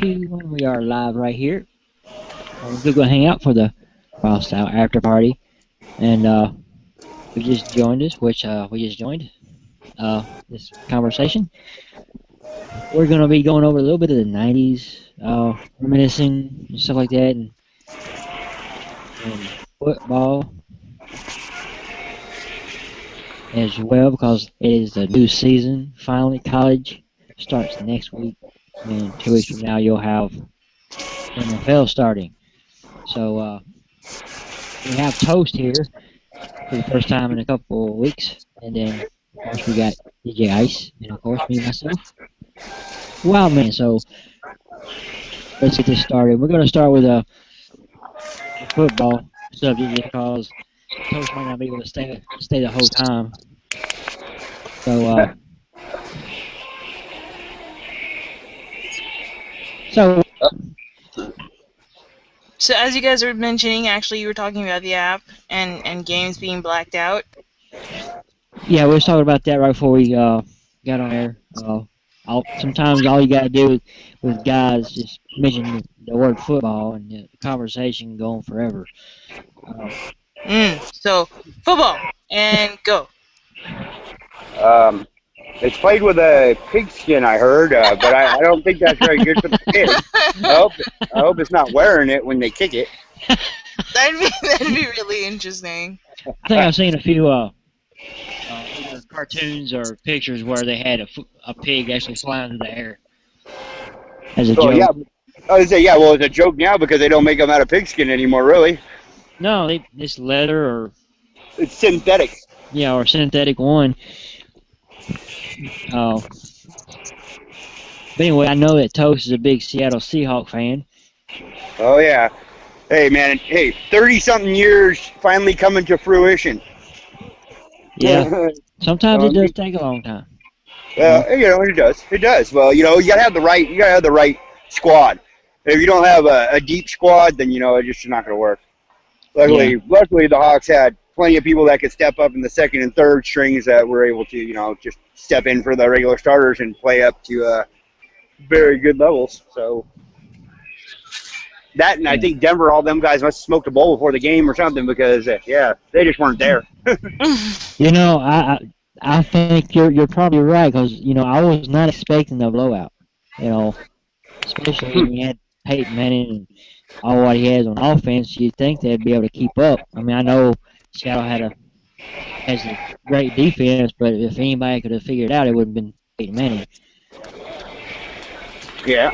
2, and we are live right here on Google Hangout for the WyldStyle After Party. And we just joined us, this conversation. We're going to be going over a little bit of the 90s, reminiscing and stuff like that, and football as well, because it is the new season. Finally, college starts next week, and 2 weeks from now you'll have NFL starting. So we have Toast here for the first time in a couple of weeks, and then of course we got DJ Ice, and of course me myself. Wow, man! So let's get this started. We're going to start with a football subject because Toast might not be able to stay the whole time. So, So as you guys were mentioning, actually, you were talking about the app and games being blacked out. Yeah, we were talking about that right before we got on air. Sometimes all you got to do with guys just mention the word football, and the conversation can go on forever. So, football, and go. It's played with a pigskin, I heard, but I don't think that's very good for the kids. I hope it's not wearing it when they kick it. That'd be really interesting. I think I've seen a few either cartoons or pictures where they had a pig actually flying through the air as a joke. Yeah, I would say, well, it's a joke now because they don't make them out of pigskin anymore, really. No, it's leather or... It's synthetic. Yeah, or synthetic one. But anyway, I know that Toast is a big Seattle Seahawks fan. Oh, yeah. Hey, man, 30-something years finally coming to fruition. Yeah. Sometimes it does take a long time. It does. It does. Well, you got to have the right squad. If you don't have a deep squad, then it's just not going to work. Luckily, the Hawks had plenty of people that could step up in the second and third strings that were able to, just step in for the regular starters and play up to very good levels. So that, and I think Denver, all them guys must have smoked a bowl before the game or something because, they just weren't there. I think you're probably right because, I was not expecting a blowout, especially when you had Peyton Manning and all what he has on offense. You'd think they'd be able to keep up. I mean, I know Seattle has a great defense, but if anybody could have figured it out, it would have been Peyton Manning. Yeah.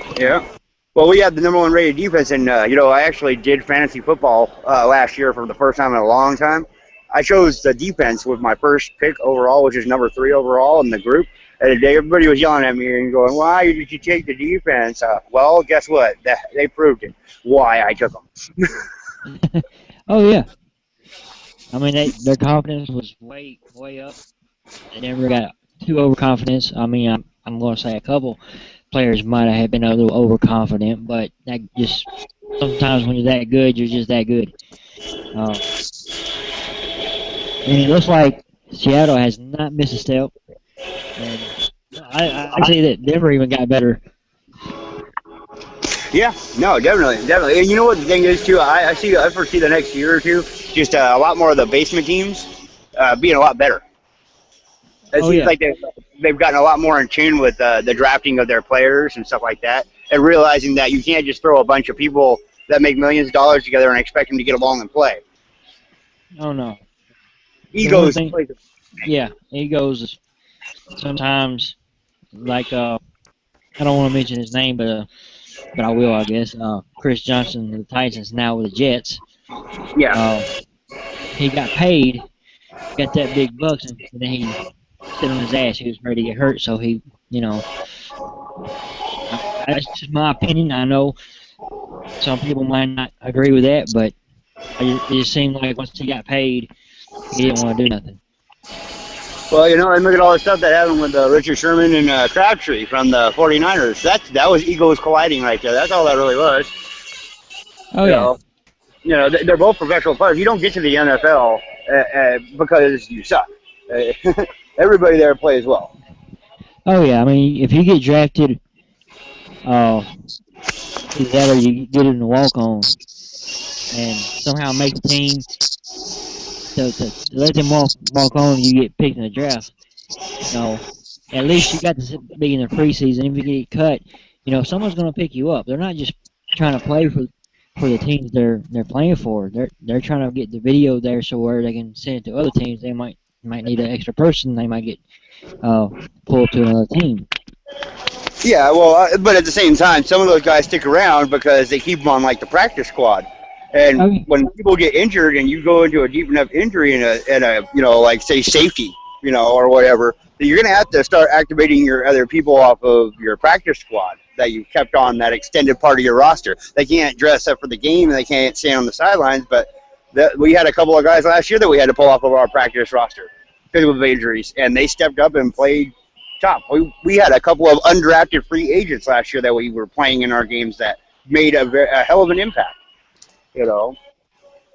Well, we had the number 1 rated defense, and, I actually did fantasy football last year for the first time in a long time. I chose the defense with my first pick overall, which is number 3 overall in the group. And everybody was yelling at me and going, why did you take the defense? Well, guess what? They proved it, why I took them. Oh, yeah. I mean, their confidence was way up. They never got too overconfident. I mean, I'm going to say a couple players might have been a little overconfident, but that just sometimes when you're that good, you're just that good. And it looks like Seattle has not missed a step. And I say that Denver even got better. Yeah, no, definitely. And you know what the thing is too? I foresee the next year or two just a lot more of the basement teams being a lot better. It seems like they've gotten a lot more in tune with the drafting of their players and stuff like that, and realizing that you can't just throw a bunch of people that make millions of dollars together and expect them to get along and play. Oh no. Egos. Egos. Sometimes, like I don't want to mention his name, but I will, I guess. Chris Johnson of the Titans now with the Jets. Yeah. He got paid, got that big bucks, and then he sit on his ass. He was ready to get hurt, so he, that's just my opinion. I know some people might not agree with that, but it just seemed like once he got paid, he didn't want to do nothing. Well, and look at all the stuff that happened with Richard Sherman and Crabtree from the 49ers. That was egos colliding right there. That's all that really was. Oh, yeah. They're both professional players. You don't get to the NFL because you suck. Everybody there plays well. Oh, yeah. I mean, if you get drafted Either that or you get in the walk-on and somehow make the team to let them walk on and you get picked in the draft. You know, at least you got to be in the preseason. If you get cut, you know, someone's going to pick you up. They're not just trying to play for the teams they're playing for. They're trying to get the video there so where they can send it to other teams. They might need an extra person. They might get pulled to another team. Yeah, well, but at the same time, some of those guys stick around because they keep them on like the practice squad. And when people get injured and you go into a deep enough injury in a you know, like say safety, you know, or whatever, you're going to have to start activating your other people off of your practice squad that you kept on that extended part of your roster. They can't dress up for the game and they can't stand on the sidelines, but we had a couple of guys last year that we had to pull off of our practice roster because of injuries, and they stepped up and played top. We had a couple of undrafted free agents last year that we were playing in our games that made a hell of an impact, you know.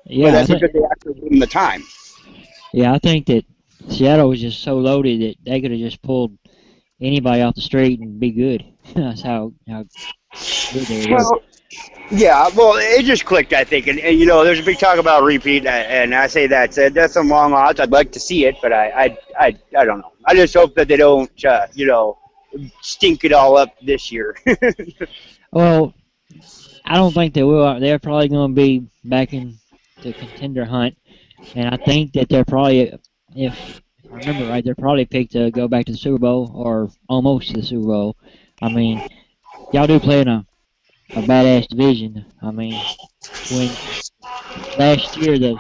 Yeah, but that's because they actually gave them the time. Yeah, I think that Seattle was just so loaded that they could have just pulled anybody off the street and be good. That's how good they were. Well, yeah, well, it just clicked, I think. And you know, there's a big talk about repeat, and I say that's some long odds. I'd like to see it, but I don't know. I just hope that they don't, you know, stink it all up this year. Well, I don't think they will. They're probably going to be back in the contender hunt, and I think that they're probably, if I remember right, they're probably picked to go back to the Super Bowl or almost to the Super Bowl. I mean, y'all do play in a badass division. I mean, when last year the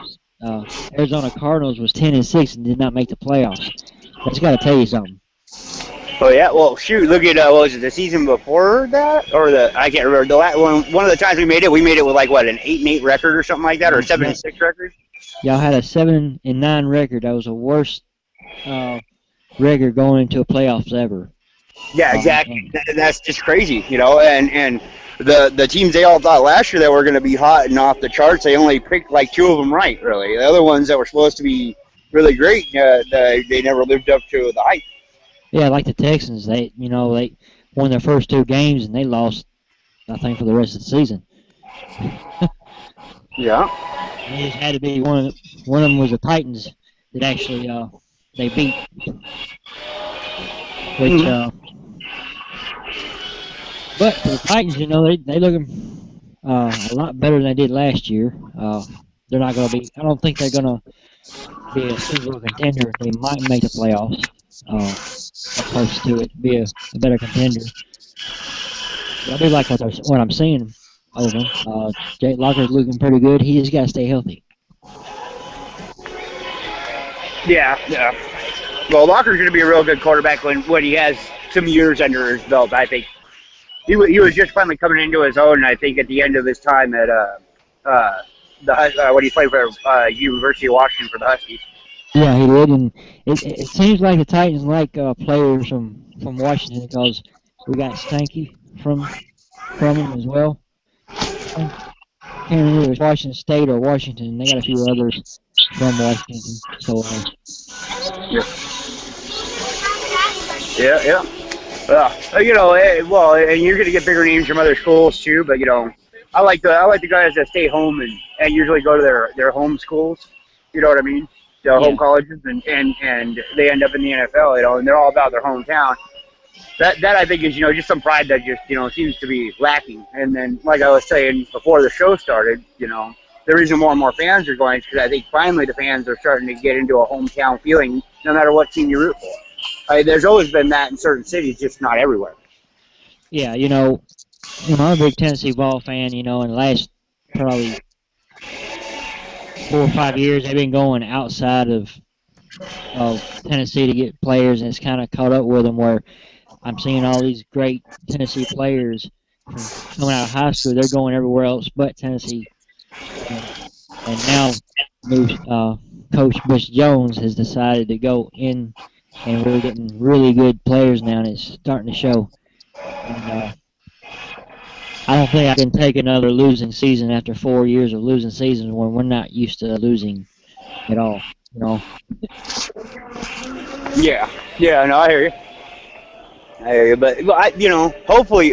Arizona Cardinals was 10-6 and did not make the playoffs, that's got to tell you something. Oh yeah, well shoot, look at what was it, the season before that, or I can't remember the last one of the times we made it with like what, an 8-8 record or something like that, or 7-6 record. Y'all had a 7-9 record. That was the worst record going into a playoffs ever. Yeah, exactly. That's just crazy, you know. And the teams they all thought last year that were going to be hot and off the charts, they only picked like 2 of them right, really. The other ones that were supposed to be really great, they never lived up to the hype. Yeah, like the Texans, they won their first 2 games and they lost, I think, for the rest of the season. Yeah. It just had to be one of them was the Titans that actually they beat, which but for the Titans, you know, they looking a lot better than they did last year. They're not going to be. I don't think they're going to be a Super Bowl contender. They might make the playoffs. Close to it, be a better contender. I do like what I'm seeing of them. Jake Locker's looking pretty good. He just got to stay healthy. Yeah. Well, Locker's going to be a real good quarterback when he has some years under his belt, I think. He was just finally coming into his own, I think, at the end of his time at when he played for University of Washington for the Huskies. Yeah, he did, and it seems like the Titans like players from Washington because we got Stanky from him as well. I can't remember if it was Washington State or Washington. They got a few others from Washington. So. Yeah. You know, well, and you're going to get bigger names from other schools too. But you know, I like the guys that stay home and usually go to their home schools. You know what I mean? The home colleges, and they end up in the NFL. You know, and they're all about their hometown. That I think is, you know, just some pride that just, you know, seems to be lacking. And then, like I was saying before the show started, you know, the reason more and more fans are going is because I think finally the fans are starting to get into a hometown feeling, no matter what team you root for. There's always been that in certain cities, just not everywhere. Yeah, you know, I'm a big Tennessee ball fan. You know, in the last probably 4 or 5 years, they've been going outside of Tennessee to get players, and it's kind of caught up with them where I'm seeing all these great Tennessee players coming out of high school. They're going everywhere else but Tennessee. And now Coach Bush Jones has decided to go in, and we're getting really good players now, and it's starting to show. And, I don't think I can take another losing season after 4 years of losing seasons when we're not used to losing at all, you know. Yeah, no, I hear you. I hear you, but hopefully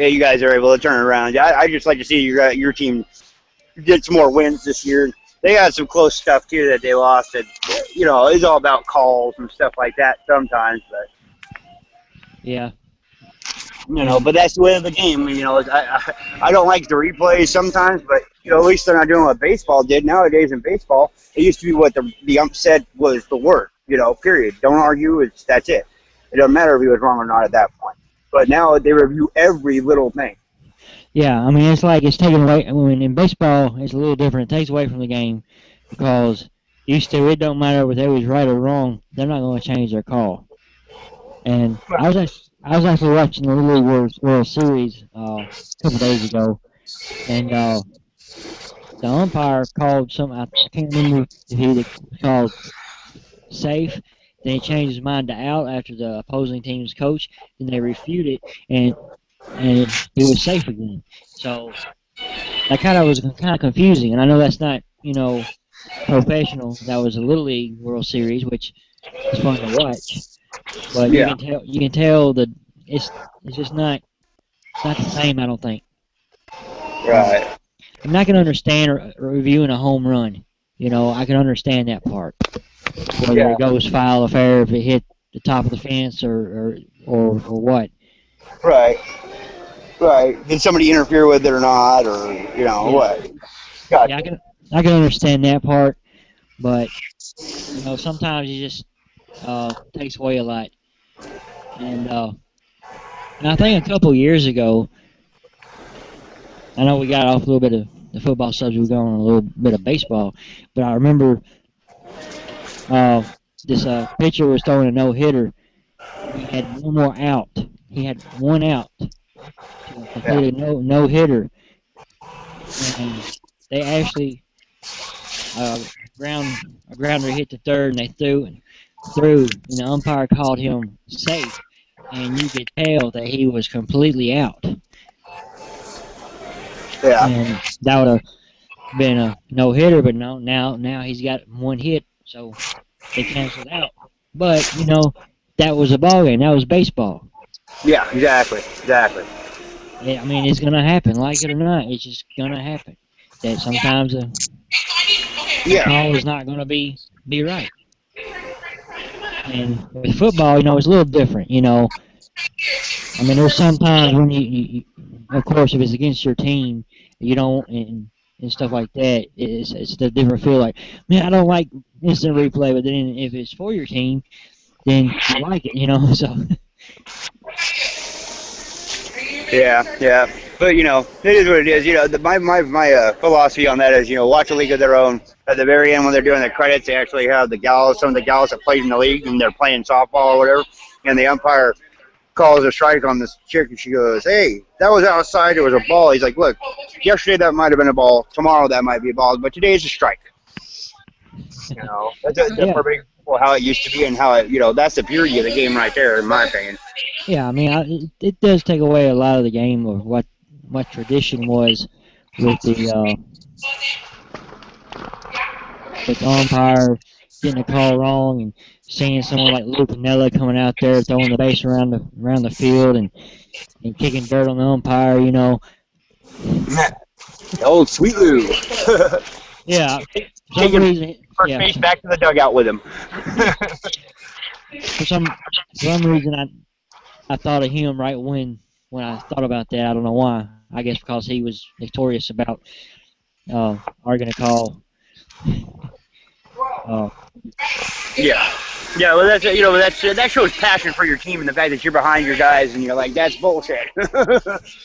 you guys are able to turn it around. I just like to see your team get some more wins this year. They had some close stuff too that they lost. That it's all about calls and stuff like that sometimes. But Yeah. but that's the way of the game. I don't like the replays sometimes, but at least they're not doing what baseball did nowadays. In baseball, it used to be what the ump said was the word. Period. Don't argue. That's it. It doesn't matter if he was wrong or not at that point. But now they review every little thing. Yeah, I mean, it's like it's taken away. I mean, in baseball, it's a little different. It takes away from the game because it don't matter whether they was right or wrong. They're not going to change their call. And I was actually watching the Little League World Series a couple days ago, and the umpire called something. I can't remember if he called safe. Then he changed his mind to out after the opposing team's coach. Then they refuted it, and it was safe again. So that was kind of confusing. And I know that's not professional. That was a Little League World Series, which is fun to watch. But you can tell that it's just not the same. I don't think. Right. I'm not going to understand reviewing a home run. I can understand that part. Whether it goes foul or fair, if it hit the top of the fence or what. Right. Right. Did somebody interfere with it or not, or what? Gotcha. Yeah, I can understand that part, but sometimes it just takes away a lot. And I think a couple years ago, I know we got off a little bit of the football subject, we're going on a little bit of baseball, but I remember this pitcher was throwing a no-hitter. He had one more out. He had one out to complete a no-hitter. And they actually a grounder hit the third, and they threw, and the umpire called him safe, and you could tell that he was completely out. Yeah. And that would have been a no-hitter, but no, now he's got one hit, so they canceled out. But, that was a ball game. That was baseball. Yeah, exactly. Yeah, I mean, it's going to happen. Like it or not, it's just going to happen. That sometimes the call is not going to be right. And with football, it's a little different, I mean, there's sometimes when you of course, if it's against your team, you don't, and stuff like that, it's a different feel. Like, man, I don't like instant replay, but then if it's for your team, then you like it, so. Yeah. But, it is what it is. My philosophy on that is, watch a league of their own. At the very end, when they're doing the credits, they actually have some of the gals that played in the league, and they're playing softball or whatever, and the umpire calls a strike on this chick, and she goes, "Hey, that was outside. It was a ball." He's like, "Look, yesterday that might have been a ball. Tomorrow that might be a ball, but today is a strike." That's perfect for how it used to be and how it, that's the beauty of the game right there, in my opinion. Yeah, I mean, it does take away a lot of the game of what tradition was with the umpire getting a call wrong and seeing someone like Lou Piniella coming out there throwing the base around the field and kicking dirt on the umpire, The old Sweet Lou. Yeah. Taking first base back to the dugout with him. For some reason, I thought of him right when I thought about that. I don't know why. I guess because he was notorious about arguing a call. Yeah. Well, that shows passion for your team and the fact that you're behind your guys and you're like, that's bullshit.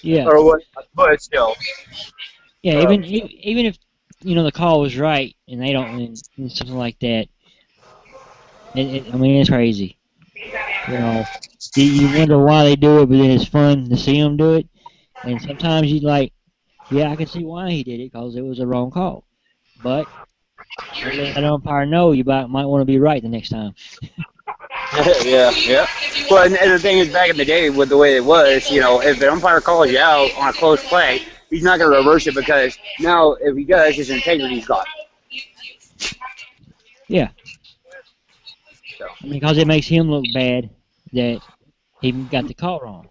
Yeah. Or what? But still. Yeah. Even if the call was right and they don't, and something like that. I mean, it's crazy. You wonder why they do it, but then it's fun to see them do it. And sometimes you like, yeah, I can see why he did it because it was a wrong call. But let that umpire know you might want to be right the next time. Yeah. Well, and the thing is, back in the day, with the way it was, if the umpire calls you out on a close play, he's not going to reverse it because now if he does, his integrity's gone. Yeah. So. I mean, because it makes him look bad that he got the call wrong.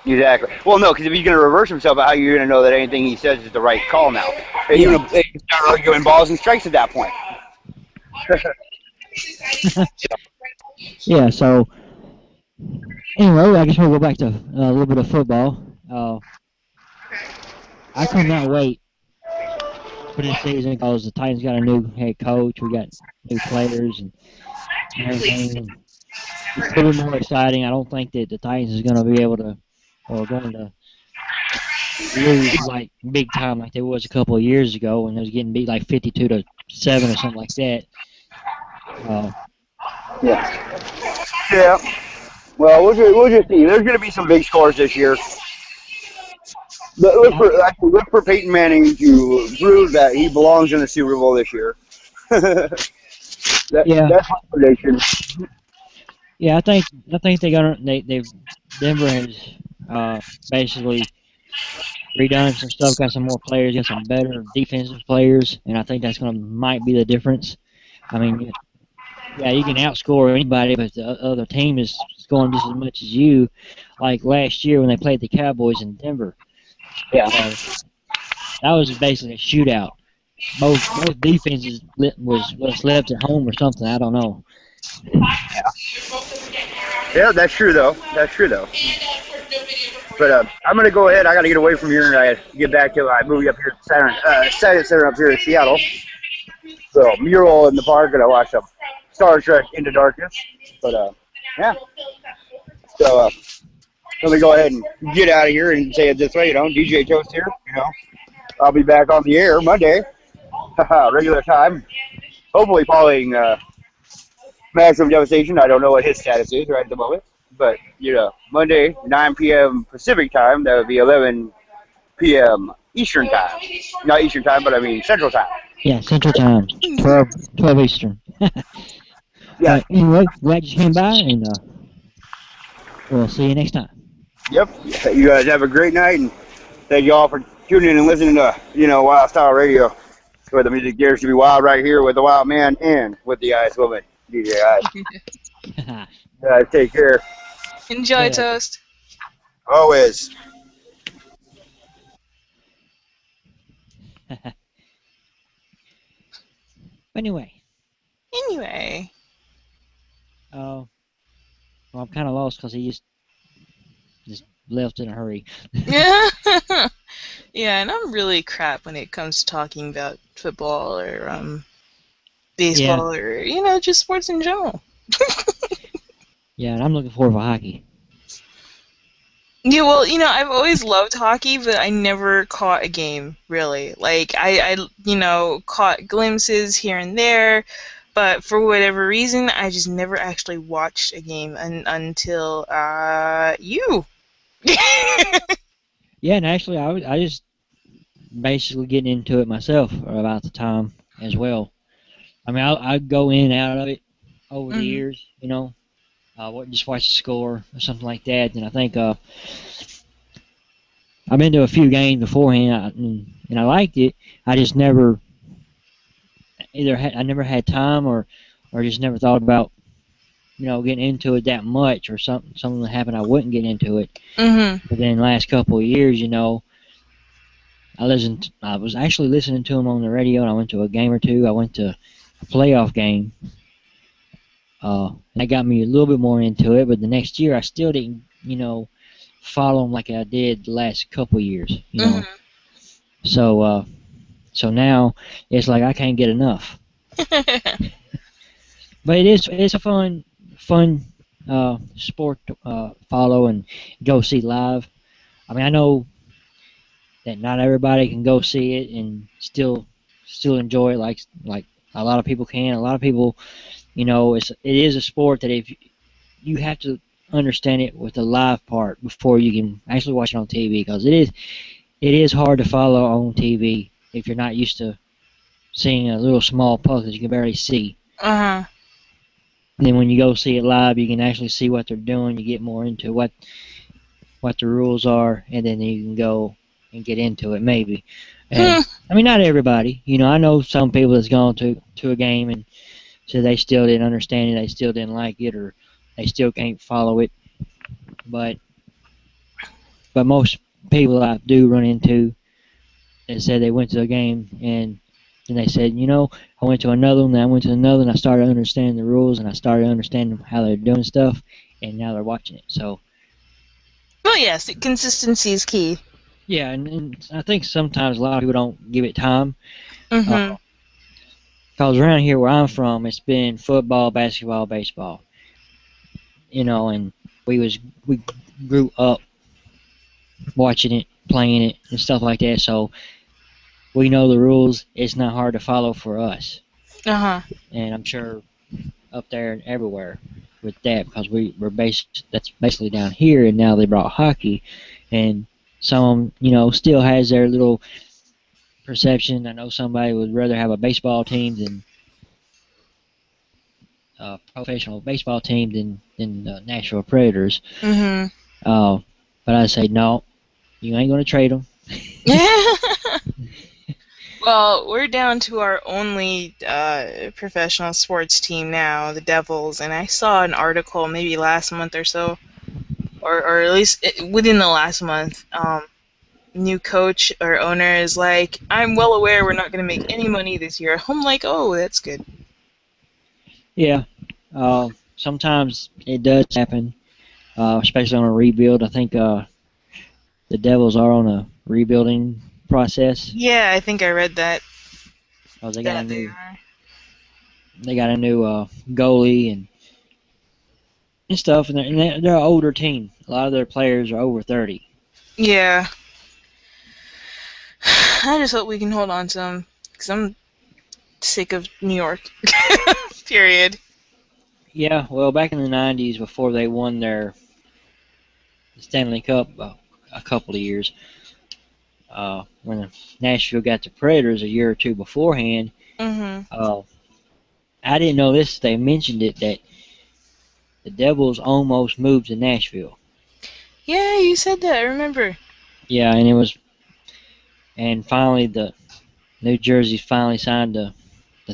Exactly. Well, no, because if he's going to reverse himself, how are you going to know that anything he says is the right call now? You're going to start arguing balls and strikes at that point. Yeah, so anyway, I guess we'll go back to a little bit of football. I could not wait for this season because the Titans got a new head coach. We got new players and everything. It's a little bit more exciting. I don't think that the Titans is going to be able to, or going to lose like big time like they was a couple of years ago when they was getting beat like 52-7 or something like that. Yeah. Well, we'll just see. There's going to be some big scores this year. Look for Peyton Manning to prove that he belongs in the Super Bowl this year. That's my prediction. Yeah, I think Denver has basically redone some stuff, got some more players, got some better defensive players, and I think that's might be the difference. I mean, yeah, you can outscore anybody, but the other team is scoring just as much as you. Like last year when they played the Cowboys in Denver. Yeah. That was basically a shootout. Both defenses was left at home or something. I don't know. Yeah, that's true though. But I'm gonna go ahead. I gotta get away from here and I get back to my movie up here at Science Center up here in Seattle. So mural in the park, and I watched Star Trek Into Darkness. But yeah. So let me go ahead and get out of here and say it this way. DJ Toast here. I'll be back on the air Monday, regular time. Hopefully following Maximum Devastation. I don't know what his status is right at the moment. But, Monday, 9 p.m. Pacific time, that would be 11 p.m. Eastern time. Not Eastern time, but I mean Central time. Yeah, Central time. 12 Eastern. Yeah. Anyway, glad you came by, and we'll see you next time. Yep. You guys have a great night, and thank you all for tuning in and listening to, WyldStyle Radio, where the music dares to be wild right here with the Wild Man and with the Ice Woman, DJ Ice. Guys, take care. Enjoy, Toast. Always. Anyway. Well, I'm kind of lost because he just left in a hurry. Yeah, and I'm really crap when it comes to talking about football or baseball or just sports in general. Yeah, and I'm looking forward for hockey. Yeah, well, I've always loved hockey, but I never caught a game, really. Like, I caught glimpses here and there, but for whatever reason, I just never actually watched a game until, you. Yeah, and actually, I just basically getting into it myself about the time as well. I mean, I go in and out of it over the years, just watch the score or something like that. And I think I've been to a few games beforehand, and I liked it. I just never I never had time or just never thought about getting into it that much, or something that happened I wouldn't get into it. But then the last couple of years, I was actually listening to them on the radio, and I went to a game or two. I went to a playoff game. That got me a little bit more into it, but the next year I still didn't, follow them like I did the last couple of years, So now it's like I can't get enough. But it's a fun sport to follow and go see live. I mean, I know that not everybody can go see it and still enjoy it like a lot of people can. A lot of people, it is a sport that if you have to understand it with the live part before you can actually watch it on TV, because it is hard to follow on TV if you're not used to seeing a little small puck that you can barely see. And then when you go see it live, you can actually see what they're doing. You get more into what the rules are, and then you can go and get into it maybe. And I mean, not everybody. I know some people that's gone to a game and so they still didn't understand it, they still didn't like it, or they still can't follow it. but most people I do run into, they said they went to a game and then they said, I went to another one, then I went to another, and I started understanding the rules, and I started understanding how they're doing stuff, and now they're watching it. So, well, yes, consistency is key. yeah, and I think sometimes a lot of people don't give it time. Mm-hmm. Because around here where I'm from, it's been football, basketball, baseball, and we grew up watching it, playing it, and stuff like that. So we know the rules. It's not hard to follow for us, Uh-huh. and I'm sure up there and everywhere with that because we're based. That's basically down here, and now they brought hockey, and some of 'em, still has their little perception. I know somebody would rather have a baseball team than a professional baseball team than the Nashville Predators. Mm-hmm. Uh, but I say no, you ain't gonna trade them. Well, we're down to our only professional sports team now, the Devils, and I saw an article maybe last month or so, or at least within the last month. New coach or owner is like, I'm well aware we're not going to make any money this year. I'm like, oh, that's good. Yeah, sometimes it does happen, especially on a rebuild. I think the Devils are on a rebuilding process. Yeah, I think I read that. Oh, they got a That they new are. goalie and stuff, and they're an older team. A lot of their players are over 30. Yeah. I just hope we can hold on to them, because I'm sick of New York. Period. Yeah, well, back in the 90s, before they won their Stanley Cup a couple of years, when Nashville got the Predators a year or two beforehand, Mm-hmm. I didn't know this. They mentioned it that the Devils almost moved to Nashville. Yeah, you said that, I remember. Yeah, and finally the New Jersey finally signed the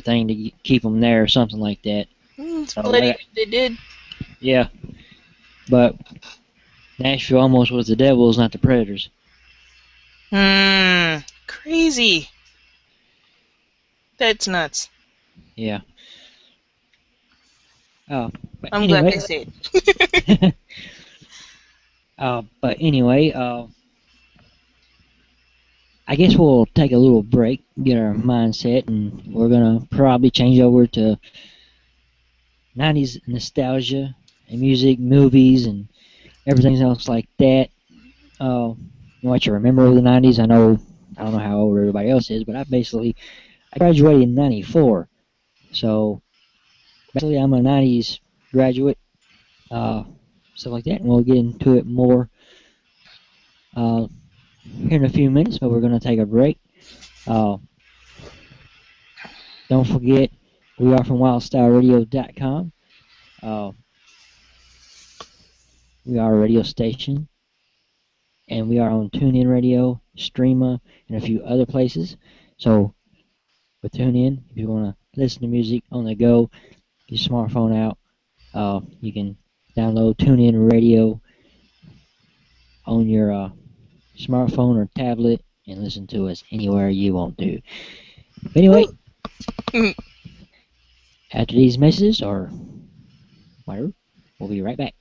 thing to keep them there or something like that. It's So bloody good they did. yeah, but Nashville almost was the Devils, not the Predators. Crazy. That's nuts. Yeah. But I'm glad anyway, they stayed. It. I guess we'll take a little break, get our mindset, and we're gonna probably change over to 90s nostalgia and music, movies, and everything else like that. What you remember of the 90s? I don't know how old everybody else is, but I graduated in 94. So basically I'm a 90s graduate, uh, stuff like that, and we'll get into it more uh, here in a few minutes, but we're going to take a break. Uh, don't forget, we are from WyldStyle Radio.com. Uh, we are a radio station, and we are on TuneIn Radio, Streama, and a few other places. So with TuneIn, if you want to listen to music on the go, get your smartphone out. You can download TuneIn Radio on your smartphone or tablet and listen to us anywhere you want to. But anyway, after these messages or whatever, we'll be right back.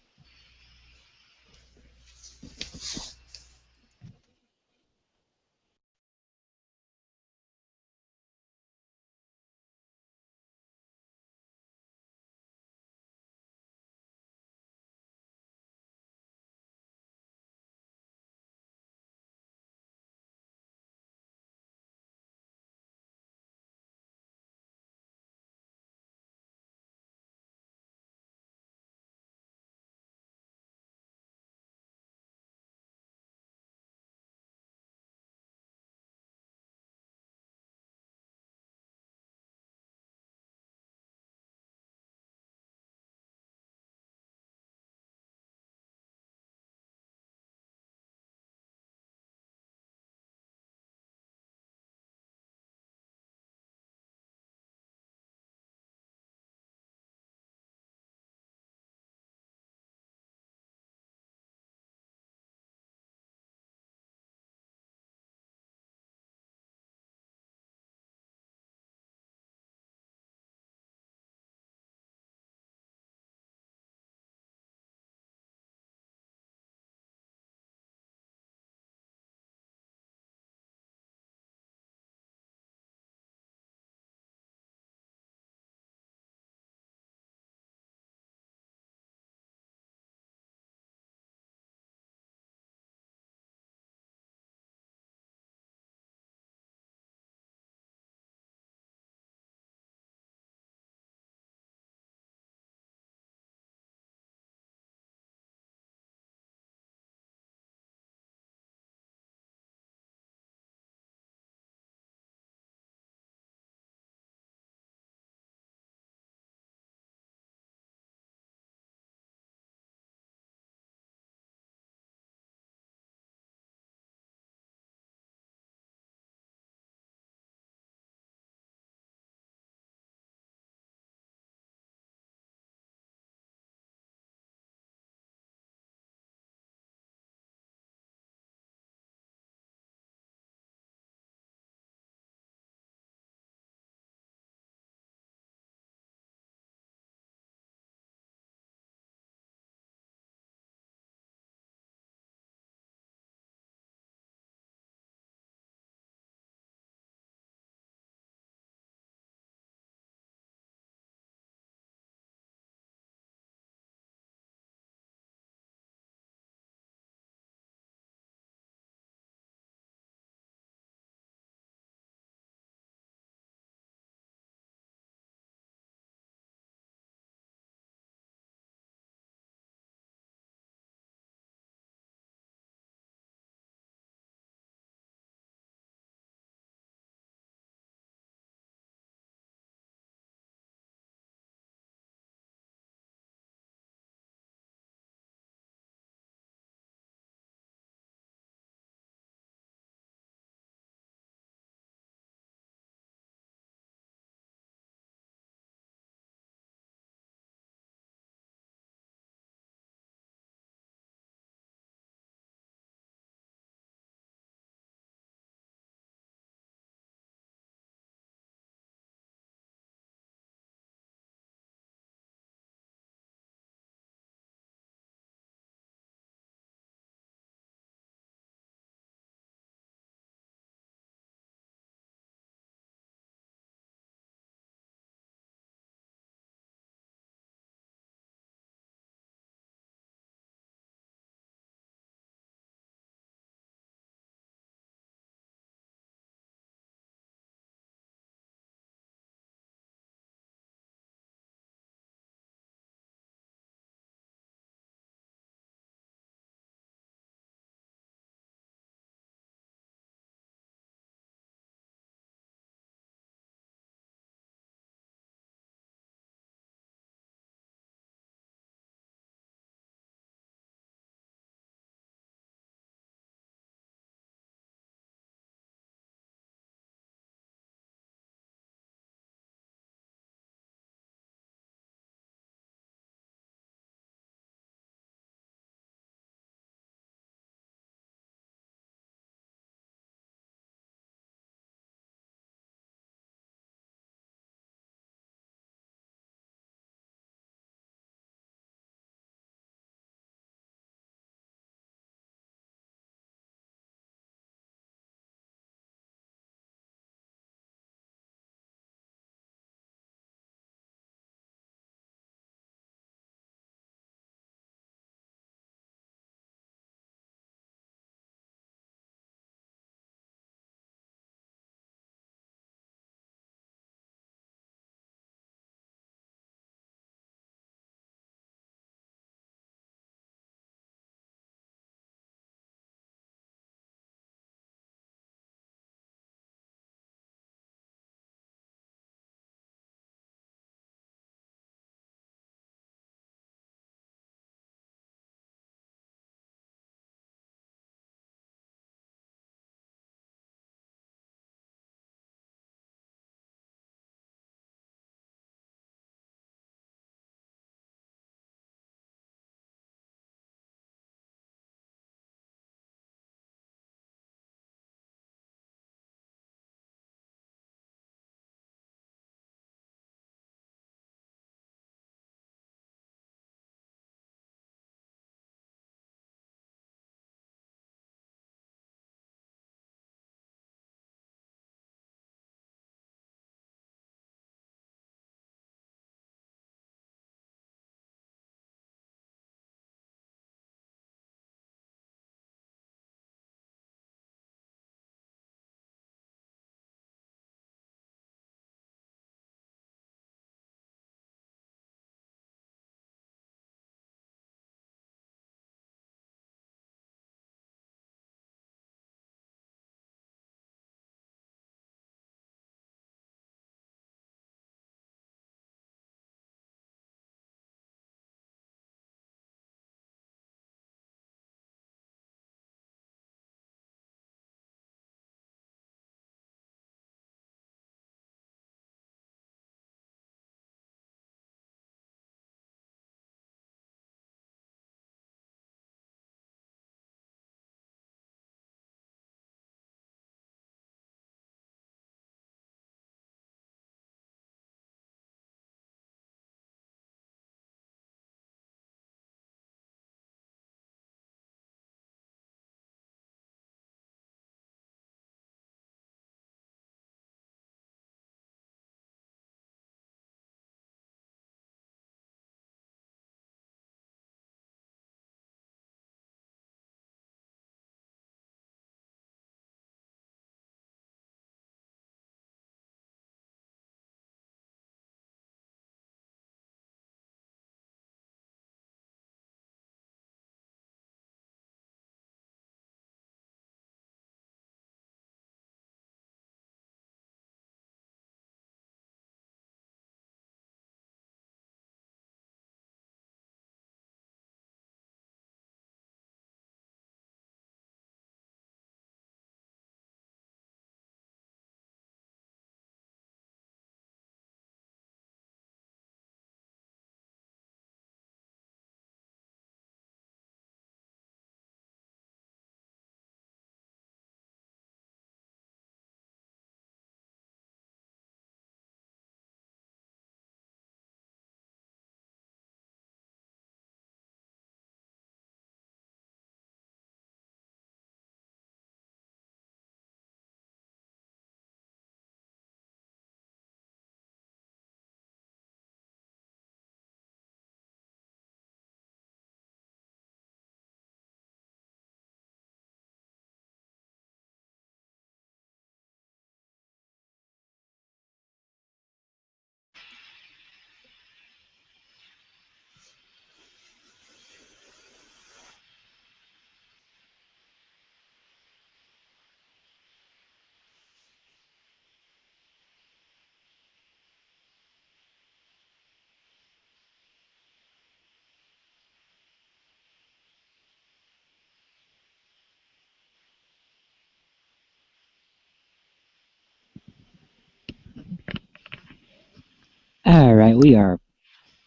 All right, we are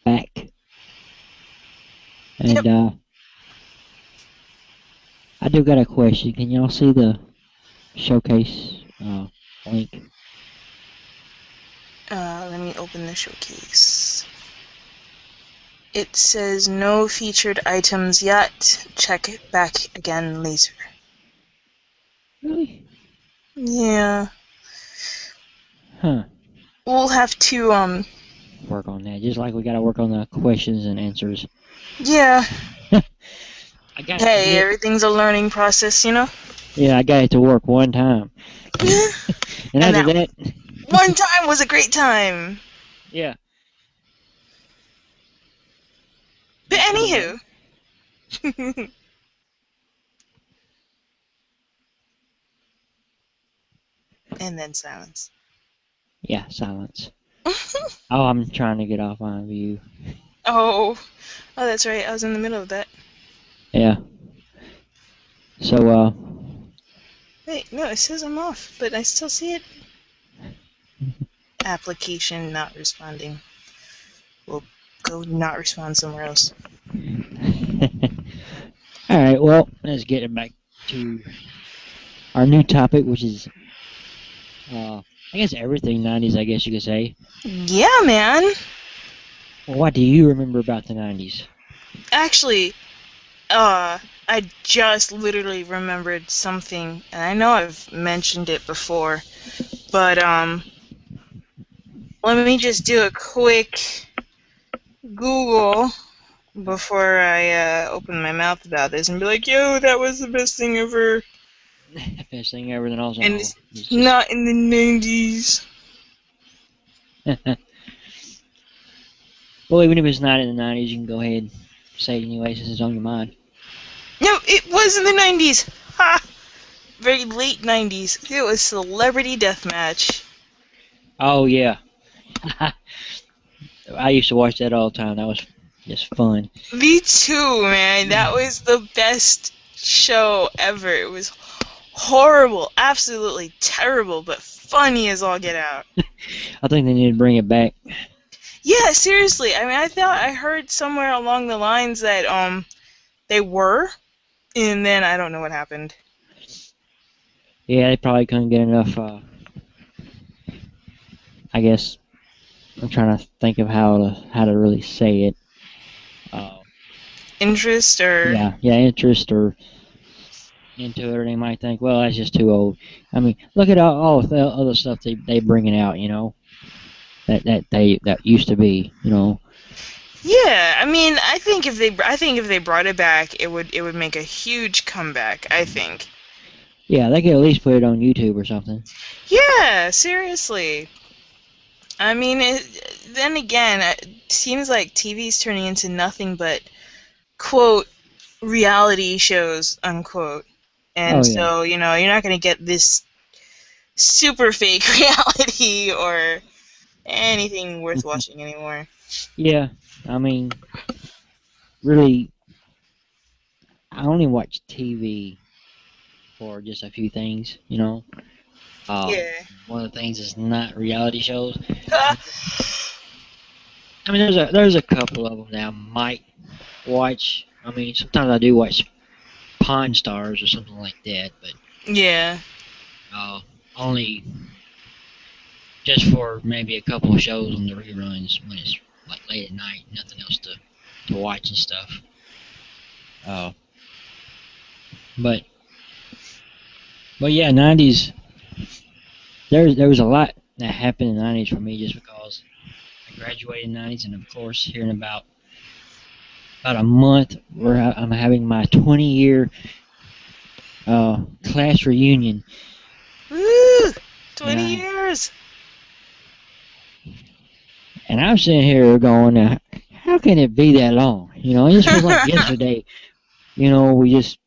back, Yep. and I do got a question. Can y'all see the showcase link? Let me open the showcase. It says no featured items yet. Check it back again later. Really? Yeah. Huh. We'll have to, Work on that. Just like we gotta work on the questions and answers. yeah. I got Hey, it. everything's a learning process, you know? Yeah, I got it to work one time. And And after that that, one time was a great time. yeah. But anywho. And then silence. Yeah, silence. Oh, I'm trying to get off on view. Oh, that's right. I was in the middle of that. Yeah. So, Wait, no, it says I'm off, but I still see it. Application not responding. We'll go not respond somewhere else. Alright, well, let's get it back to our new topic, which is, I guess everything 90s, I guess you could say. Yeah, man. Well, what do you remember about the 90s? Actually, I just literally remembered something, and I know I've mentioned it before, but, let me just do a quick Google before I open my mouth about this and be like, yo, that was the best thing ever. Best thing ever, then also. And it's not in the 90s. Well, even if it's not in the 90s, you can go ahead and say it anyway since it's on your mind. No, it was in the 90s. Ha! Very late 90s. It was Celebrity Deathmatch. Oh, yeah. I used to watch that all the time. That was just fun. Me too, man. That was the best show ever. It was horrible, absolutely terrible, but funny as all get out. I think they need to bring it back. Yeah, seriously. I mean, I heard somewhere along the lines that they were, and then I don't know what happened. Yeah, they probably couldn't get enough, I guess, I'm trying to think of how to really say it. Interest or... Yeah, interest or into it, or they might think, well, that's just too old. I mean, look at all the other stuff they bringing out, you know, that used to be, you know. Yeah, I mean, I think if they brought it back, it would make a huge comeback, I think. Yeah, they could at least put it on YouTube or something. Yeah, seriously. I mean, then again, it seems like TV's turning into nothing but, quote, reality shows, unquote. And so, you know, you're not going to get this super fake reality or anything worth watching anymore. Yeah, I mean, really, I only watch TV for just a few things, you know. Yeah. One of the things is not reality shows. I mean, there's a couple of them that I might watch. I mean, sometimes I do watch Pawn Stars or something like that, but Yeah. only just for maybe a couple of shows on the reruns when it's like late at night, nothing else to watch and stuff. But yeah, 90s. There was a lot that happened in the 90s for me just because I graduated in the 90s, and of course, here in about a month, I'm having my 20-year class reunion. Woo! 20 years! And I'm sitting here going, how can it be that long? You know, it just was like yesterday. You know, we just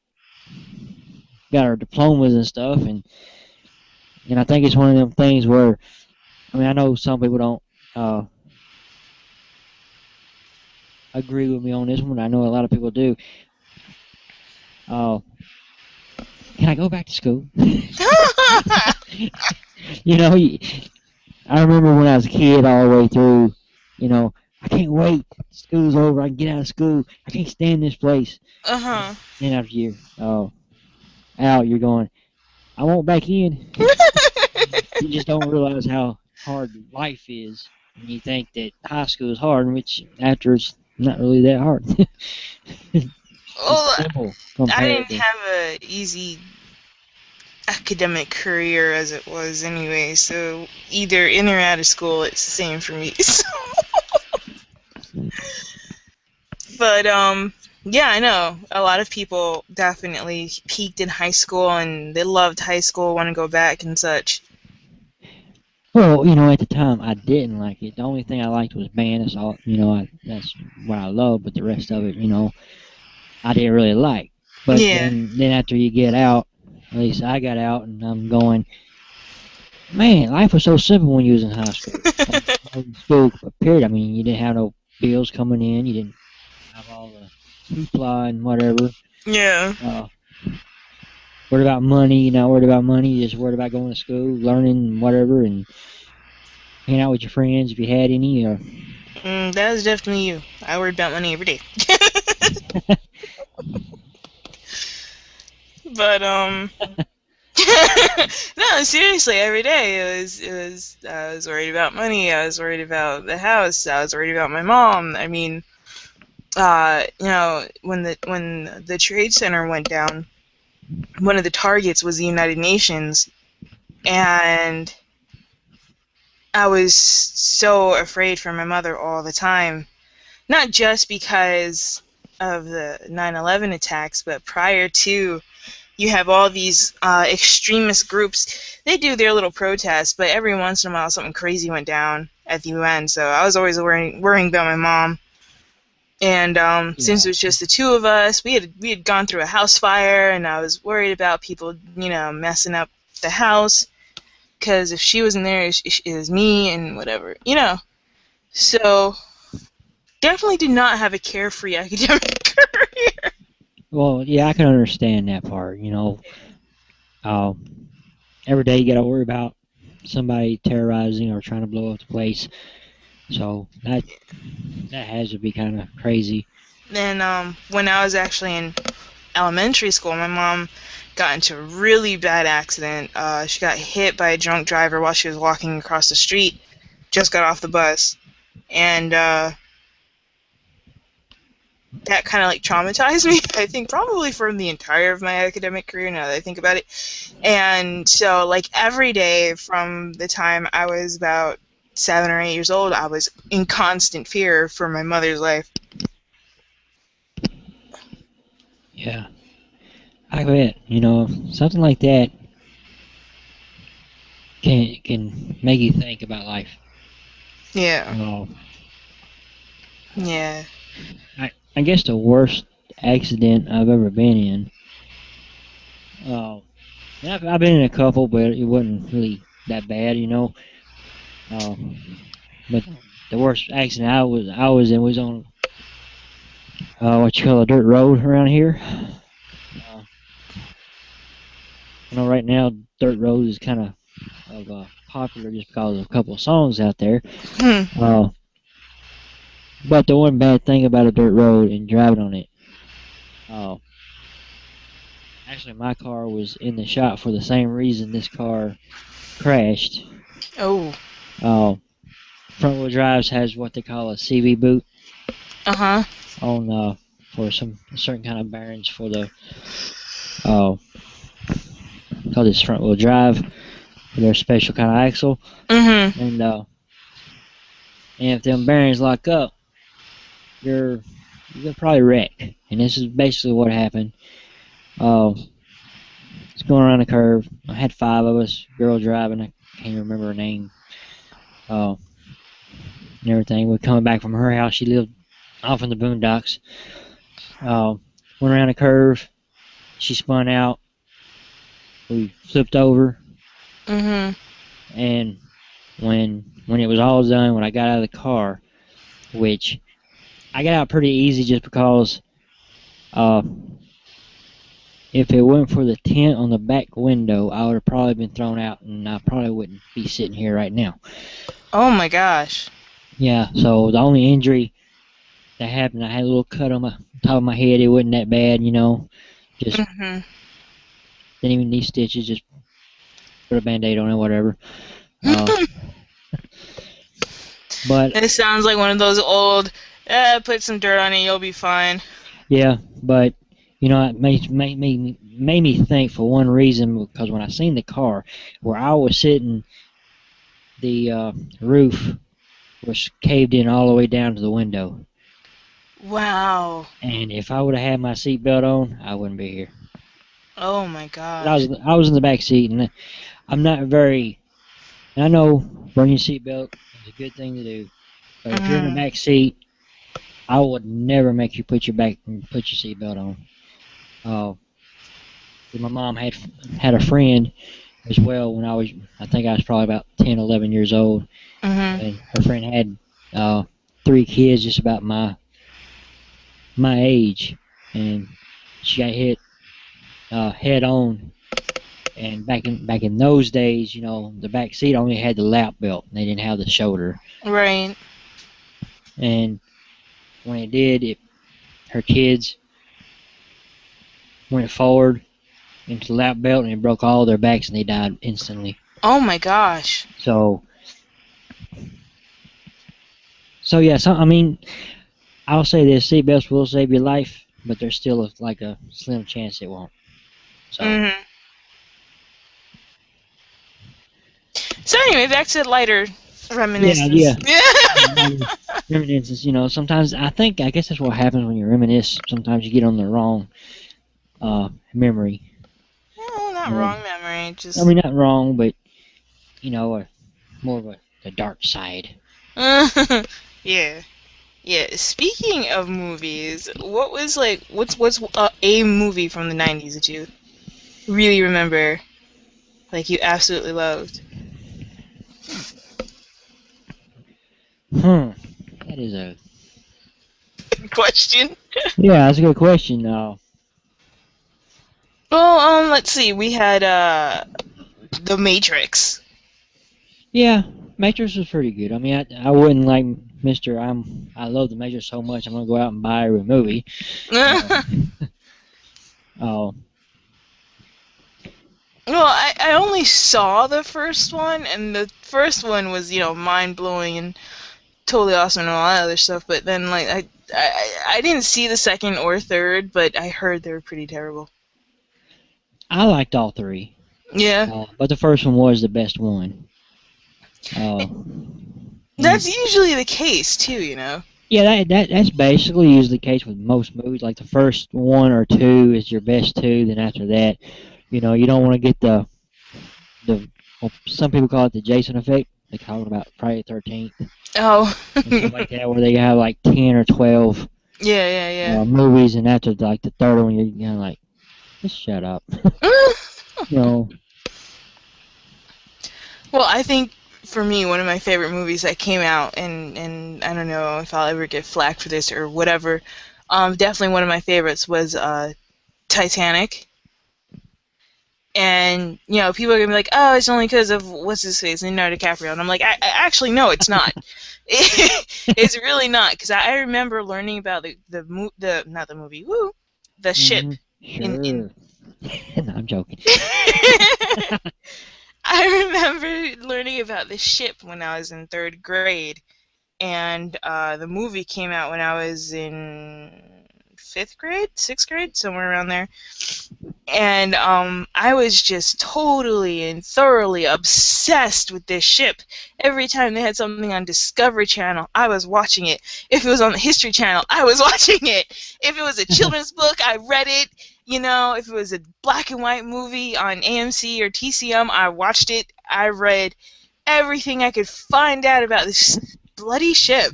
got our diplomas and stuff, and I think it's one of them things where, I mean, I know some people don't agree with me on this one. I know a lot of people do. Can I go back to school? You know, I remember when I was a kid all the way through You know, I can't wait. School's over. I can get out of school. I can't stand this place. Uh-huh. Then after you're out, you're going, I want back in. You just don't realize how hard life is. And you think that high school is hard, which after it's not really that hard. It's Well, simple I compared didn't to. have a easy academic career as it was anyway, so either in or out of school, it's the same for me. But yeah, I know a lot of people definitely peaked in high school and they loved high school, want to go back and such. Well, at the time I didn't like it. The only thing I liked was band. That's all. That's what I love. But the rest of it, I didn't really like. But Yeah. then after you get out, at least I got out, and I'm going, man, life was so simple when you was in high school. School, period. I mean, you didn't have no bills coming in. You didn't have all the hoopla and whatever. Yeah. Worried about money. You're not worried about money. You're just worried about going to school, learning, and whatever, and hanging out with your friends if you had any. Or That was definitely you. I worried about money every day. But no, seriously, every day it was I was worried about money, I was worried about the house, I was worried about my mom. I mean, when the Trade Center went down, one of the targets was the United Nations, and I was so afraid for my mother all the time. Not just because of the 9/11 attacks, but prior to, you have all these extremist groups. They do their little protests, but every once in a while something crazy went down at the UN. So I was always worrying about my mom. And since it was just the two of us, we had gone through a house fire, and I was worried about people, messing up the house. Because if she wasn't there, it was me and whatever, So definitely did not have a carefree academic career. well, yeah, I can understand that part. Every day you got to worry about somebody terrorizing or trying to blow up the place. So that has to be kind of crazy. And when I was actually in elementary school, my mom got into a really bad accident. She got hit by a drunk driver while she was walking across the street. Just got off the bus, and that kind of traumatized me. I think probably from the entire of my academic career. Now that I think about it, and so every day from the time I was about 7 or 8 years old, I was in constant fear for my mother's life. Yeah, I bet. Something like that can make you think about life. Yeah. Yeah. I guess the worst accident I've ever been in. I've been in a couple, but it wasn't really that bad. But the worst accident I was in was on what you call a dirt road around here. Right now dirt road is kind of popular just because of a couple of songs out there. But the one bad thing about a dirt road and driving on it, actually my car was in the shop for the same reason this car crashed. Oh. Front wheel drives has what they call a CV boot. Uh-huh. On for some certain kind of bearings for the call this front wheel drive for their special kind of axle. Mm-hmm. And if them bearings lock up, you're gonna probably wreck. And this is basically what happened. It's going around a curve. I had 5 of us, girl driving. I can't remember her name. And everything. We're coming back from her house. She lived off in the boondocks. Went around a curve. She spun out. We flipped over. Mm-hmm. And when it was all done, when I got out of the car, which I got out pretty easy just because if it wasn't for the tent on the back window, I would have probably been thrown out and I probably wouldn't be sitting here right now. Oh my gosh. Yeah, so the only injury that happened, I had a little cut on my top of my head. It wasn't that bad, you know. Just Hmm. didn't even need stitches. Just put a band-aid on it, whatever. Uh, but It sounds like one of those old, put some dirt on it, you'll be fine. yeah, but you know, it made me think for one reason, because when I seen the car where I was sitting, the roof was caved in all the way down to the window. Wow. And if I would have had my seatbelt on, I wouldn't be here. Oh my But I gosh. was I was in the back seat, and I'm not very. And I know wearing your seatbelt is a good thing to do, but if you're in the Hmm. back seat, I would never make you put your seatbelt on. Uh, my mom had a friend as well when I think I was probably about 10, 11 years old, Hmm. and her friend had three kids just about my age, and she got hit head on. And back in those days, you know, the back seat only had the lap belt, and they didn't have the shoulder. Right. And when it did, her kids went forward into the lap belt, and it broke all their backs, and they died instantly. Oh my gosh. So yeah. So I mean, I'll say this: seatbelts will save your life, but there's still like a slim chance it won't. So Hmm. So anyway, back to lighter yeah. reminiscence. Reminiscence, you know, sometimes I guess that's what happens when you reminisce. Sometimes you get on the wrong memory. No, not And, wrong memory. I Just. mean, not wrong, but you know, more of the dark side. Yeah. Yeah. Speaking of movies, what was like? What's a movie from the '90s that you really remember, like you absolutely loved? Hmm, that is a Question. yeah, that's a good question. Well, let's see. We had The Matrix. Yeah, Matrix was pretty good. I mean, I wouldn't like Mister. I love the Matrix so much. I'm gonna go out and buy every movie. Oh, Well, I only saw the first one, and the first one was, mind blowing and totally awesome and all that other stuff. But then, like, I didn't see the second or third, but I heard they were pretty terrible. I liked all three, Yeah, but the first one was the best one. Uh, that's and usually the case too. yeah, that's basically usually the case with most movies. Like the first one or two is your best two. Then after that, you know, you don't want to get the well, some people call it the Jason effect. They call it about Friday the 13th Oh, and stuff like that, where they have like 10 or 12 yeah, movies, and after like the third one, you're kind of like, just shut up. yeah. You know, Well, I think for me, one of my favorite movies that came out, and I don't know if I'll ever get flack for this or whatever. Definitely one of my favorites was Titanic. And people are gonna be like, "Oh, it's only because of what's his face, Leonardo DiCaprio," and I'm like, I actually no, it's not. It's really not, because I remember learning about the not the movie, the ship in sure. No, I'm joking. I remember learning about the ship when I was in third grade, and the movie came out when I was in fifth grade, sixth grade, somewhere around there. And I was just totally and thoroughly obsessed with this ship. Every time they had something on Discovery Channel, I was watching it. If it was on the History Channel, I was watching it. If it was a children's book, I read it. If it was a black and white movie on AMC or TCM, I watched it. I read everything I could find out about this bloody ship.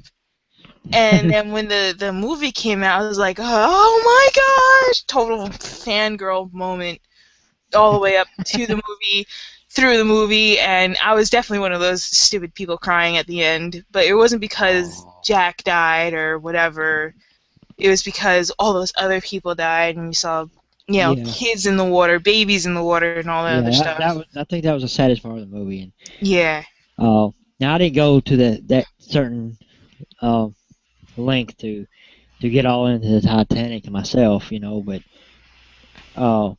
And then when the movie came out, I was like, oh my gosh! Total fangirl moment all the way up to the movie, through the movie, and I was definitely one of those stupid people crying at the end. But it wasn't because Oh, Jack died or whatever. It was because all those other people died, and you saw, yeah, kids in the water, babies in the water, and all that yeah. other That stuff. was. I think that was the saddest part of the movie. And Yeah. now I didn't go to that certain length to get all into the Titanic myself, but uh,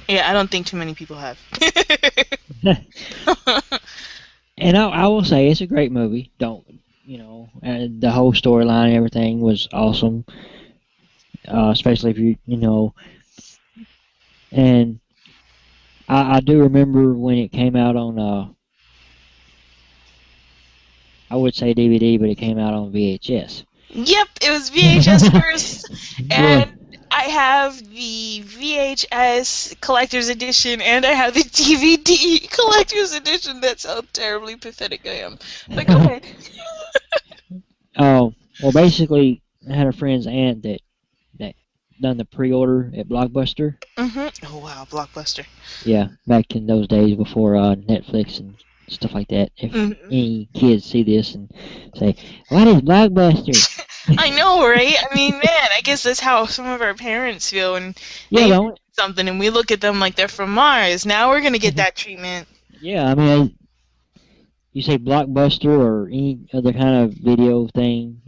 Yeah, I don't think too many people have. and I will say it's a great movie. Don't and the whole storyline and everything was awesome, especially if and I do remember when it came out on I would say DVD, but it came out on VHS. Yep, it was VHS first, Yeah. and I have the VHS collector's edition, and I have the DVD collector's edition. That's how terribly pathetic I am. But go ahead. Oh, well, basically, I had a friend's aunt that done the pre-order at Blockbuster. Oh wow, Blockbuster. Yeah, back in those days before Netflix and stuff like that. If any kids see this and say, "What is Blockbuster?" I know, right? I mean, man, I guess that's how some of our parents feel when Yeah, they don't. something and we look at them like they're from Mars. Now we're gonna get that treatment. Yeah, I mean, you say Blockbuster or any other kind of video thing.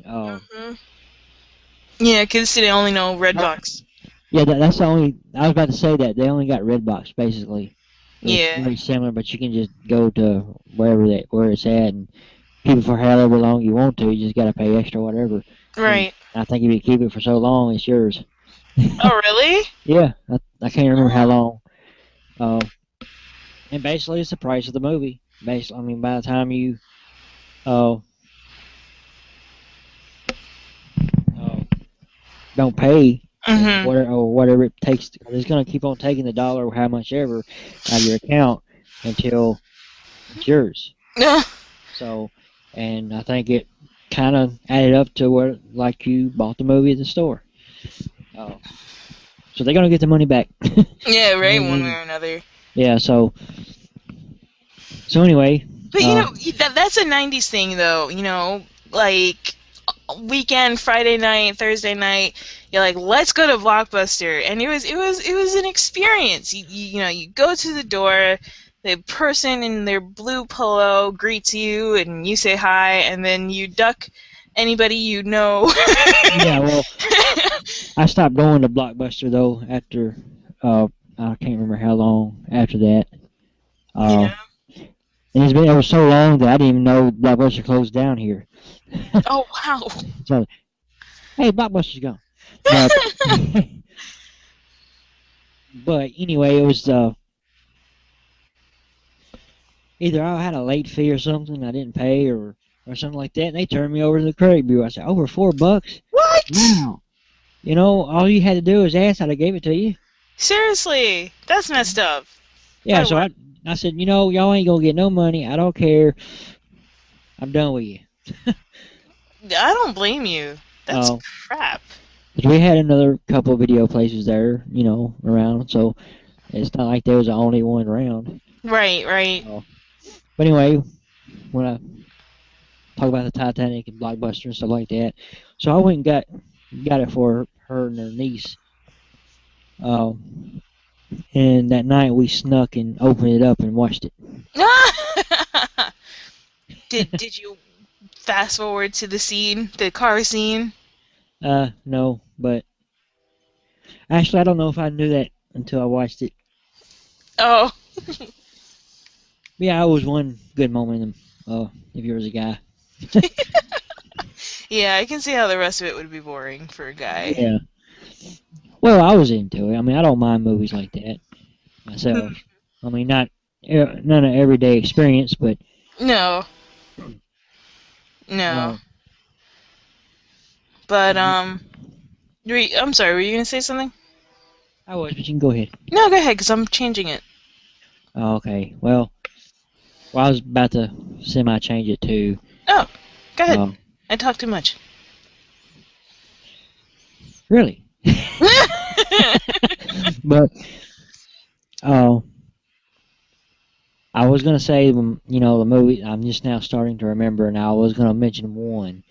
Yeah, kids today only know Redbox. Yeah, that's the only. I was about to say that they only got Redbox basically. It's Yeah. very similar, but you can just go to where it's at and keep it for however long you want to. You just gotta pay extra, whatever. Right. And I think if you keep it for so long, it's yours. Oh, really? Yeah, I can't remember how long. And basically, it's the price of the movie. Basically, I mean, by the time you don't pay whatever it takes, it's gonna keep on taking the dollar or how much ever out of your account until it's yours. So, and I think it kind of added up to where like you bought the movie at the store. So they're gonna get the money back. Yeah, right. One way or another. Yeah. So anyway. But that's a '90s thing, though. Like weekend, Friday night, Thursday night. You're like, let's go to Blockbuster, and it was an experience. You go to the door. The person in their blue polo greets you, and you say hi, and then you duck anybody you know. Yeah, well, I stopped going to Blockbuster though after I can't remember how long after that. Yeah. And it was so long that I didn't even know Blockbuster closed down here. Oh wow! So, hey, Blockbuster's gone. But anyway, it was either I had a late fee or something I didn't pay or something like that, and they turned me over to the credit bureau. I said, over $4? What? Wow. All you had to do was ask, I'd have gave it to you. Seriously, that's messed up. Yeah, so I said, y'all ain't gonna get no money. I don't care. I'm done with you. I don't blame you. That's crap. But we had another couple of video places there, around, so it's not like there was the only one around. Right. But anyway, when I talk about the Titanic and Blockbuster and stuff like that, so I went and got it for her and her niece. And that night we snuck and opened it up and watched it. Did you fast forward to the car scene? No, but actually I don't know if I knew that until I watched it. Oh. Yeah, it was one good moment if you was a guy. Yeah, I can see how the rest of it would be boring for a guy. Yeah. Well, I was into it. I mean, I don't mind movies like that myself. I mean, none of everyday experience, but No. But I'm sorry. Were you gonna say something? I was, but you can go ahead. No, go ahead, because I'm changing it. Oh, okay. Well, I was about to semi-change it too. Oh, go ahead. I talk too much. Really? But I was gonna say, the movie. I'm just now starting to remember, and I was gonna mention one,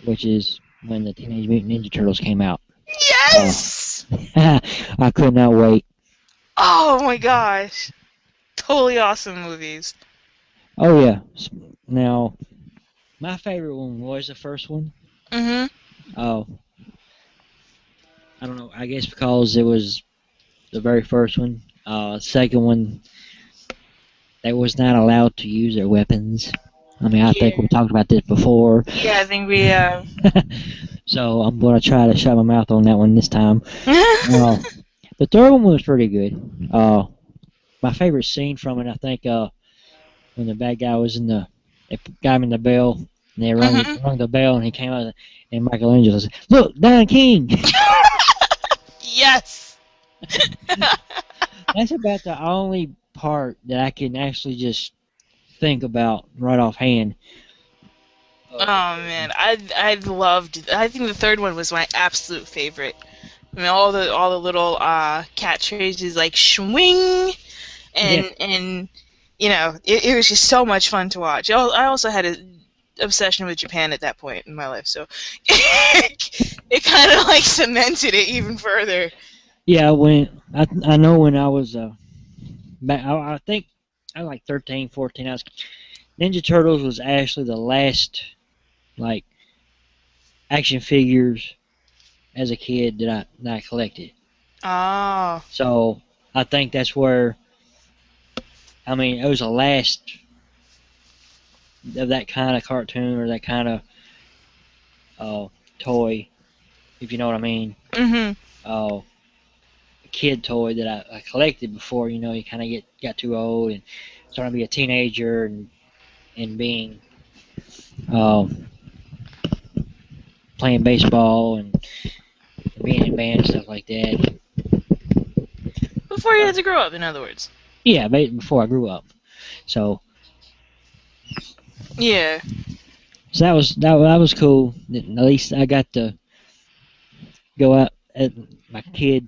which is when the Teenage Mutant Ninja Turtles came out. Yes! I could not wait. Oh my gosh! Totally awesome movies. Oh yeah. Now, My favorite one was the first one. Mhm. Oh, I don't know. I guess because it was the very first one. Second one, they was not allowed to use their weapons. I mean, I think Yeah. we talked about this before. Yeah, I think we So I'm gonna try to shut my mouth on that one this time. The third one was pretty good. My favorite scene from it, I think, when the bad guy was they got him in the bell, and they Mhm. rung the bell, and he came out, and Michelangelo said, "Look, Don King." Yes. That's about the only part that I can actually just think about right offhand. Oh man, I loved. I think the third one was my absolute favorite. I mean, all the little catchphrases like "swing" Yeah, and it was just so much fun to watch. I also had an obsession with Japan at that point in my life, so it kind of like cemented it even further. yeah. When I know when I was back, I think I was like 13, 14. Ninja Turtles was actually the last like action figures as a kid that I collected. Oh. So I think that's where I mean it was the last of that kind of cartoon or that kind of uh, toy, if you know what I mean. Mhm. Uh, Kid toy that I collected before. You kind of got too old and starting to be a teenager and being uh, playing baseball and being in band and stuff like that. Before you had to grow up, in other words. Yeah, before I grew up. So Yeah. so that was cool. At least I got to go out at my kid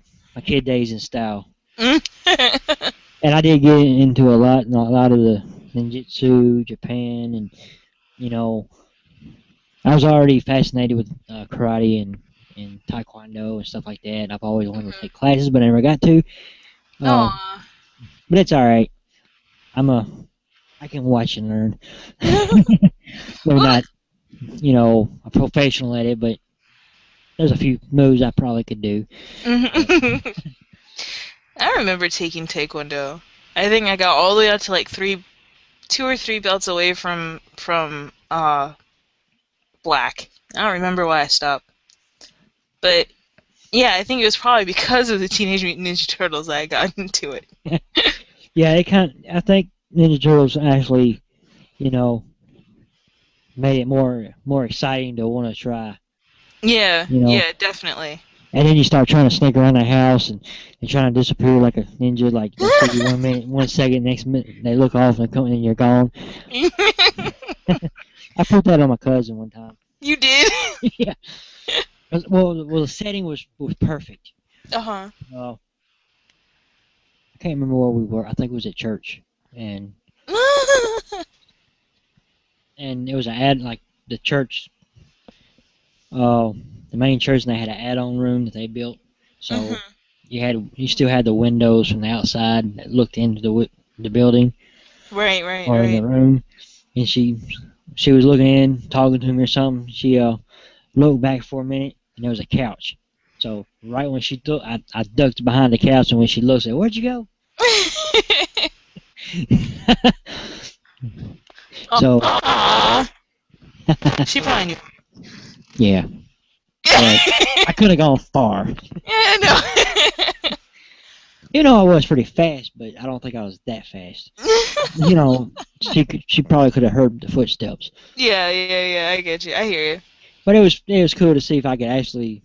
days in style. And I did get into a lot of the ninjutsu, Japan, and you know, I was already fascinated with karate and taekwondo and stuff like that. I've always wanted to take classes, but I never got to. Uh, Aw. but it's all right. I can watch and learn. Maybe Well, not, a professional at it, but there's a few moves I probably could do. I remember taking Taekwondo. I think I got all the way up to like 2 or 3 belts away from black. I don't remember why I stopped, but yeah, I think it was probably because of the Teenage Mutant Ninja Turtles that I got into it. Yeah, I think Ninja Turtles actually, you know, made it more exciting to want to try. Yeah, You know, yeah, definitely. and then you start trying to sneak around the house and trying to disappear like a ninja. Like they see you 1 minute, 1 second, next minute they look off and come and you're gone. I put that on my cousin one time. You did? Yeah. Well, the setting was perfect. Uh-huh. I can't remember where we were. I think it was at church, and it was an ad like the church, the main church, and they had an add-on room that they built. So you still had the windows from the outside that looked into the building Right, or in the room, and she was looking in, talking to me or something. She looked back for a minute, and there was a couch. So right when she took, I ducked behind the couch, and when she looked, I said, "Where'd you go?" So she probably knew. yeah, but I could have gone far. Yeah, no. I was pretty fast, but I don't think I was that fast. She probably could have heard the footsteps. Yeah, I get you. I hear you. But it was cool to see if I could actually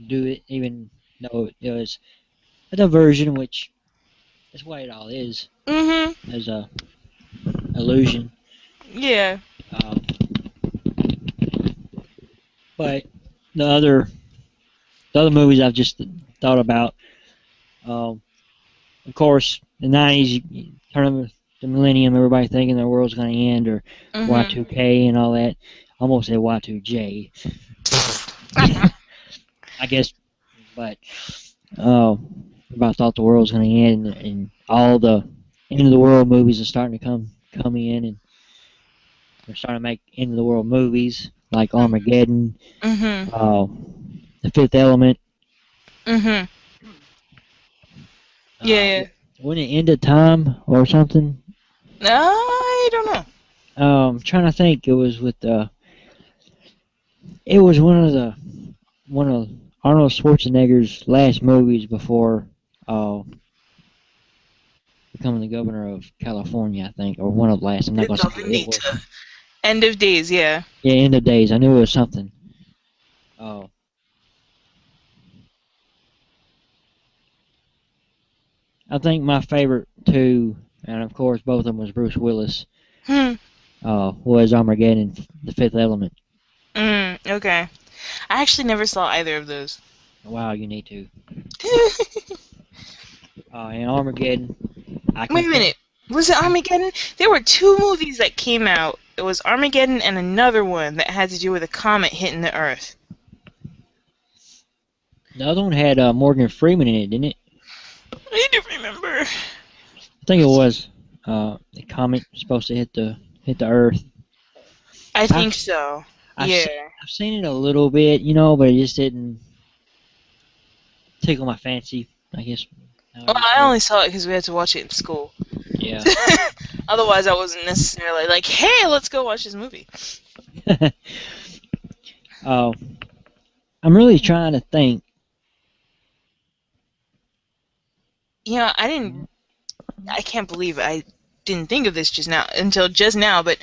do it, even though it was a diversion, which is what it all is. As a illusion. Yeah. But the other movies I've just thought about, of course, the '90s, you turn of the millennium, everybody thinking the world's going to end, or Y2K and all that. Almost said Y2J. I guess, but everybody thought the world was going to end, and all the end of the world movies are starting to come in, and They're starting to make end of the world movies like Armageddon, Mhm. The Fifth Element. Mhm. Yeah, yeah. Wasn't it End of Time or something? I don't know. I'm trying to think. It was with it was one of Arnold Schwarzenegger's last movies before becoming the governor of California, I think, or one of the last. I'm not The gonna say it was. Governita. End of Days, yeah. Yeah, End of Days. I knew it was something. Oh, I think my favorite two, and of course both of them was Bruce Willis. Hmm. Was Armageddon, The Fifth Element. Okay. I actually never saw either of those. Wow, you need to. And Armageddon, I Wait can a minute. Was it Armageddon? There were two movies that came out. It was Armageddon and another one that had to do with a comet hitting the Earth. The other one had Morgan Freeman in it, didn't it? I don't remember. I think it was. The comet supposed to hit the Earth. I think so. Yeah. I've seen it a little bit, but it just didn't tickle my fancy, I guess. Well, I only saw it because we had to watch it in school. Yeah. Otherwise, I wasn't necessarily like, hey, let's go watch this movie. I'm really trying to think. I can't believe I didn't think of this until just now, but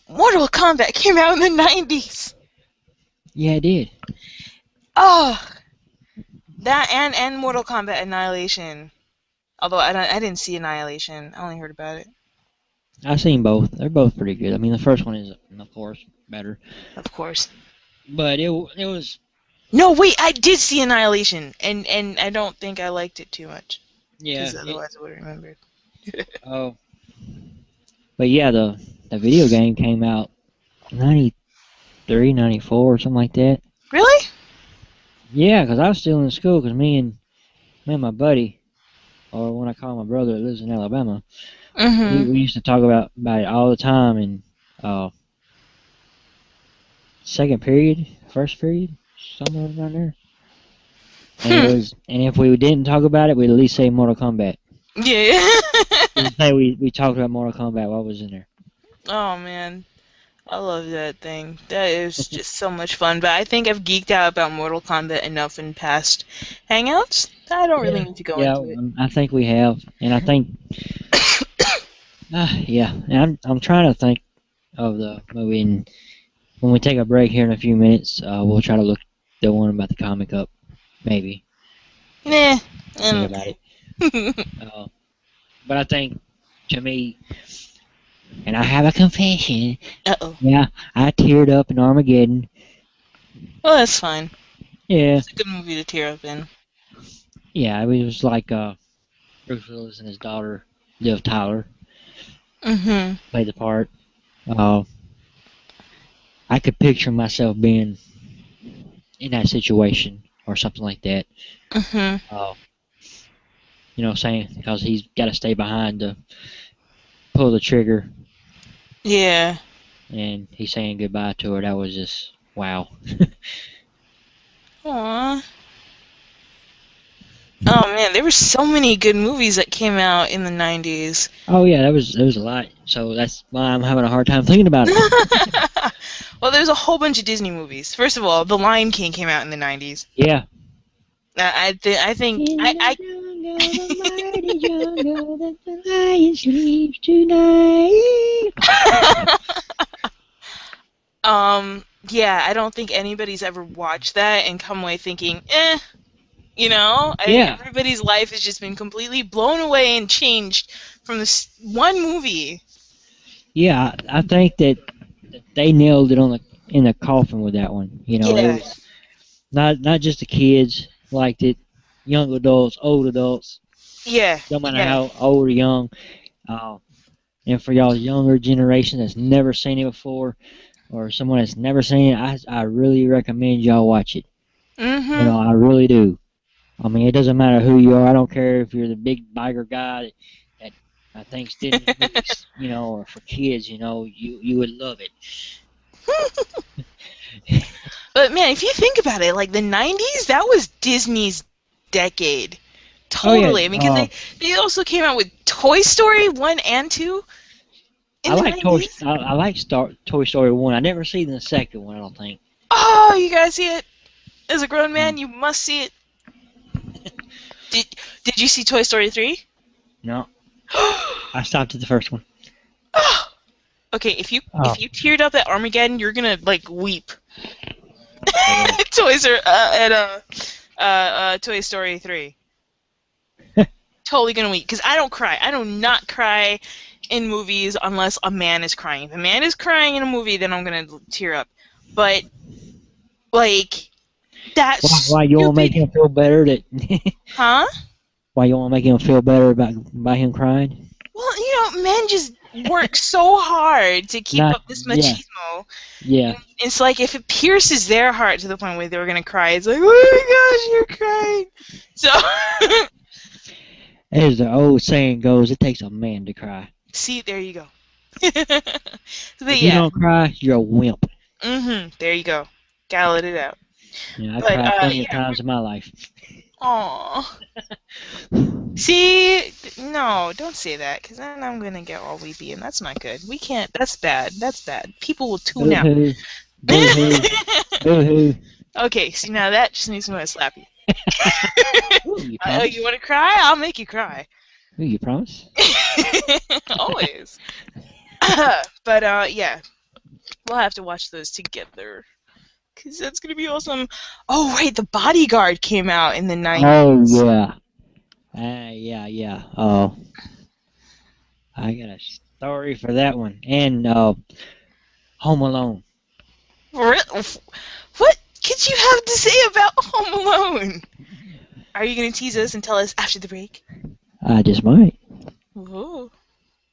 Mortal Kombat came out in the 90s. Yeah, it did. Oh, that and Mortal Kombat Annihilation. Although I didn't see Annihilation, I only heard about it. I've seen both. They're both pretty good. I mean, the first one is, of course, better. Of course. But it was. No, wait, I did see Annihilation, and I don't think I liked it too much. Yeah. Because otherwise I would have remembered. Oh. But yeah, the video game came out 93, 94, or something like that. Really? Yeah, because I was still in school, because me and my buddy, or when I call my brother that lives in Alabama, we used to talk about it all the time, and second period, first period, somewhere around there. And and if we didn't talk about it, we'd at least say Mortal Kombat. Yeah. We'd say we talked about Mortal Kombat while I was in there. Oh, man. I love that thing. That is just so much fun. But I think I've geeked out about Mortal Kombat enough in past hangouts. I don't really need to go into it. I think we have, and I think, yeah. And I'm trying to think of the movie, and when we take a break here in a few minutes, we'll try to look the one about the comic up, maybe. Nah. Think about it. But I think, to me, and I have a confession. Uh-oh. Yeah, I teared up in Armageddon. Well, that's fine. Yeah. It's a good movie to tear up in. Yeah, it was like Bruce Willis and his daughter, Liv Tyler, played the part. I could picture myself being in that situation or something like that. Saying because he's got to stay behind to pull the trigger. Yeah. And he's saying goodbye to her. That was just wow. Aww. Oh man, there were so many good movies that came out in the 90s. Oh yeah, there was a lot. So that's why I'm having a hard time thinking about it. Well, there's a whole bunch of Disney movies. First of all, The Lion King came out in the 90s. Yeah. I think the lion sleeps tonight. Yeah, I don't think anybody's ever watched that and come away thinking, everybody's life has just been completely blown away and changed from this one movie. Yeah, I think that they nailed it in the coffin with that one. It was not just the kids liked it, young adults, old adults. Yeah. No matter how old or young. And for y'all younger generation that's never seen it before, or someone that's never seen it, I really recommend y'all watch it. I really do. I mean, it doesn't matter who you are. I don't care if you're the big biker guy that I think Disney movies, are for kids. You would love it. But man, if you think about it, like the '90s, that was Disney's decade. Oh yeah, Totally. I mean, because they also came out with Toy Story 1 and 2 in I the like Toy. 90s. I like Toy Story 1. I never seen the second one. I don't think. Oh, you gotta see it. As a grown man, Mm. you must see it. Did Did you see Toy Story 3? No, I stopped at the first one. Okay, if you Oh. teared up at Armageddon, you're gonna like weep. Yeah. Toy Story 3. Totally gonna weep because I don't cry. I do not cry in movies unless a man is crying. If a man is crying in a movie, then I'm gonna tear up. But like that's Why you want to make him feel better that? Huh? Why you want to make him feel better by him crying? Well, men just work so hard to keep up this machismo. Yeah. It's like if it pierces their heart to the point where they were gonna cry, it's like, oh my gosh, you're crying. So As the old saying goes, it takes a man to cry. see, there you go. But If you don't cry, you're a wimp. There you go. Gotta let it out. Yeah, I cried plenty of times in my life. Aw. See, no, don't say that, because then I'm gonna get all weepy, and that's not good. We can't. That's bad. That's bad. People will tune out. Boo-hoo. Boo-hoo. Boo-hoo. Okay, see, now that just makes me want to slap you. Ooh, you Oh, promise? you want to cry? I'll make you cry. Ooh, you promise? Always. But yeah, we'll have to watch those together, because that's gonna be awesome. Oh, right, The Bodyguard came out in the 90s. Oh, yeah. Yeah. Oh, I got a story for that one. And Home Alone. What could you have to say about Home Alone? Are you going to tease us and tell us after the break? I just might. Ooh.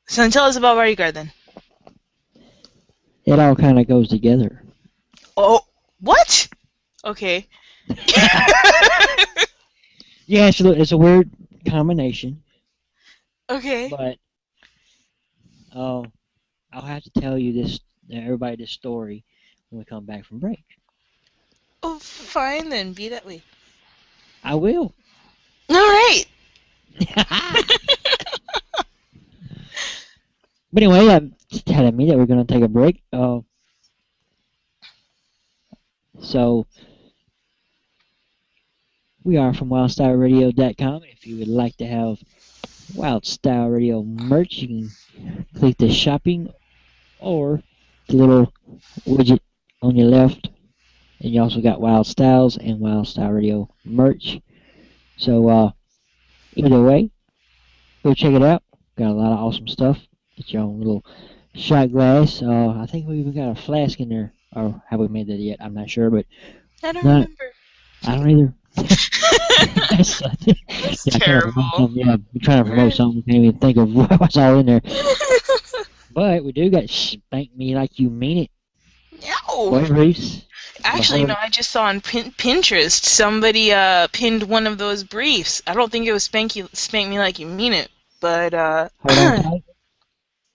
So then tell us about Bodyguard then. It all kind of goes together. Oh, what? Okay. Yeah, it's a weird combination. Okay. But I'll have to tell you everybody this story when we come back from break. Oh, fine then. Be that way. I will. All right. But anyway, that's telling me that we're going to take a break. So we are from WyldStyleRadio.com. If you would like to have WyldStyle Radio merch, you can click the shopping or the little widget on your left. And you also got Wyld Styles and WyldStyle Radio merch. So either way, go check it out. Got a lot of awesome stuff. Get your own little shot glass. I think we even got a flask in there. Or have we made that yet? I'm not sure, but I don't remember. I don't either. That's terrible. I'm trying to promote something. Can't even think of what's all in there. But we do got Spank Me Like You Mean It. No. Boy Reese. Actually, no, I just saw on Pinterest somebody pinned one of those briefs. I don't think it was Spank Me Like You Mean It, but Hold on tight.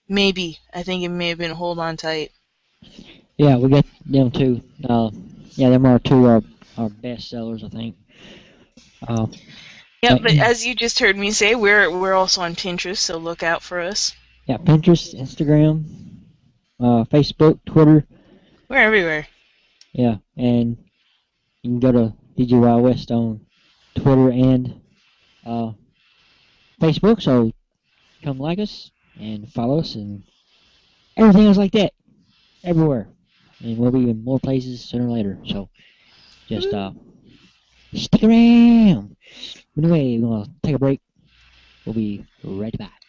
maybe. I think it may have been Hold On Tight. Yeah, we got them too. Yeah, them are two of our best sellers, I think. Yeah, but as you just heard me say, we're also on Pinterest, so look out for us. Yeah, Pinterest, Instagram, Facebook, Twitter. We're everywhere. Yeah, and you can go to DJ Wyldwest on Twitter and Facebook. So come like us and follow us and everything else like that. Everywhere. And we'll be in more places sooner or later. So just stick around. Anyway, we're going to take a break. We'll be right back.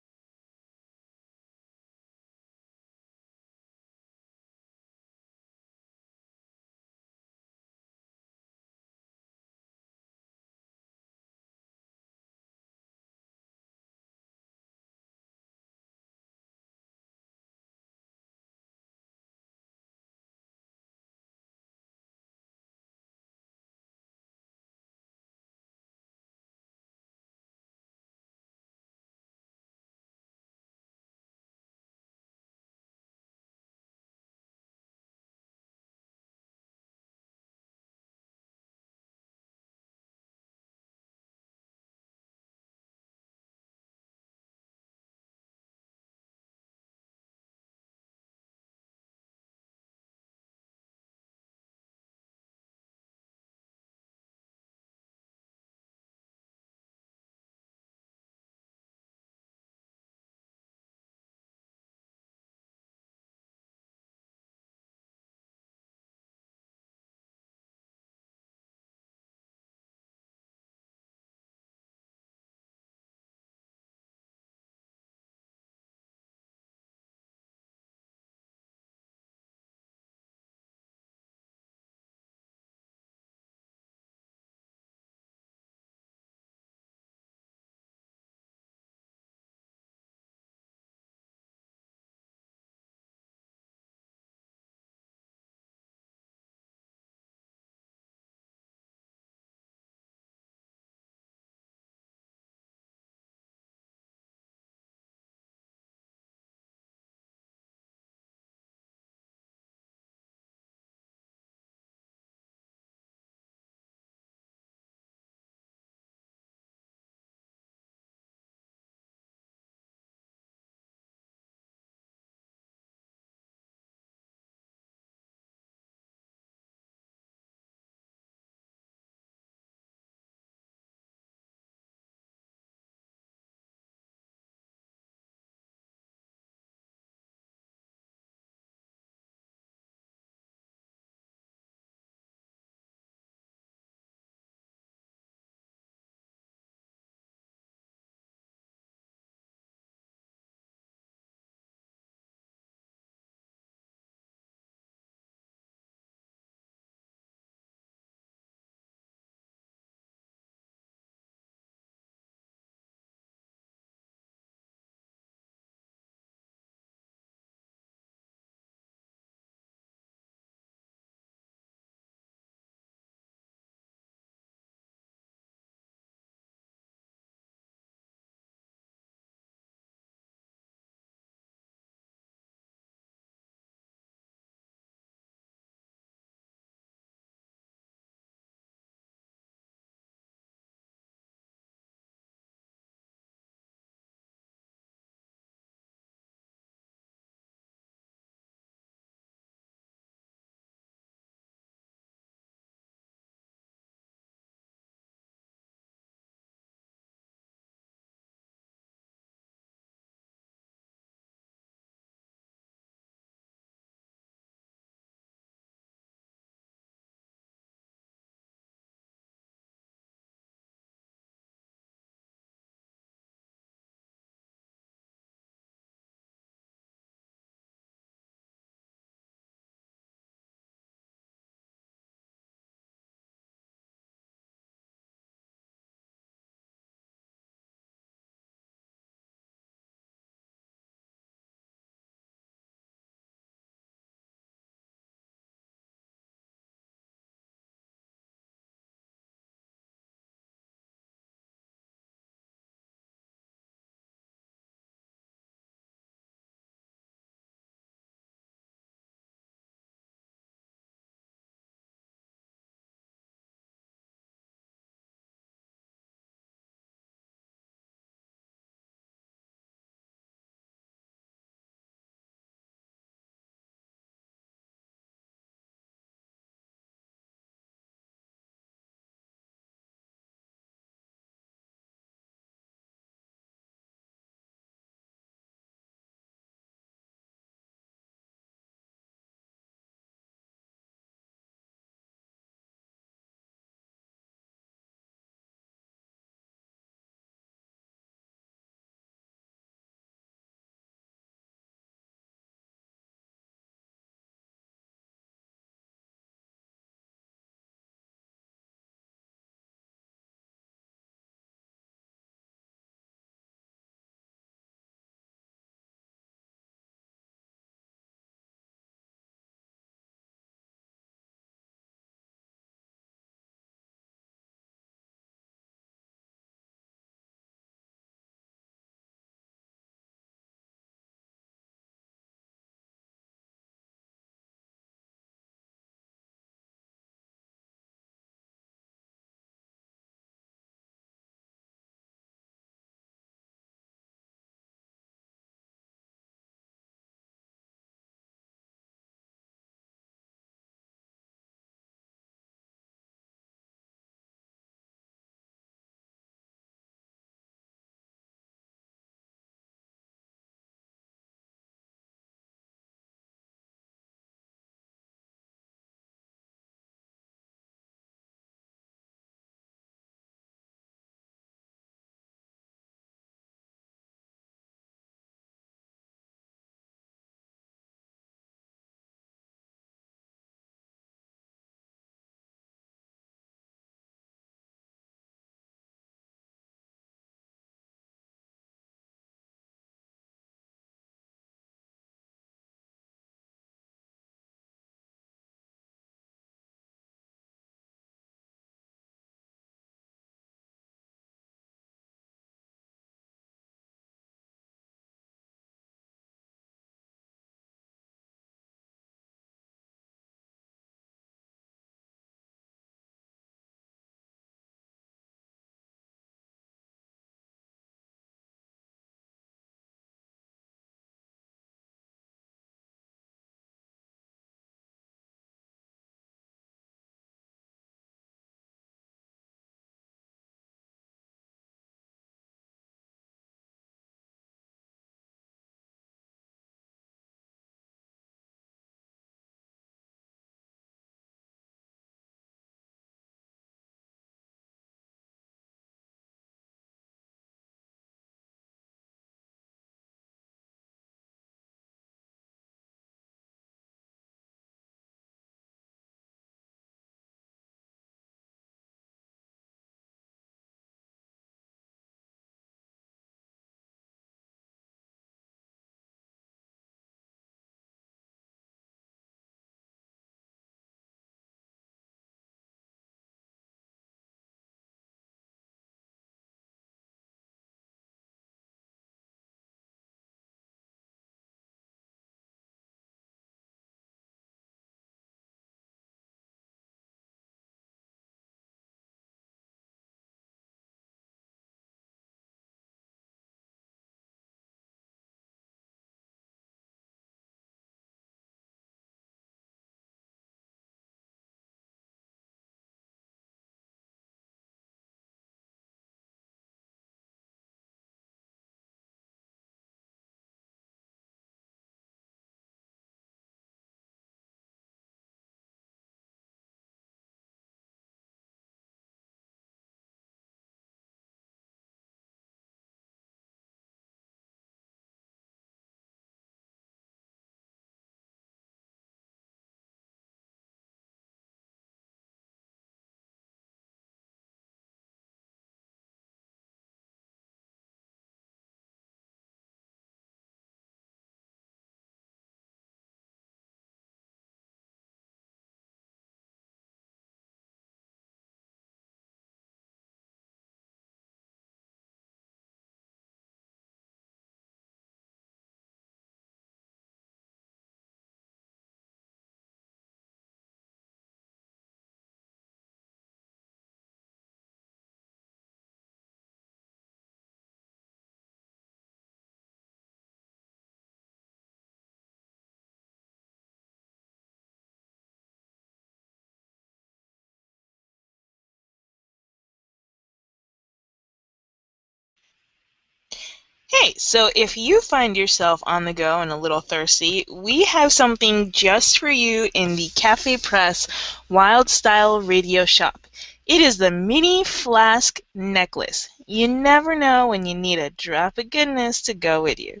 Okay, so if you find yourself on the go and a little thirsty, we have something just for you in the Cafe Press WyldStyle Radio Shop. It is the Mini Flask Necklace. You never know when you need a drop of goodness to go with you.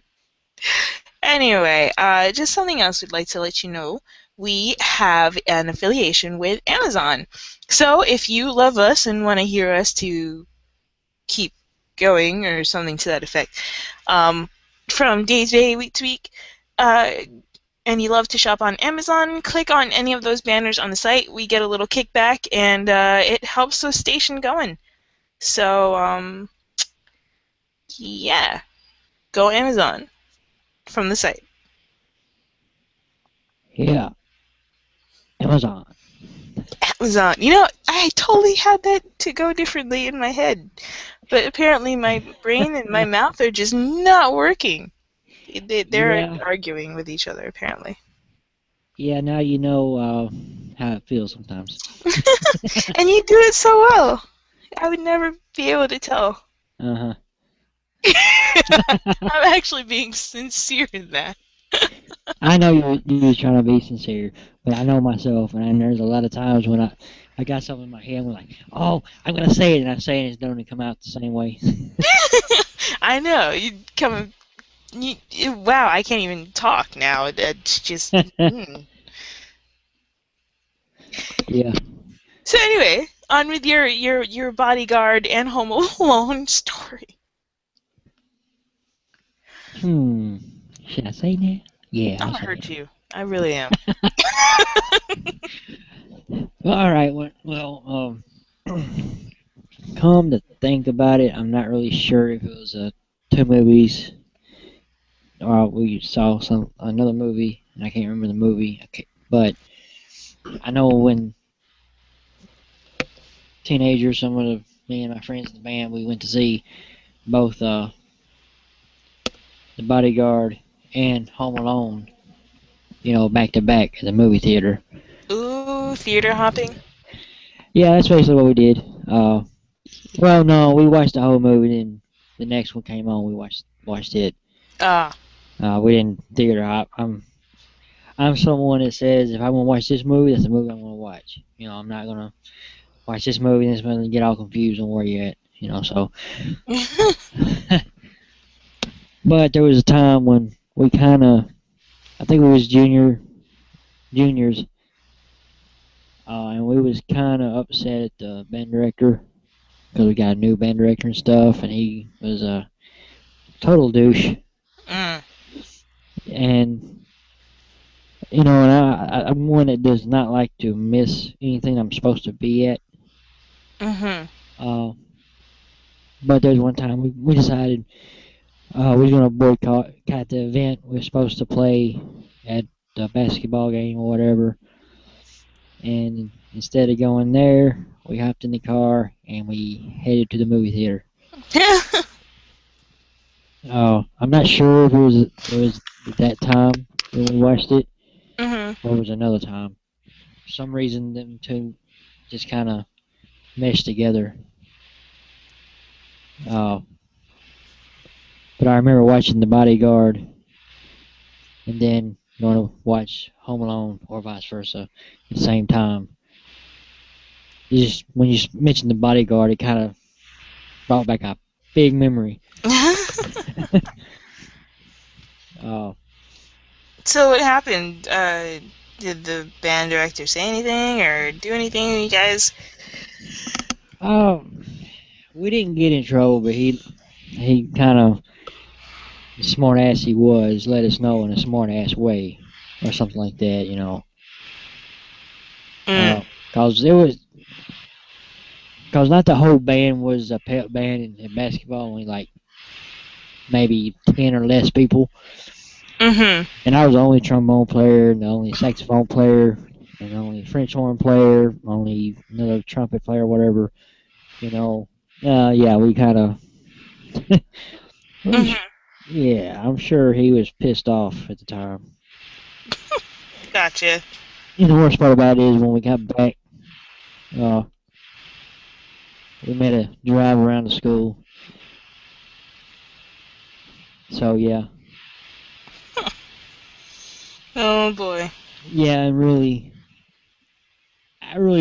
Anyway, just something else we'd like to let you know. We have an affiliation with Amazon. So if you love us and want to hear us to keep going or something to that effect, from day to day, week to week, and you love to shop on Amazon, click on any of those banners on the site. We get a little kickback, and it helps the station going. So, yeah, go Amazon from the site. Yeah. Amazon. Amazon. You know, I totally had that to go differently in my head, but apparently my brain and my mouth are just not working. They're Yeah. arguing with each other, apparently. Yeah, now you know how it feels sometimes. And you do it so well. I would never be able to tell. Uh-huh. I'm actually being sincere in that. I know you're trying to be sincere, but I know myself, and there's a lot of times when I got something in my head, and I'm like, oh, I'm going to say it, and I say it, and it don't come out the same way. I know. Wow, I can't even talk now. It's just... Yeah. So anyway, on with your bodyguard and Home Alone story. Should I say that? Yeah. I'm gonna hurt you. I really am. Well, all right. Well, come to think about it, I'm not really sure if it was two movies or we saw another movie, and I can't remember the movie. But I know when teenagers, me and my friends in the band, we went to see both The Bodyguard and Home Alone, back to back at the movie theater. Ooh, theater hopping? Yeah, that's basically what we did. Well, no, we watched the whole movie, and the next one came on, we watched it. We didn't theater hop. I'm someone that says if I want to watch this movie, that's the movie I'm going to watch. I'm not going to watch this movie and then get all confused on where you're at. So. But there was a time when we I think we was juniors, and we was kind of upset at the band director because we got a new band director and stuff, and he was a total douche. And and I'm one that does not like to miss anything I'm supposed to be at. But there's one time we decided we was gonna boycott the event. We were supposed to play at the basketball game or whatever, and instead of going there, we hopped in the car and we headed to the movie theater. I'm not sure if it was at that time when we watched it, or it was another time. For some reason, them two just kind of meshed together. But I remember watching The Bodyguard and then going to watch Home Alone or vice versa at the same time. When you mentioned The Bodyguard, it kind of brought back a big memory. So what happened? Did the band director say anything or do anything, you guys? We didn't get in trouble, but he kind of, the smart ass he was, let us know in a smart ass way or something like that, Cause not the whole band was a pep band in basketball, only like maybe 10 or less people. And I was the only trombone player, and the only saxophone player, and the only French horn player, only another trumpet player, whatever. Yeah, we kind of. Yeah, I'm sure he was pissed off at the time. Gotcha. And the worst part about it is when we got back, we made a drive around the school. So yeah. Oh boy. Yeah, I really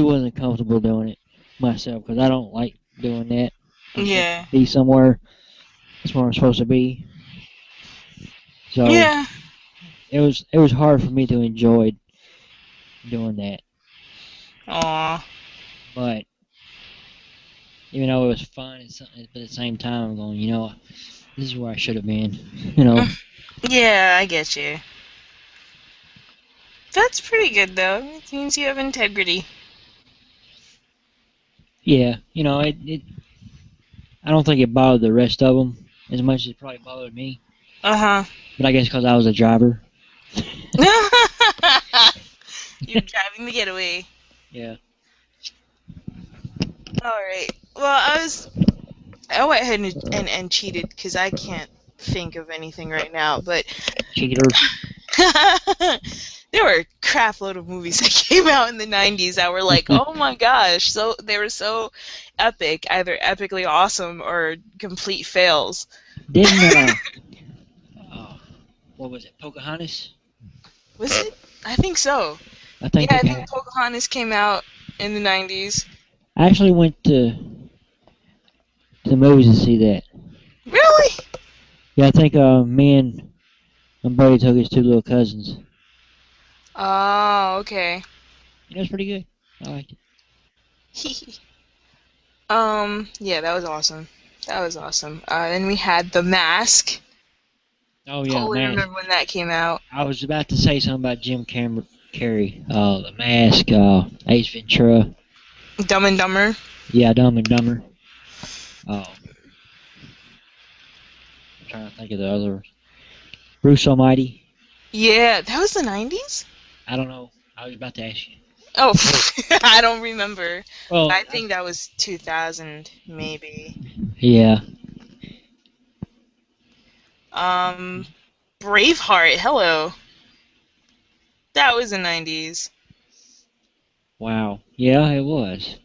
wasn't comfortable doing it myself because I don't like doing that. I'm supposed Yeah. to be somewhere. That's where I'm supposed to be. So Yeah. it was hard for me to enjoy doing that. Aw. But even though it was fun, but at the same time, I'm going, this is where I should have been. Yeah, I get you. That's pretty good though. It means you have integrity. Yeah, I don't think it bothered the rest of them as much as it probably bothered me. Uh-huh. But I guess because I was a driver. You're driving the getaway. Yeah. Alright. Well, I went ahead and cheated because I can't think of anything right now, but Cheater. there were a crap load of movies that came out in the 90s that were like, oh my gosh, so they were so epic, either epically awesome or complete fails. Didn't, what was it, Pocahontas? Was it? I think so. I think Yeah, I think Pocahontas came out in the 90s. I actually went to the movies to see that. Really? Yeah, I think me and my buddy took his two little cousins. Oh, okay. It was pretty good. I liked it. Yeah, that was awesome. That was awesome. Then we had The Mask. Oh yeah, Totally Mask. remember when that came out. I was about to say something about Jim Carrey. The Mask, Ace Ventura. Dumb and Dumber. Yeah, Dumb and Dumber. I'm trying to think of the others. Bruce Almighty. Yeah, that was the 90s? I don't know. I was about to ask you. Oh, I don't remember. Well, I think that was 2000, maybe. Yeah. Braveheart, hello. That was the 90s. Wow. Yeah, it was.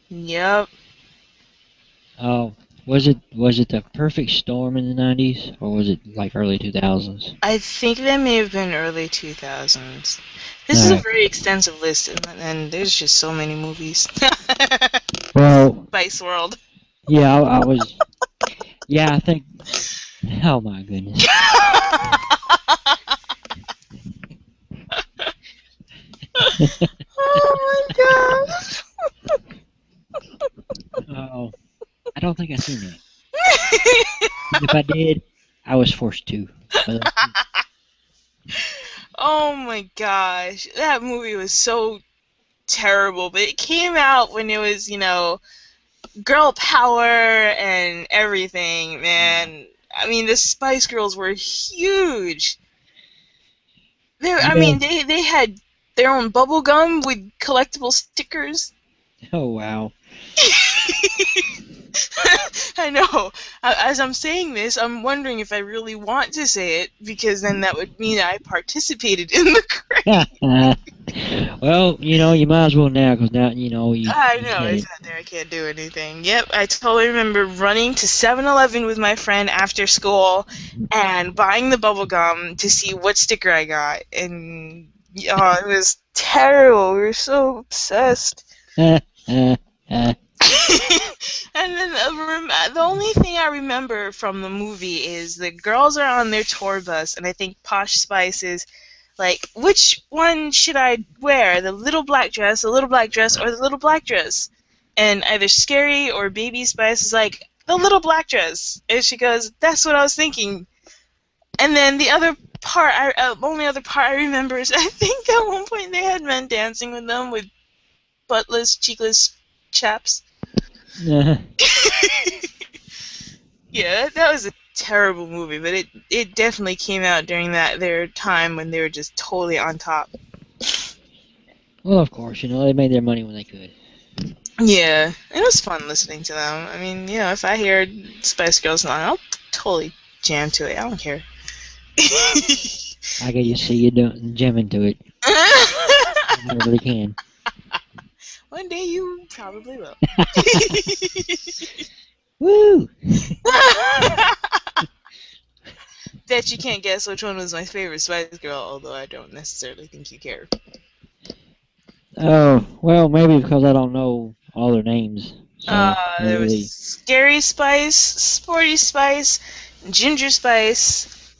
Yep. Oh, was it The Perfect Storm in the 90s, or was it like early 2000s? I think that may have been early 2000s. This is a very extensive list, and there's just so many movies. Well, Spice World. yeah, I was. Yeah, I think. Oh my goodness. Oh my gosh. Oh, I don't think I've seen that. If I did, I was forced to. Oh my gosh. That movie was so terrible, but it came out when it was, girl power and everything, man. I mean, the Spice Girls were huge. They had their own bubble gum with collectible stickers. Oh wow. I know. As I'm saying this, I'm wondering if I really want to say it, because then that would mean I participated in the craze. Well, you might as well now, because now, you... I know, it's not there, I can't do anything. Yep, I totally remember running to 7-Eleven with my friend after school and buying the bubble gum to see what sticker I got. And, it was terrible. We were so obsessed. And then the only thing I remember from the movie is the girls are on their tour bus, and I think Posh Spice is like, which one should I wear? The little black dress, or the little black dress? And either Scary or Baby Spice is like, the little black dress. And she goes, that's what I was thinking. And then the other part, only other part I remember is I think at one point they had men dancing with them with buttless, cheekless chaps. Yeah, that was a terrible movie, but it definitely came out during their time when they were just totally on top. Well, of course, they made their money when they could. Yeah, it was fun listening to them. I mean, if I hear Spice Girls song, I'll totally jam to it. I don't care. I get you see you jamming to it. I really can. One day you probably will. Woo! bet you can't guess which one was my favorite Spice Girl, although I don't necessarily think you care. Oh, well, maybe because I don't know all their names. So There was really, Scary Spice, Sporty Spice, Ginger Spice,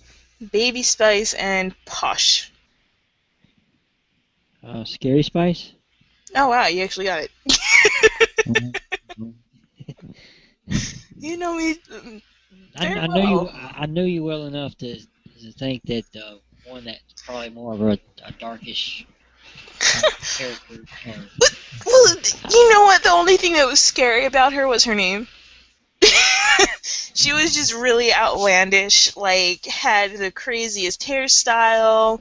Baby Spice, and Posh. Scary Spice. Oh wow, you actually got it. Mhm. You know me very I know well. I know you well enough to think that one that's probably more of a darkish character. Well, you know what? The only thing that was scary about her was her name. She was just really outlandish, like, had the craziest hairstyle,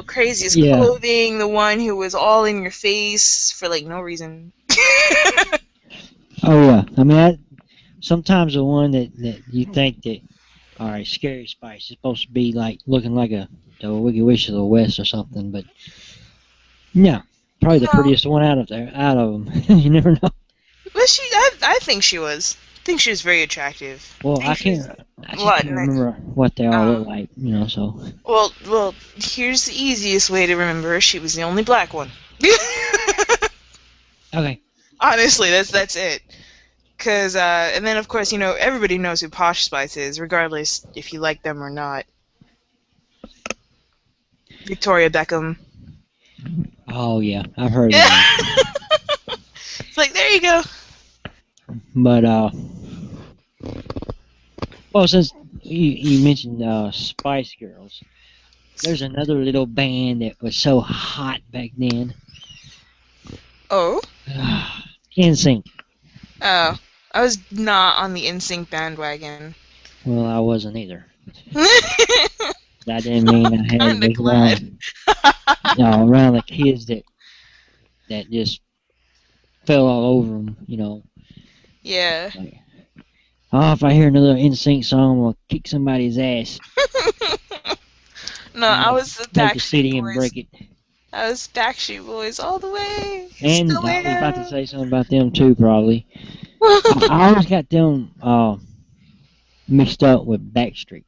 craziest Yeah. clothing, the one who was all in your face for, like, no reason. Oh yeah. I mean, sometimes the one that you think that, all right, Scary Spice is supposed to be like looking like the Wicked Witch of the West or something, but yeah, probably the No, prettiest one out of them. You never know. but I think she was. I think she was very attractive. Well, I think I just what? can't remember what they all look Um, like, so. well, here's the easiest way to remember her. She was the only black one. Okay. Honestly, that's it. Cause, and then of course, everybody knows who Posh Spice is, regardless if you like them or not. Victoria Beckham. Oh yeah, I've heard of that. It's like, there you go. But well, since you mentioned Spice Girls, there's another little band that was so hot back then. Oh? NSYNC. Oh. I was not on the NSYNC bandwagon. Well, I wasn't either. That didn't mean I had to Kinda be glad. around the kids that just fell all over them. Yeah. Like, oh, if I hear another NSYNC song, I'm gonna kick somebody's ass. No, I'm I gonna was the take the Backstreet CD and Boys. break it. I was Backstreet Boys all the way. And Still I was about to am. say something about them too, probably. I always got them mixed up with Backstreet.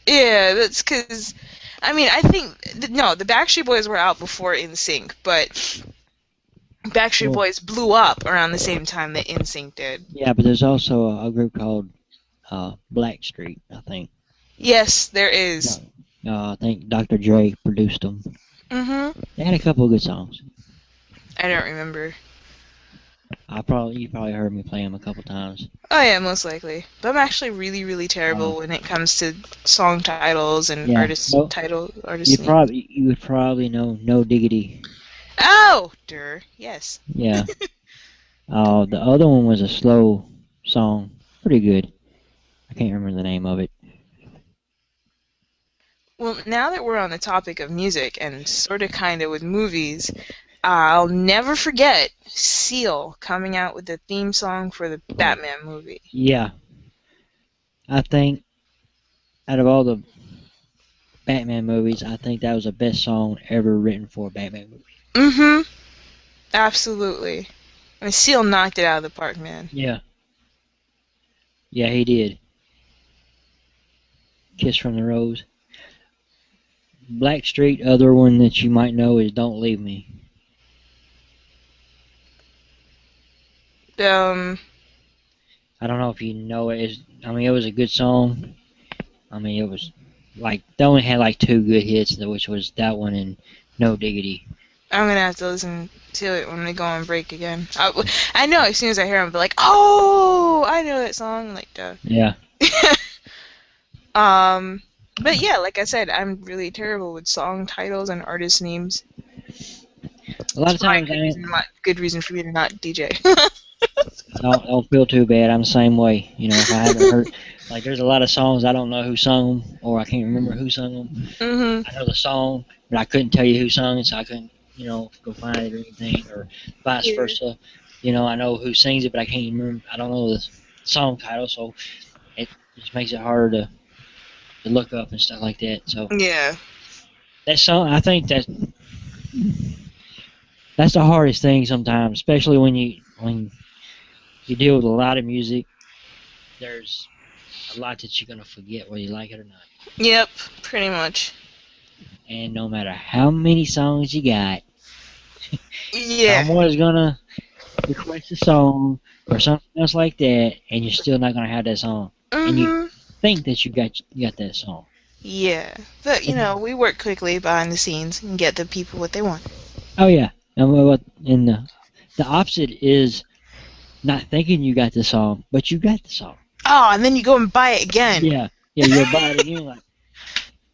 Yeah, that's because, I think, no, the Backstreet Boys were out before NSYNC, but Backstreet Well, Boys blew up around the same time that NSYNC did. yeah, but there's also a group called Blackstreet, I think. Yes, there is. I think Dr. Dre produced them. Mm-hmm. They had a couple of good songs. I don't remember. You probably heard me play them a couple times. Oh yeah, most likely. But I'm actually really, really terrible when it comes to song titles and artist name. You would probably know No Diggity. Oh, yes. Yeah. The other one was a slow song, pretty good. I can't remember the name of it. Well, now that we're on the topic of music and sort of kind of with movies, I'll never forget Seal coming out with the theme song for the Batman movie. Yeah. I think out of all the Batman movies, I think that was the best song ever written for a Batman movie. Mm-hmm. Absolutely. Seal knocked it out of the park, man. Yeah. Yeah, he did. Kiss from the Rose. Blackstreet, other one that you might know is Don't Leave Me. I don't know if you know it. It was a good song. It was like, they only had like two good hits, which was that one and No Diggity. I'm going to have to listen to it when we go on break again. I know as soon as I hear them, I'll be like, oh, I know that song. Like, duh. Yeah. But yeah, like I said, I'm really terrible with song titles and artist names. A lot of times, good reason for me to not DJ. don't feel too bad. I'm the same way. If I haven't heard, like, there's a lot of songs I don't know who sung them, or I can't remember who sung them. Mm-hmm. I know the song, but I couldn't tell you who sung it, so I couldn't, go find it or anything, or vice versa. I know who sings it, but I can't remember. I don't know the song title, so it just makes it harder to look up and stuff like that. So yeah, that song, I think that's the hardest thing sometimes, especially when you deal with a lot of music. There's a lot that you're gonna forget whether you like it or not. Yep, pretty much. And no matter how many songs you got, Yeah. someone's gonna request a song or something else like that, and you're still not gonna have that song. And you think that you got that song. Yeah, but we work quickly behind the scenes and get the people what they want. Oh yeah, and the opposite is not thinking you got the song, but you got the song. Oh, and then you go and buy it again. Yeah, you'll buy it again. Like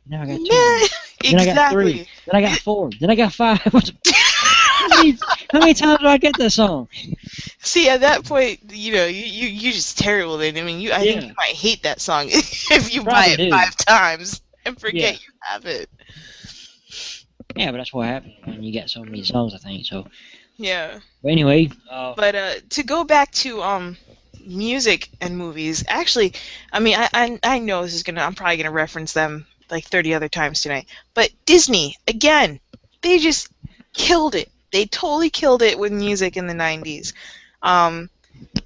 now I got two. Yeah, Then I got exactly. 3. Then I got 4. Then I got 5. How many times do I get that song? See, at that point, you're just terrible. Then I mean, I think you might hate that song if you buy it 5 times and forget you have it. Yeah, but that's what happens when you get so many songs, I think. So. Yeah. But anyway. But to go back to music and movies, actually, I mean, I know this is I'm probably gonna reference them like 30 other times tonight. But Disney, again, they just killed it. They totally killed it with music in the 90s.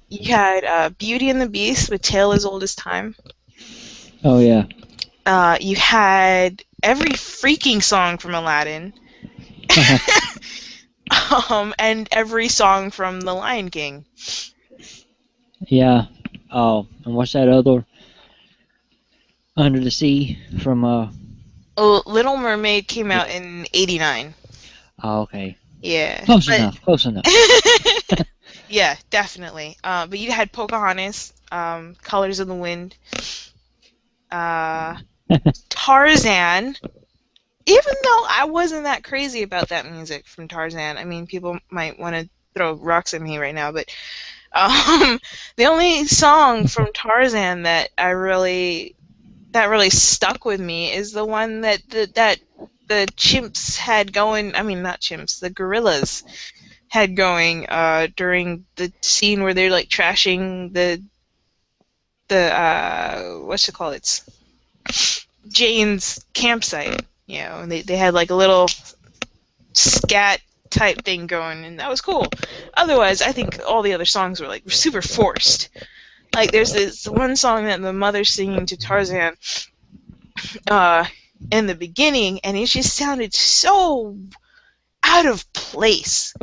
You had Beauty and the Beast with Tale as Old as Time. Oh, yeah. You had every freaking song from Aladdin. And every song from The Lion King. Yeah. Oh, and what's that other? Under the Sea from Little Mermaid came out in '89. Oh, okay. Yeah. Close enough. Yeah, definitely. But you had Pocahontas, Colors of the Wind, Tarzan. Even though I wasn't that crazy about that music from Tarzan, I mean, people might want to throw rocks at me right now, but the only song from Tarzan that really stuck with me is the one that the chimps had going. I mean, not chimps, the gorillas had going during the scene where they're like trashing the what's it called? It's Jane's campsite. And they had like a little scat type thing going, and that was cool. Otherwise, I think all the other songs were like super forced. Like there's this one song that the mother's singing to Tarzan in the beginning, and it just sounded so out of place.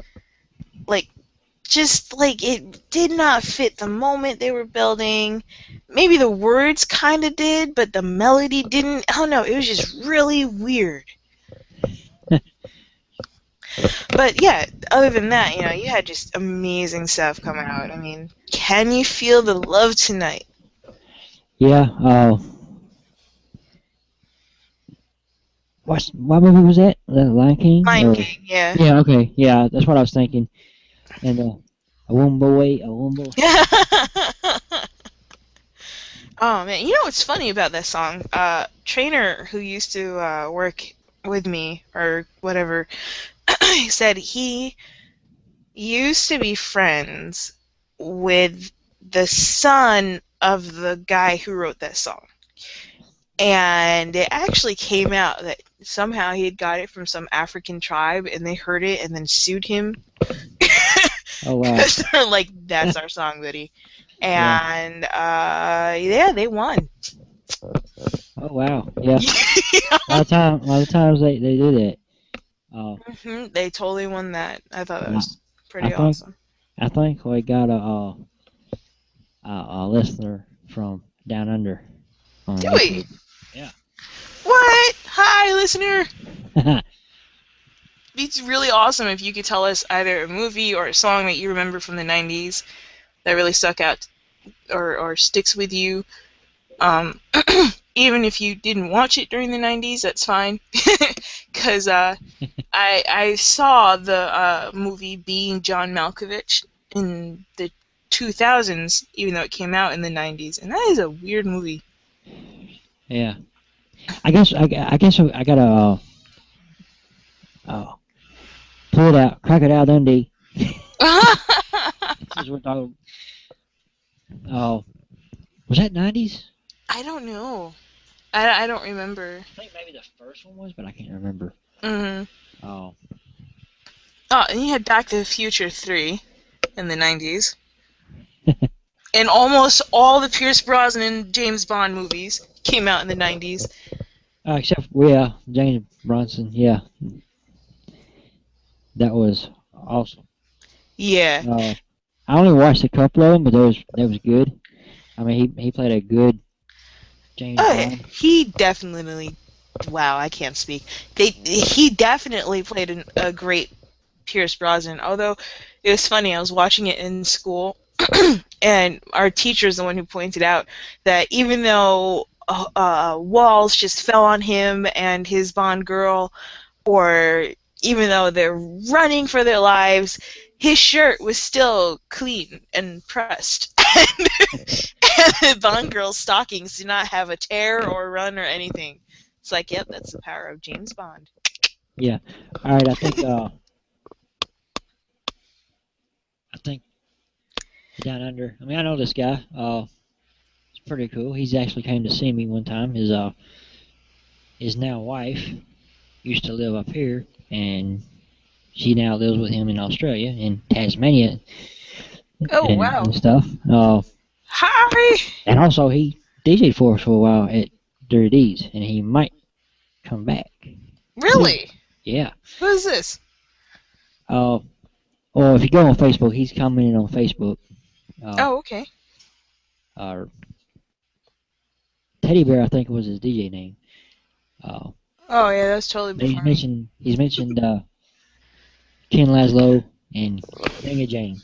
Like it did not fit the moment they were building. Maybe the words kind of did, but the melody didn't. I don't know. It was just really weird. But yeah, other than that, you had just amazing stuff coming out. I mean, Can You Feel the Love Tonight? Yeah. What movie was that? The Lion King? Lion King, yeah. Yeah. Okay. Yeah, that's what I was thinking. And a Wombo. Oh man, what's funny about that song? Trainer, who used to work with me or whatever, said he used to be friends with the son of the guy who wrote that song. And it actually came out that somehow he had got it from some African tribe, and they heard it and then sued him. Oh, wow. Because they're like, that's our song, buddy. And, they won. Oh, wow. Yeah. A lot of times they do that. They totally won that. I thought that was pretty awesome. I think we got a listener from down under. Do we? Yeah. What? Hi, listener. It's really awesome if you could tell us either a movie or a song that you remember from the 90s that really stuck out or sticks with you. Even if you didn't watch it during the 90s, that's fine. Because I saw the movie Being John Malkovich in the 2000s, even though it came out in the 90s. And that is a weird movie. Yeah. I guess I gotta pull it out. Crocodile Dundee. This is what was that 90s? I don't know. I don't remember. I think maybe the first one was, but I can't remember. Mm-hmm. Oh, and you had Back to the Future 3 in the 90s. And almost all the Pierce Brosnan and James Bond movies came out in the 90s. Except for, James Bronson, yeah. That was awesome. Yeah. I only watched a couple of them, but that was good. I mean, he played a good James Bond. He definitely, wow, I can't speak. He definitely played a great Pierce Brosnan. Although it was funny, I was watching it in school, and our teacher's the one who pointed out that even though walls just fell on him and his Bond girl, or even though they're running for their lives, his shirt was still clean and pressed. And the Bond girl's stockings did not have a tear or run or anything. It's like, yep, that's the power of James Bond. Yeah. All right, I think Down Under. I mean, I know this guy. It's pretty cool. He's actually came to see me one time. His now wife used to live up here, and she now lives with him in Australia, in Tasmania. Oh, wow. And stuff. Hi! And also, he DJ'd for us for a while at Dirty D's, and he might come back. Really? Yeah. Who is this? Well, if you go on Facebook, he's commenting on Facebook. Oh, okay. Teddy Bear, I think, was his DJ name. Oh, yeah, that's totally before me. He's mentioned Ken Laszlo and Danga Jane.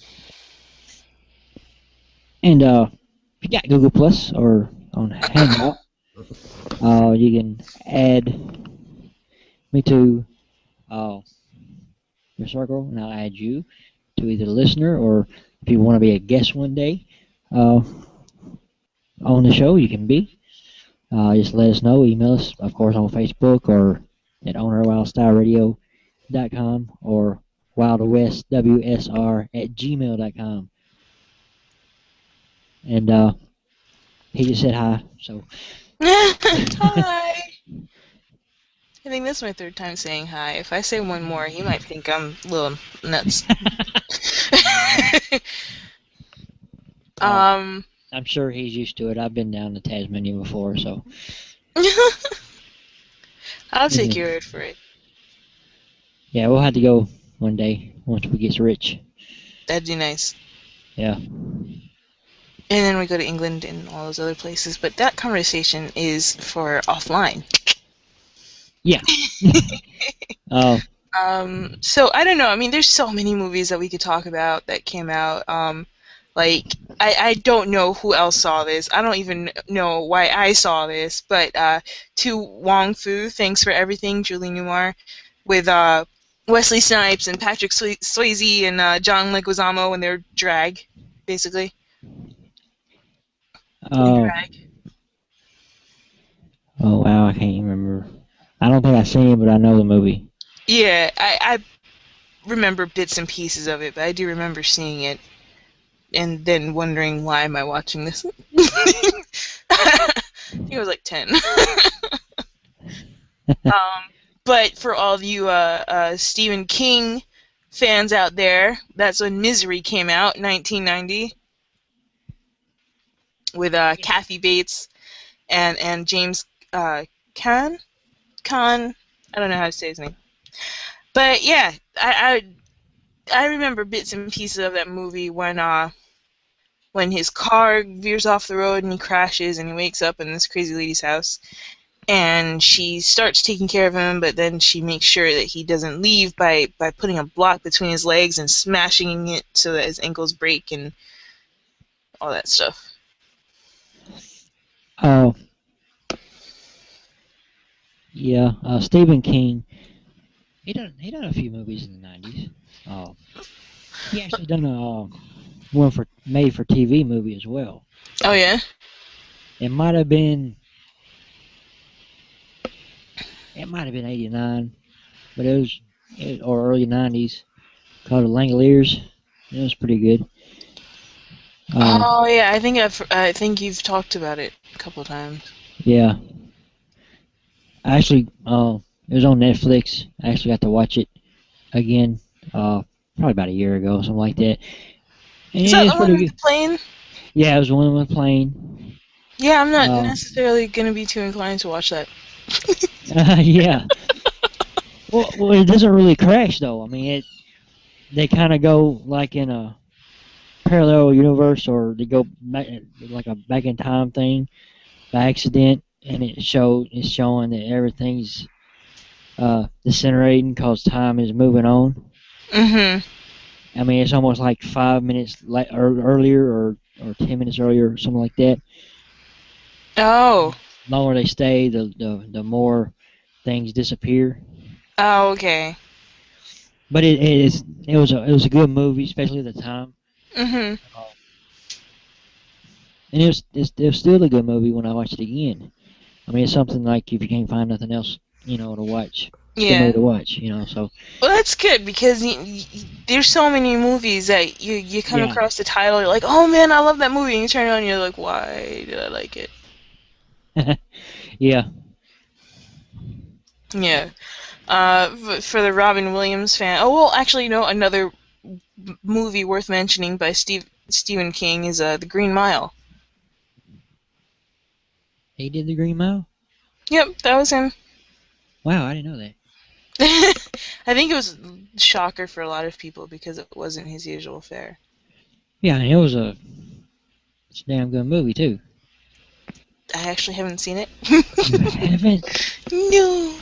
And if you got Google Plus or on Hangout, you can add me to your circle, and I'll add you to either listener, or if you want to be a guest one day on the show, you can be. Just let us know. Email us, of course, on Facebook or at ownerwildstyleradio.com or WyldWestWSR@gmail.com. And he just said hi, so. Hi! I think that's my third time saying hi. If I say one more, he might think I'm a little nuts. I'm sure he's used to it. I've been down to Tasmania before, so. I'll take your word for it. Yeah, we'll have to go one day once we get rich. That'd be nice. Yeah. And then we go to England and all those other places, but that conversation is for offline. Yeah. So I don't know. I mean, there's so many movies that we could talk about that came out. I don't know who else saw this. I don't even know why I saw this. But to Wong Fu, Thanks for Everything, Julie Newmar, with Wesley Snipes and Patrick Swayze and John Leguizamo when they're drag, basically. Drag. Oh wow, I can't remember. I don't think I've seen it, but I know the movie. Yeah, I remember bits and pieces of it, but I do remember seeing it and then wondering, why am I watching this? I think I was like 10. But for all of you Stephen King fans out there, that's when Misery came out, 1990, with Kathy Bates and James Caan. I don't know how to say his name. But yeah, I remember bits and pieces of that movie when his car veers off the road and he crashes and he wakes up in this crazy lady's house. And she starts taking care of him, but then she makes sure that he doesn't leave by putting a block between his legs and smashing it so that his ankles break and all that stuff. Oh. Yeah, Stephen King. He done a few movies in the 90s. He actually done a one for made for TV movie as well. Oh yeah. It might have been 89, but it was or early 90s. Called The Langoliers. It was pretty good. Oh yeah, I think you've talked about it a couple of times. Yeah. Actually, it was on Netflix. I actually got to watch it again, probably about a year ago, something like that. And Is that the one with the plane? Yeah, it was the one with plane. Yeah, I'm not necessarily going to be too inclined to watch that. Yeah. Well, it doesn't really crash though. I mean, they kind of go like in a parallel universe, or they go back, like a back in time thing by accident, and it's showing that everything's disintegrating because time is moving on. Mm-hmm. I mean, it's almost like 5 minutes earlier, or 10 minutes earlier, or something like that. Oh. The longer they stay, the more things disappear. Oh, okay. But it was a good movie, especially at the time. Mm-hmm. And it was still a good movie when I watched it again. I mean, it's something like if you can't find nothing else, to watch, it's a good movie Yeah. to watch, So Well, that's good because there's so many movies that you come yeah, across the title, you're like, oh man, I love that movie, and you turn it on, and you're like, why did I like it? yeah. Yeah. For the Robin Williams fan. Oh well, actually, another movie worth mentioning by Stephen King is The Green Mile. He did the Green Mile. Yep, that was him. Wow, I didn't know that. I think it was a shocker for a lot of people because it wasn't his usual fare. Yeah, and it's a damn good movie too. I actually haven't seen it. You haven't? No.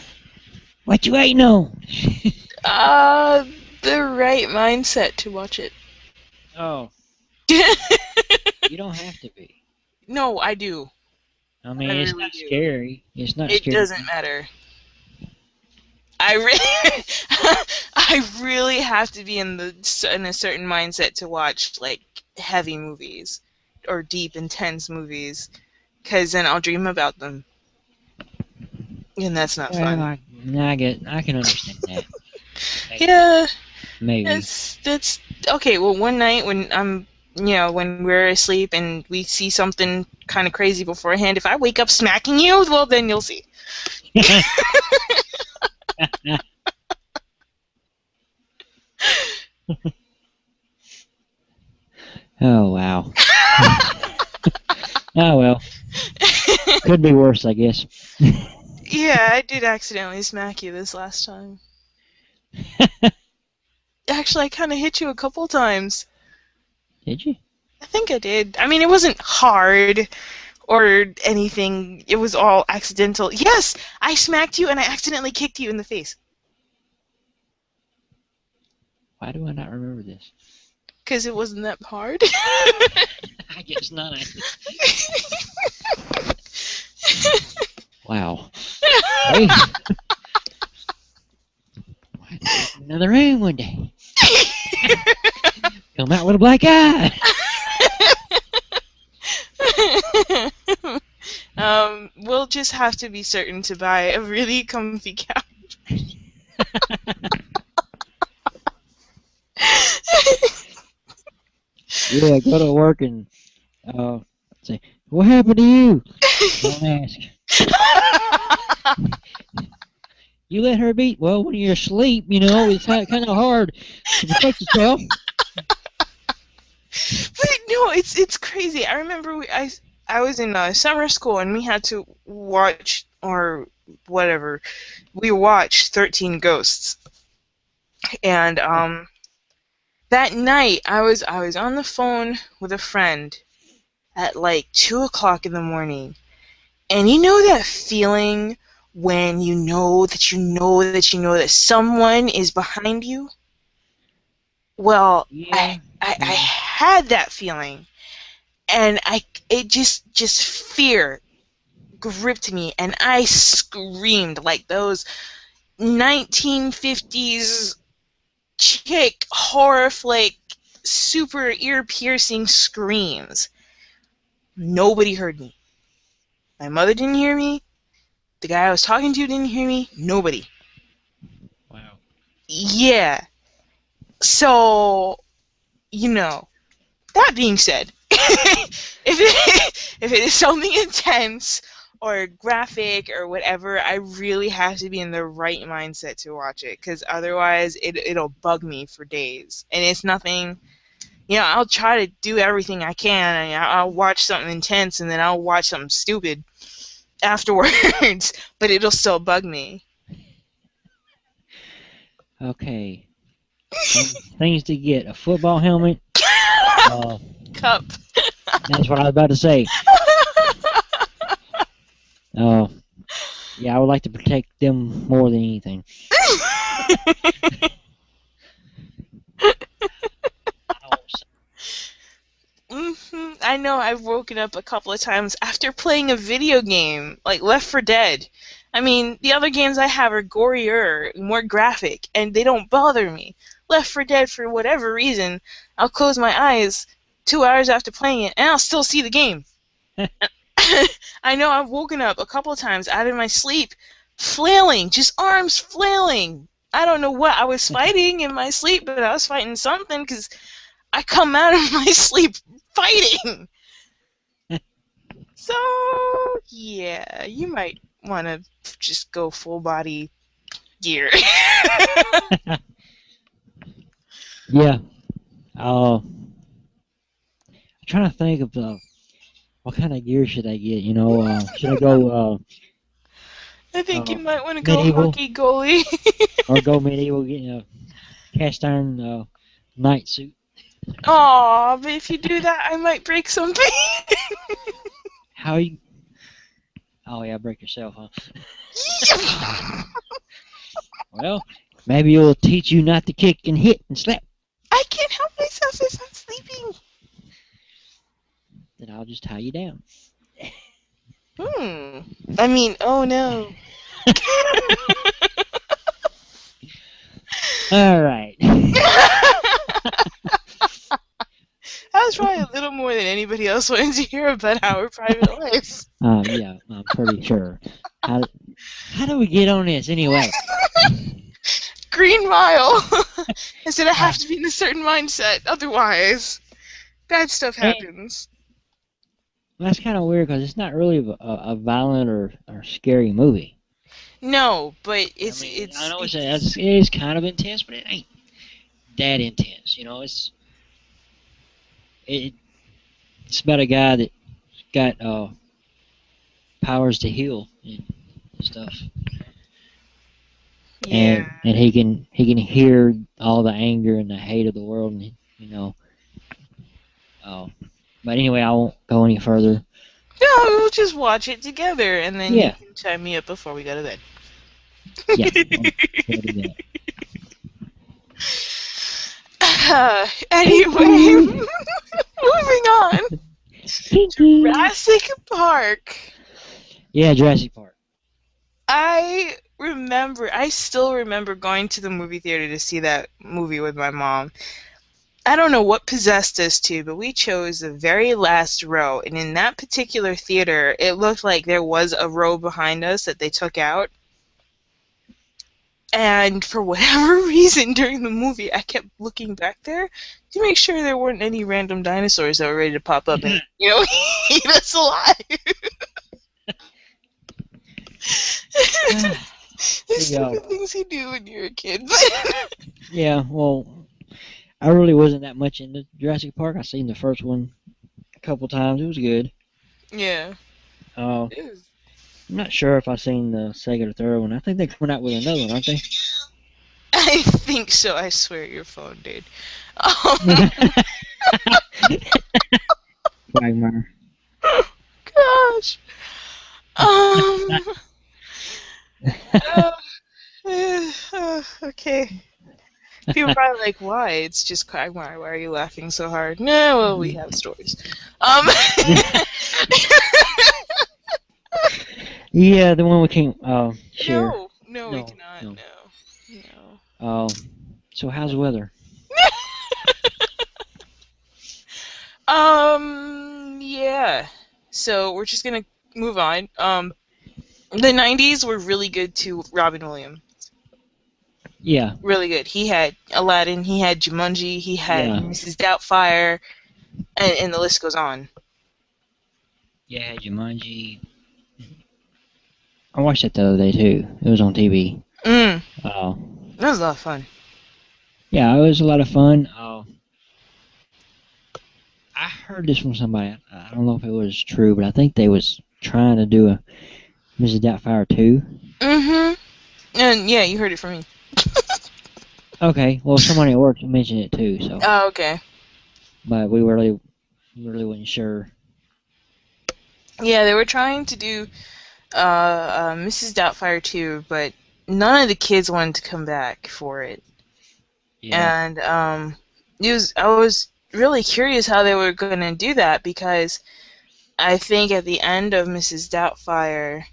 What you ain't know? The right mindset to watch it. Oh, you don't have to be. No, I do. I mean, I it's really not do. scary. It's not It scary. doesn't matter. I really, I really have to be in a certain mindset to watch like heavy movies or deep, intense movies, because then I'll dream about them, and that's not Well, fun. I can understand that. Yeah, Maybe. that's okay. Well, one night when when we're asleep and we see something kind of crazy beforehand, if I wake up smacking you, well, then you'll see. Oh wow. Oh well. Could be worse, I guess. Yeah, I did accidentally smack you this last time. Actually, I kind of hit you a couple times. Did you? I think I did. I mean, it wasn't hard or anything. It was all accidental. Yes, I smacked you and I accidentally kicked you in the face. Why do I not remember this? Because it wasn't that hard. I guess not. Wow. Hey. Another room one day. Come out with a black eye. We'll just have to be certain to buy a really comfy couch. Yeah, go to work and say, what happened to you? Don't ask. You let her beat? Well, when you're asleep, it's kind of hard to protect yourself. But no, it's crazy. I remember I was in summer school and we had to watch or whatever. We watched 13 Ghosts, and that night I was on the phone with a friend at like 2 o'clock in the morning, and you know that feeling when you know that someone is behind you. Well, Yeah. I had that feeling, and it just fear gripped me, and I screamed like those 1950s chick horror flick super ear piercing screams. Nobody heard me. My mother didn't hear me. The guy I was talking to didn't hear me. Nobody. Wow. Yeah. So, that being said, if it is something intense or graphic or whatever, I really have to be in the right mindset to watch it, because otherwise it'll bug me for days. And it's nothing, I'll try to do everything I can, and I'll watch something intense, and then I'll watch something stupid afterwards, but it'll still bug me. Okay. Things to get: a football helmet. Cup. That's what I was about to say. Yeah, I would like to protect them more than anything. I know I've woken up a couple of times after playing a video game, like Left 4 Dead. I mean, the other games I have are gorier, more graphic, and they don't bother me. Left 4 Dead, for whatever reason, I'll close my eyes 2 hours after playing it, and I'll still see the game. I know I've woken up a couple of times out of my sleep, flailing, just arms flailing. I don't know what I was fighting in my sleep, but I was fighting something, because I come out of my sleep fighting. So, yeah, you might want to just go full body gear. Yeah. I'm trying to think of what kind of gear should I get? Should I go? I think you might want to go medieval, hockey goalie. or go medieval, getting a cast iron knight suit. Aw, but if you do that, I might break something. How you? Oh yeah, break yourself, huh? Well, maybe it'll teach you not to kick and hit and slap. I can't help myself as I'm sleeping. Then I'll just tie you down. I mean, oh no. All right. That was probably a little more than anybody else wanted to hear about our private life. Yeah, I'm pretty sure. How do we get on this anyway? Green Mile. I said I have to be in a certain mindset, otherwise bad stuff happens. That's kind of weird because it's not really a violent or scary movie. No, but I know it is kind of intense, but it ain't that intense. It's about a guy that got powers to heal and stuff. Yeah. And he can hear all the anger and the hate of the world, and but anyway, I won't go any further. No, we'll just watch it together, and then you can chime me up before we go to bed. Yeah, we'll do that. Anyway, moving on. Jurassic Park. Yeah, Jurassic Park. I still remember going to the movie theater to see that movie with my mom. I don't know what possessed us to, but we chose the very last row, and in that particular theater, it looked like there was a row behind us that they took out. And for whatever reason during the movie, I kept looking back there to make sure there weren't any random dinosaurs that were ready to pop up and, eat us alive. There's stupid things you do when you're a kid. Yeah, well, I really wasn't that much into Jurassic Park. I seen the first one a couple times. It was good. Yeah. I'm not sure if I've seen the second or third one. I think they're coming out with another one, aren't they? I think so. I swear your phone, dude. Quagmire. Gosh. Okay. People are probably like, why? It's just Quagmire. Why are you laughing so hard? No, well, we have stories. Yeah, the one we can't share. No, we cannot. No. So how's the weather? Yeah. So we're just gonna move on. The 90s were really good to Robin Williams. Yeah. Really good. He had Aladdin, he had Jumanji, he had Mrs. Doubtfire, and the list goes on. Yeah, Jumanji. I watched that the other day too. It was on TV. That was a lot of fun. Yeah, it was a lot of fun. heard this from somebody. I don't know if it was true, but I think they was trying to do a Mrs. Doubtfire 2. Mm-hmm. And yeah, you heard it from me. Okay, well, somebody at work mentioned it too, so. Oh, okay. But we really wasn't sure. Yeah, they were trying to do Mrs. Doubtfire 2, but none of the kids wanted to come back for it. Yeah. And I was really curious how they were going to do that, because I think at the end of Mrs. Doubtfire,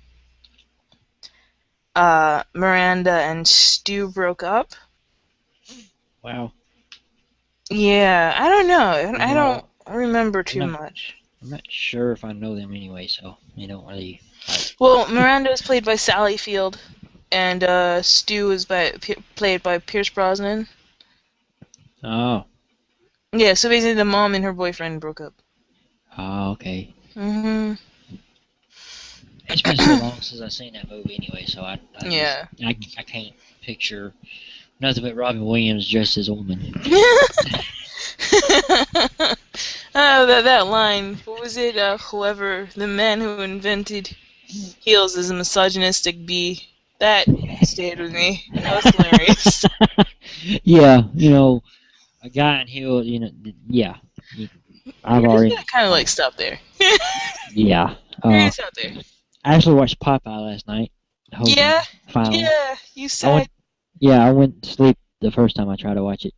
Miranda and Stu broke up. Wow. Yeah, I don't know. I No, don't remember too I'm much. I'm not sure if I know them anyway, so they don't really. Well, Miranda was played by Sally Field, and Stu was played by Pierce Brosnan. Oh. Yeah, so basically the mom and her boyfriend broke up. Oh, okay. Mm-hmm. It's been so long since I've seen that movie anyway, so Yeah. I can't picture nothing but Robin Williams dressed as a woman. Oh, that line. What was it? Whoever, the man who invented heels is a misogynistic bee. That stayed with me. That was hilarious. Yeah, a guy in heels, yeah. I've already. Kind of like stop there. Yeah. Stop there. I actually watched Popeye last night. Yeah. Finally. Yeah. You said. I went to sleep the first time I tried to watch it.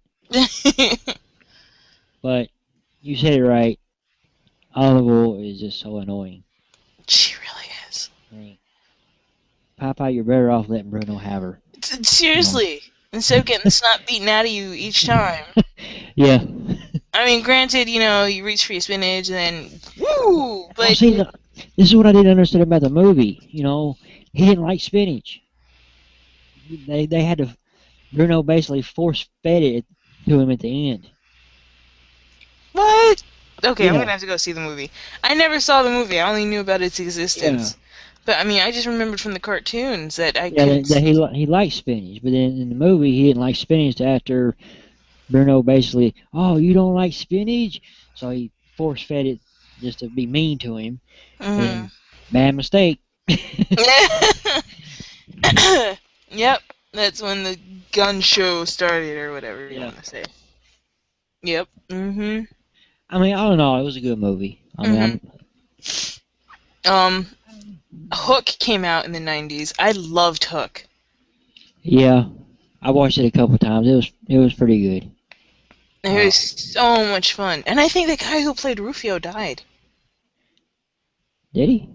But you said it right. Olive is just so annoying. She really is. I mean, Popeye, you're better off letting Bruno have her. Seriously. Instead of getting the snot beaten out of you each time. Yeah. I mean, granted, you reach for your spinach and then, woo! But Well, see, this is what I didn't understand about the movie. He didn't like spinach. They had to. Bruno basically force-fed it to him at the end. what? Okay, Yeah. I'm gonna have to go see the movie. I never saw the movie. I only knew about its existence. Yeah. But I mean, I just remembered from the cartoons that He liked spinach, but then in the movie he didn't like spinach after Bruno basically, oh, you don't like spinach? So he force-fed it just to be mean to him. And bad mistake. Yep, that's when the gun show started, or whatever you want to say. Yep. Mm-hmm. I mean, I don't know. It was a good movie. I mean, Hook came out in the 90s. I loved Hook. Yeah, I watched it a couple times. It was pretty good. It was so much fun. And I think the guy who played Rufio died. Did he?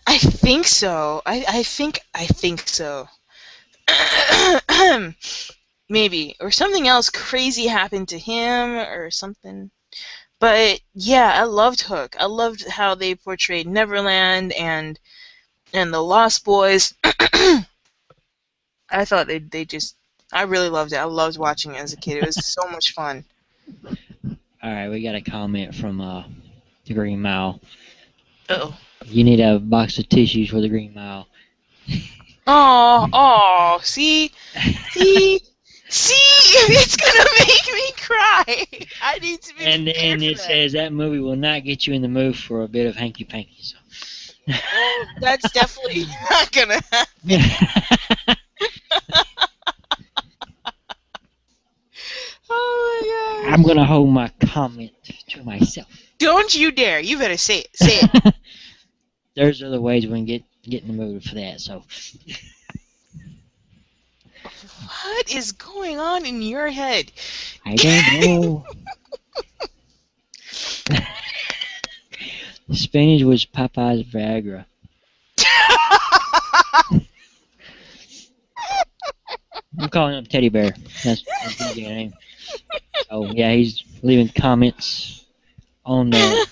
I think so. I think so. Maybe. Or something else crazy happened to him or something. But yeah, I loved Hook. I loved how they portrayed Neverland and the Lost Boys. I thought I really loved it. I loved watching it as a kid. It was so much fun. Alright, we got a comment from the Green Mile. Uh-oh. You need a box of tissues for the Green Mile. Oh, see, it's gonna make me cry. I need to be. And it says that movie will not get you in the mood for a bit of hanky panky. So. Well, that's definitely not gonna happen. Oh my god! I'm gonna hold my comment to myself. Don't you dare! You better say it. Say it. There's other ways we can get in the mood for that. So. What is going on in your head? I don't know. Spinach was Popeye's Viagra. I'm calling him Teddy Bear. That's his name. So yeah, he's leaving comments on the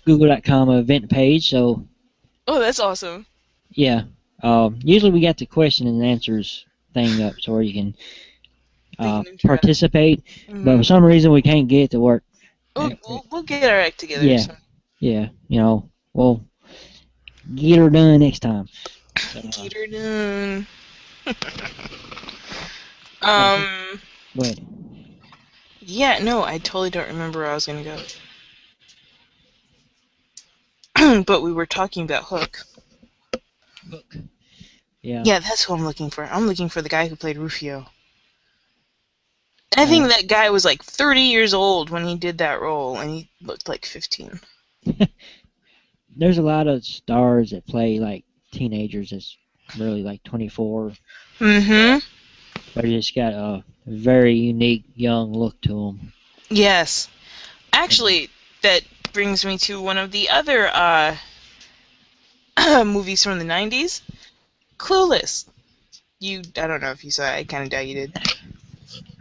Google.com event page. So. Oh, that's awesome. Yeah. Usually we got the question and answers thing up so you can participate, but for some reason we can't get it to work. We'll get our act together. Yeah. So. Yeah. We'll get her done next time. So, get her done. Go ahead. Yeah, no, I totally don't remember where I was gonna go. but we were talking about Hook. Hook. Yeah. Yeah, that's who I'm looking for. I'm looking for the guy who played Rufio. And I think that guy was like 30 years old when he did that role, and he looked like 15. There's a lot of stars that play like teenagers that's really like 24. Mm-hmm. But they just got a very unique young look to them. Yes. Actually, that brings me to one of the other movies from the 90s. Clueless. I don't know if you saw it. I kind of doubt you did.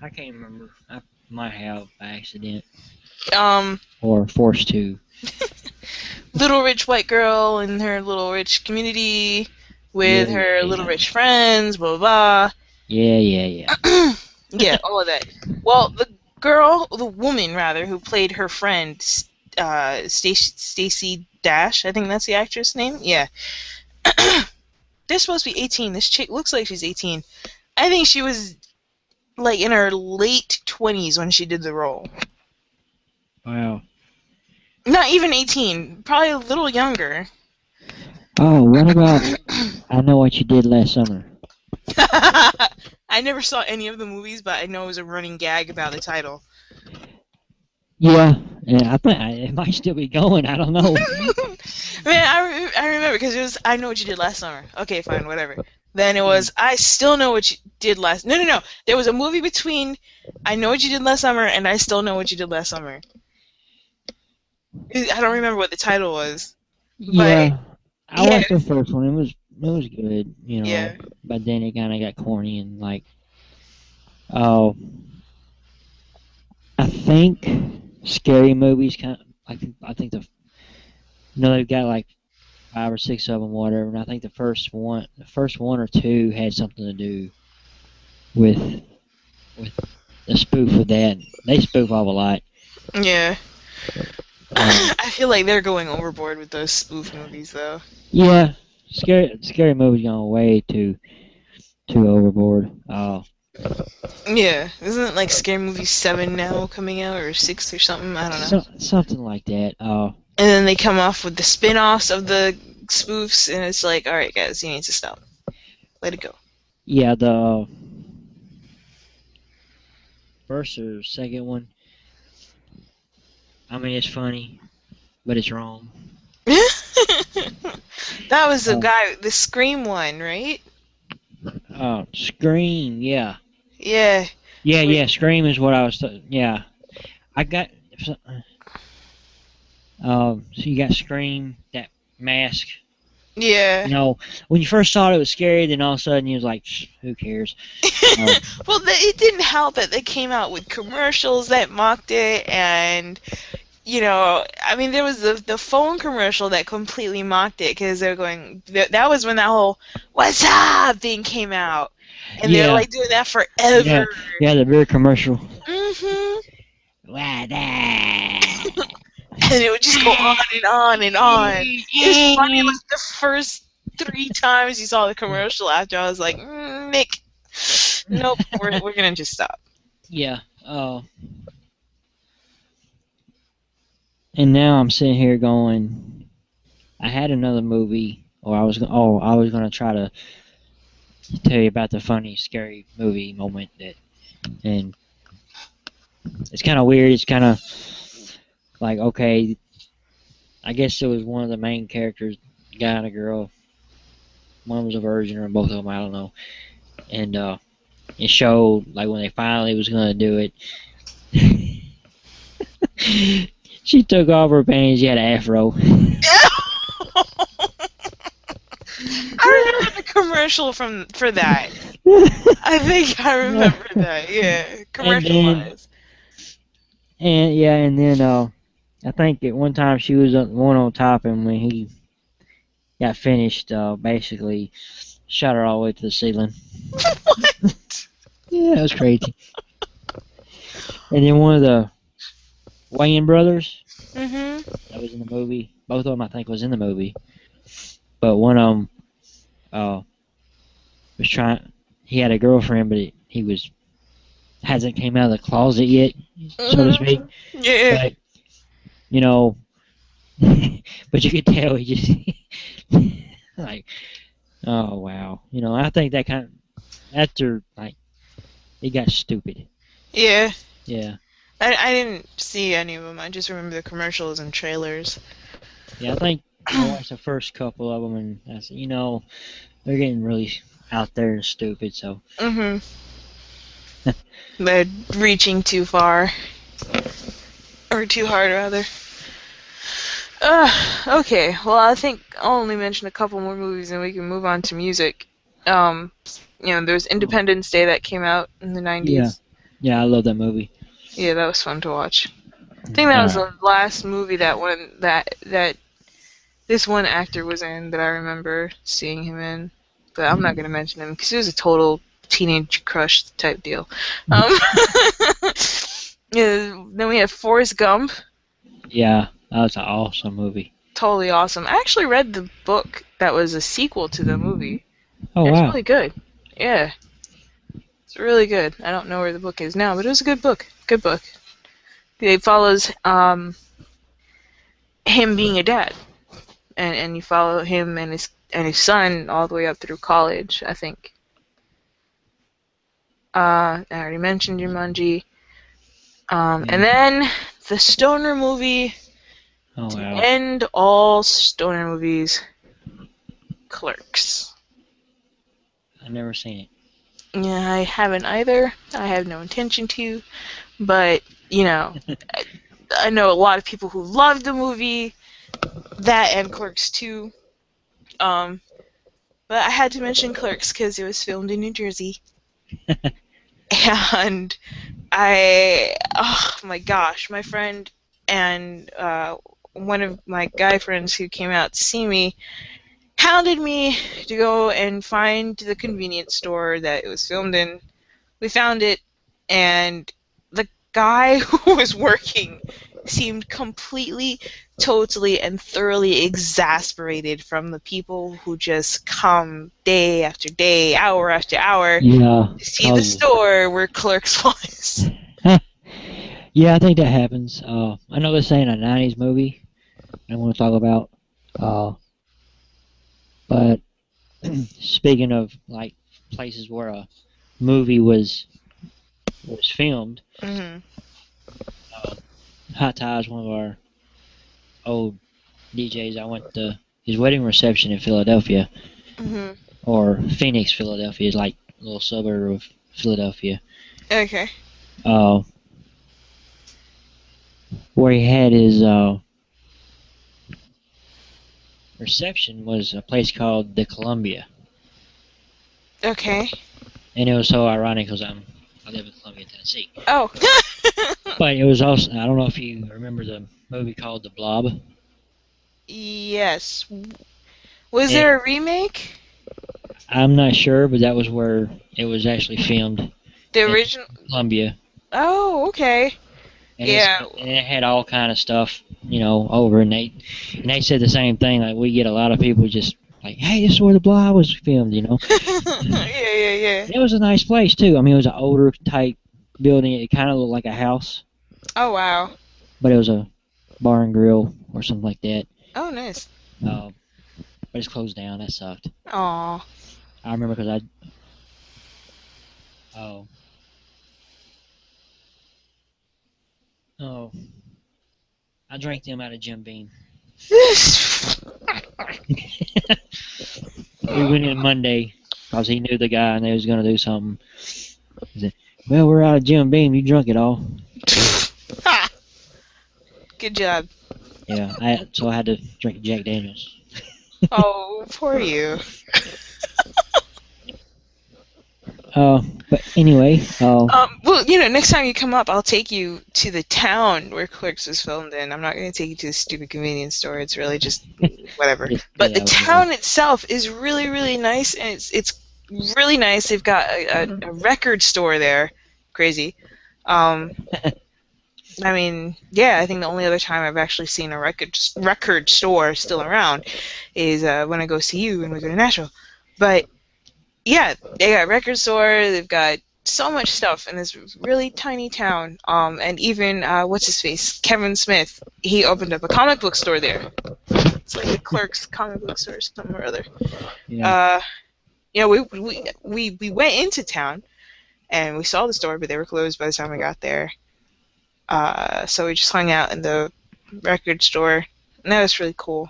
I can't remember. I might have by accident. Or forced to. Little rich white girl in her little rich community with her little rich friends, blah, blah, blah. Yeah. Yeah, all of that. Well, the woman, who played her friend, Stacey Dash, I think that's the actress name? Yeah. They're supposed to be 18. This chick looks like she's 18. I think she was, like, in her late 20s when she did the role. Wow. Not even 18. Probably a little younger. Oh, what about I Know What You Did Last Summer? I never saw any of the movies, but I know it was a running gag about the title. Yeah, I think it might still be going. I don't know. Man, I remember because it was I Know What You Did Last Summer. Okay, fine, whatever. Then it was I Still Know What You Did Last... No. There was a movie between I Know What You Did Last Summer and I Still Know What You Did Last Summer. I don't remember what the title was. Yeah, I liked the first one. It was good, you know. Yeah. But then it kind of got corny and like, oh, I think scary movies kind of. I think they've got like 5 or 6 of them, whatever. And I think the first one or two had something to do with the spoof of that. They spoof off a lot. Yeah. I feel like they're going overboard with those spoof movies, though. Yeah, scary movies going way too overboard. Yeah, isn't it like Scary Movie 7 now coming out, or 6 or something? I don't know. Something like that. And then they come off with the spin-offs of the spoofs, and it's like, alright guys, you need to stop. Let it go. Yeah, the first or second one, I mean, it's funny, but it's wrong. That was the guy, the Scream one, right? Scream, yeah. Yeah. Yeah, Scream is what I was... yeah. I got... so you got Scream, that mask. Yeah. You know, when you first saw it, it was scary, then all of a sudden you was like, who cares? Well, it didn't help that they came out with commercials that mocked it, and... You know, I mean, there was the phone commercial that completely mocked it because they were going. That was when that whole "What's up" thing came out, and they were like doing that forever. Yeah, the beer commercial. Mhm. And it would just go on and on and on. It was funny. Like the first 3 times you saw the commercial after, I was like, Nick, nope, we're gonna just stop. Yeah. And now I'm sitting here going, I had another movie, or I was going to try to tell you about the funny, scary movie moment and it's kind of weird. It's kind of like, okay, I guess it was one of the main characters, guy and a girl. One was a virgin, or both of them, I don't know. And it showed, like, when they finally was going to do it. She took off her panties. She had an afro. I remember the commercial for that. I think I remember that. Yeah, commercial-wise. And then I think at one time she was the one on top, and when he got finished, basically shot her all the way to the ceiling. What? Yeah, it was crazy. And then one of the Wayans brothers. That was in the movie. Both of them, I think, was in the movie. But one of them was trying. He had a girlfriend, but he hasn't came out of the closet yet, so to speak. Yeah. But you know, but you could tell he just like, oh wow, I think that kind of after like it got stupid. Yeah. Yeah, I didn't see any of them. I just remember the commercials and trailers. yeah. I think I watched the first couple of them, and I said, they're getting really out there and stupid. So Mhm. They're reaching too far. Or too hard, rather. Okay. Well, I think I'll only mention a couple more movies and we can move on to music. There's Independence Day that came out in the 90s. yeah, I love that movie. Yeah, that was fun to watch. I think that was the last movie that this one actor was in that I remember seeing him in. But I'm not going to mention him because it was a total teenage crush type deal. Yeah, then we have Forrest Gump. Yeah, that was an awesome movie. Totally awesome. I actually read the book that was a sequel to the movie. Oh, It's wow. really good. Yeah. It's really good. I don't know where the book is now, but it was a good book. Good book. It follows him being a dad. And you follow him and his son all the way up through college, I think. I already mentioned Jumanji. And then the stoner movie to end all stoner movies, Clerks. I've never seen it. Yeah, I haven't either. I have no intention to. But, I know a lot of people who love the movie, that and Clerks 2. But I had to mention Clerks because it was filmed in New Jersey. And oh my gosh, my friend and one of my guy friends who came out to see me hounded me to go and find the convenience store that it was filmed in. We found it, and the guy who was working seemed completely, totally, and thoroughly exasperated from the people who just come day after day, hour after hour, to see the store where Clerks was. Yeah, I think that happens. I know this ain't a 90s movie I want to talk about. But speaking of like places where a movie was filmed, Hot Tie's one of our old DJs. I went to his wedding reception in Philadelphia, or Phoenix, Philadelphia. Is like a little suburb of Philadelphia. Okay. Where he had his reception was a place called the Columbia. Okay. And it was so ironic because I live in Columbia, Tennessee. Oh. But it was also, I don't know if you remember the movie called The Blob. Yes. Was there a remake? I'm not sure, but that was where it was actually filmed. The original? Columbia. Oh, okay. And yeah. And it had all kind of stuff, over, and they said the same thing. Like, we get a lot of people just like, hey, this is where The Blob was filmed, Yeah. It was a nice place, too. I mean, it was an older type building. It kind of looked like a house. Oh, wow. But it was a bar and grill or something like that. Oh, nice. But it's closed down. That sucked. Aw. I remember because I drank them out of Jim Beam. We went in Monday because he knew the guy and they was going to do something. He said, well, we're out of Jim Beam. You drunk it all. Good job. Yeah, so I had to drink Jack Daniels. Oh, poor you. But anyway. Well, next time you come up, I'll take you to the town where Clerks was filmed in. I'm not going to take you to the stupid convenience store. It's really just whatever. But the town itself is really, really nice, and it's really nice. They've got a record store there. Crazy. I mean, yeah, I think the only other time I've actually seen a record store still around is when I go see you and we go to Nashville. But yeah, they got a record store. They've got so much stuff in this really tiny town. And even what's his face, Kevin Smith, he opened up a comic book store there. It's like the Clerk's comic book store or something or other. Yeah. We went into town and we saw the store, but they were closed by the time we got there. So we just hung out in the record store, and that was really cool.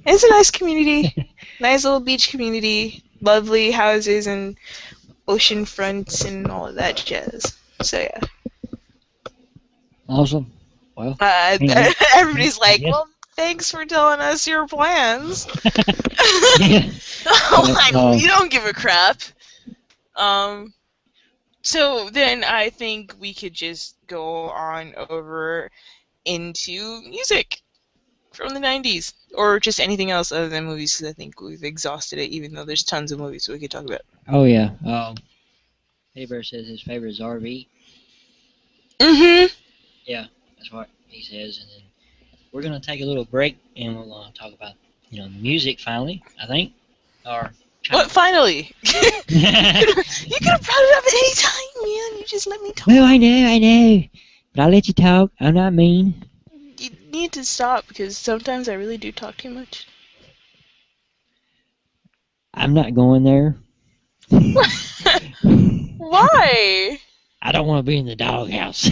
It's a nice community, nice little beach community, lovely houses and ocean fronts and all of that jazz. So yeah. Awesome. Well, anyway, Everybody's I like, guess. well, thanks for telling us your plans. Yeah. I'm like, But, we don't give a crap. So then I think we could just go on over into music from the 90s, or just anything else other than movies, because I think we've exhausted it, even though there's tons of movies we could talk about. oh yeah. Teddy Bear says his favorite is RV. Mm-hmm. Yeah, that's what he says. And then we're gonna take a little break, and we'll talk about music finally. I think, or What, finally? You could have brought it up at any time, man. You just let me talk. Well, I know, but I'll let you talk. I'm not mean. You need to stop, because sometimes I really do talk too much. I'm not going there. Why? I don't want to be in the doghouse.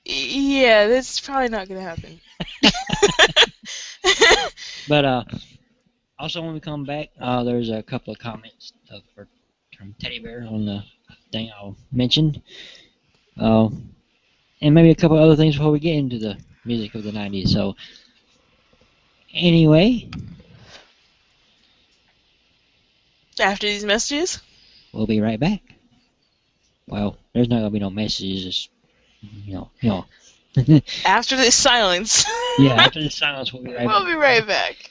Yeah, that's probably not gonna happen. But also when we come back, there's a couple of comments from Teddy Bear on the thing I mentioned, and maybe a couple other things before we get into the music of the '90s. So anyway, After these messages? we'll be right back. Well, there's not gonna be no messages. Just After this silence. Yeah, after the silence, we'll be right We'll back. be right back.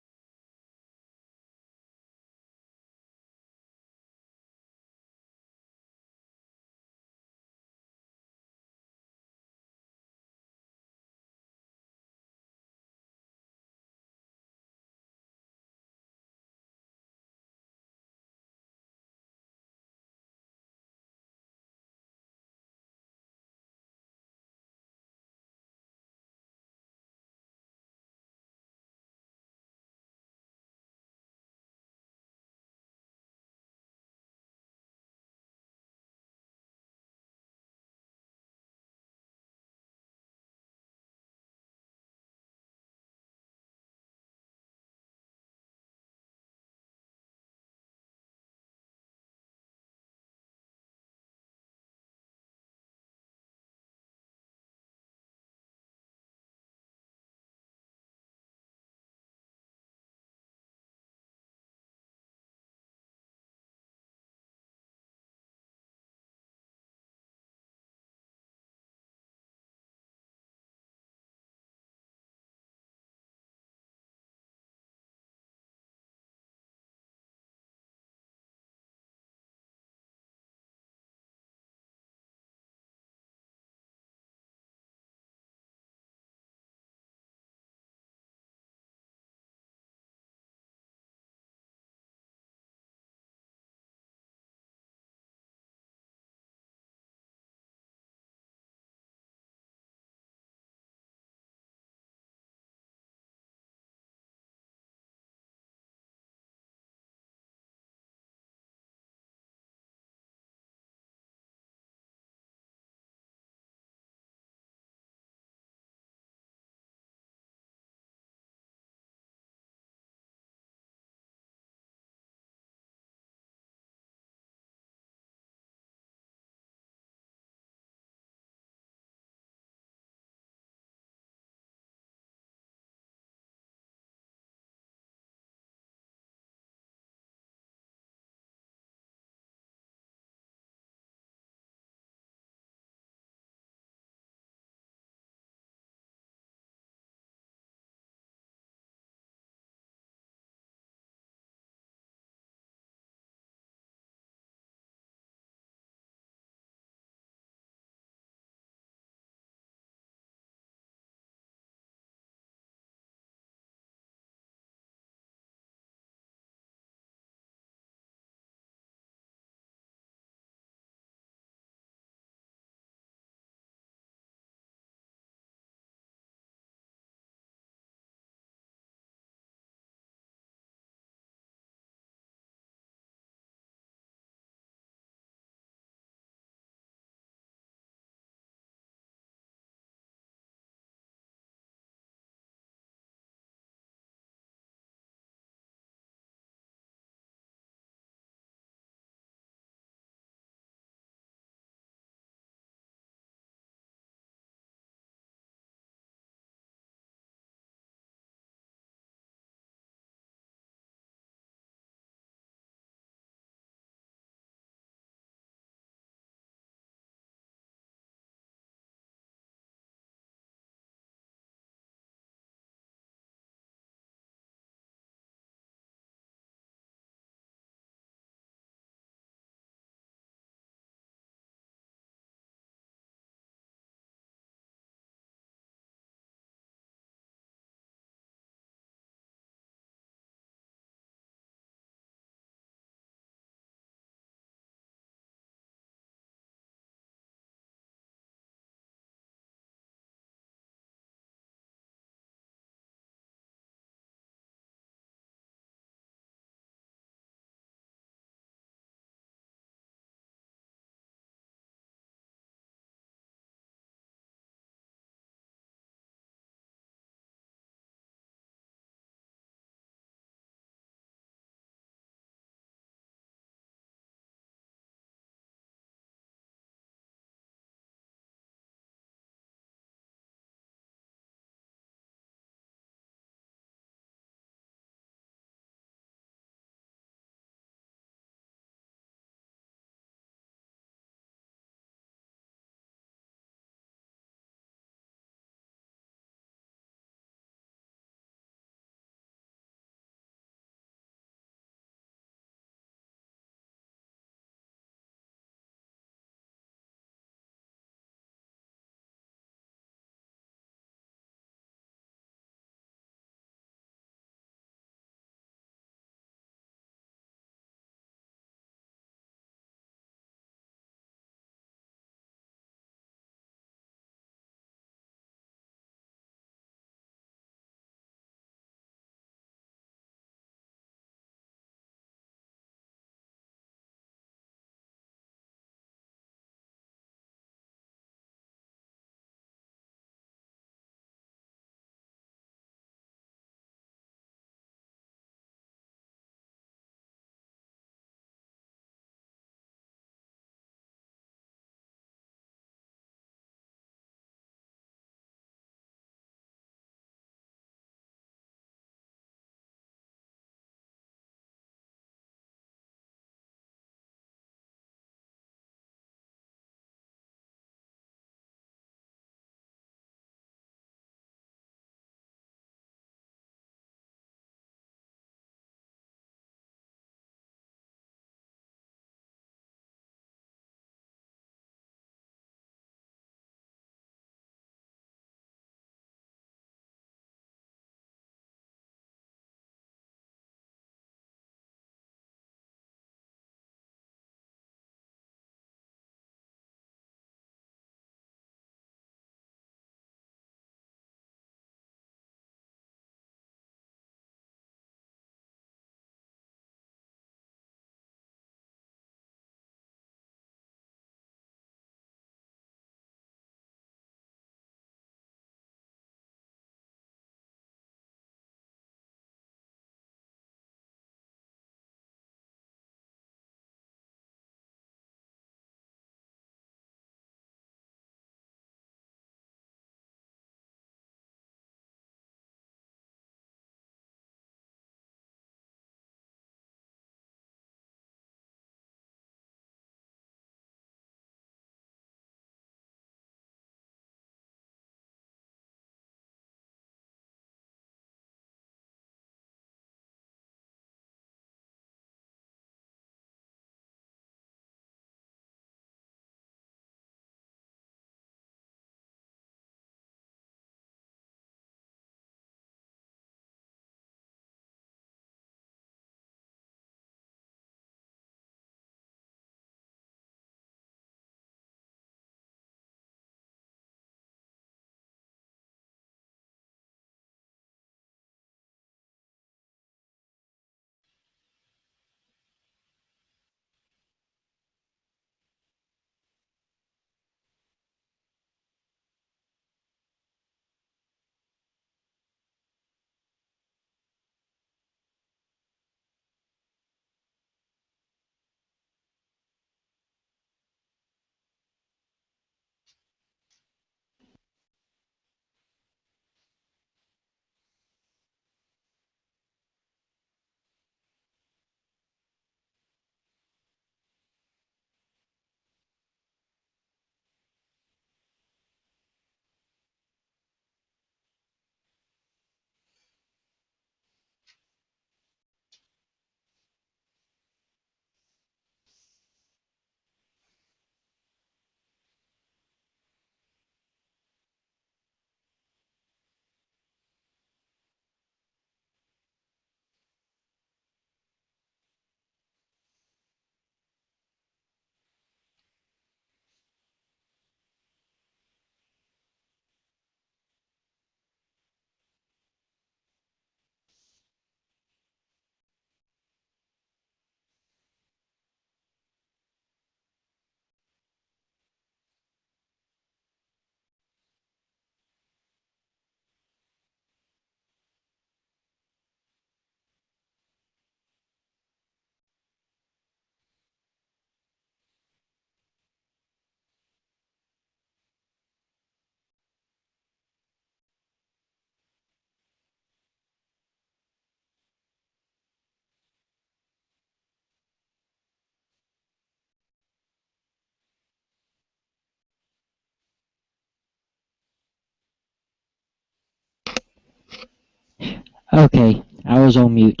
Okay, I was on mute.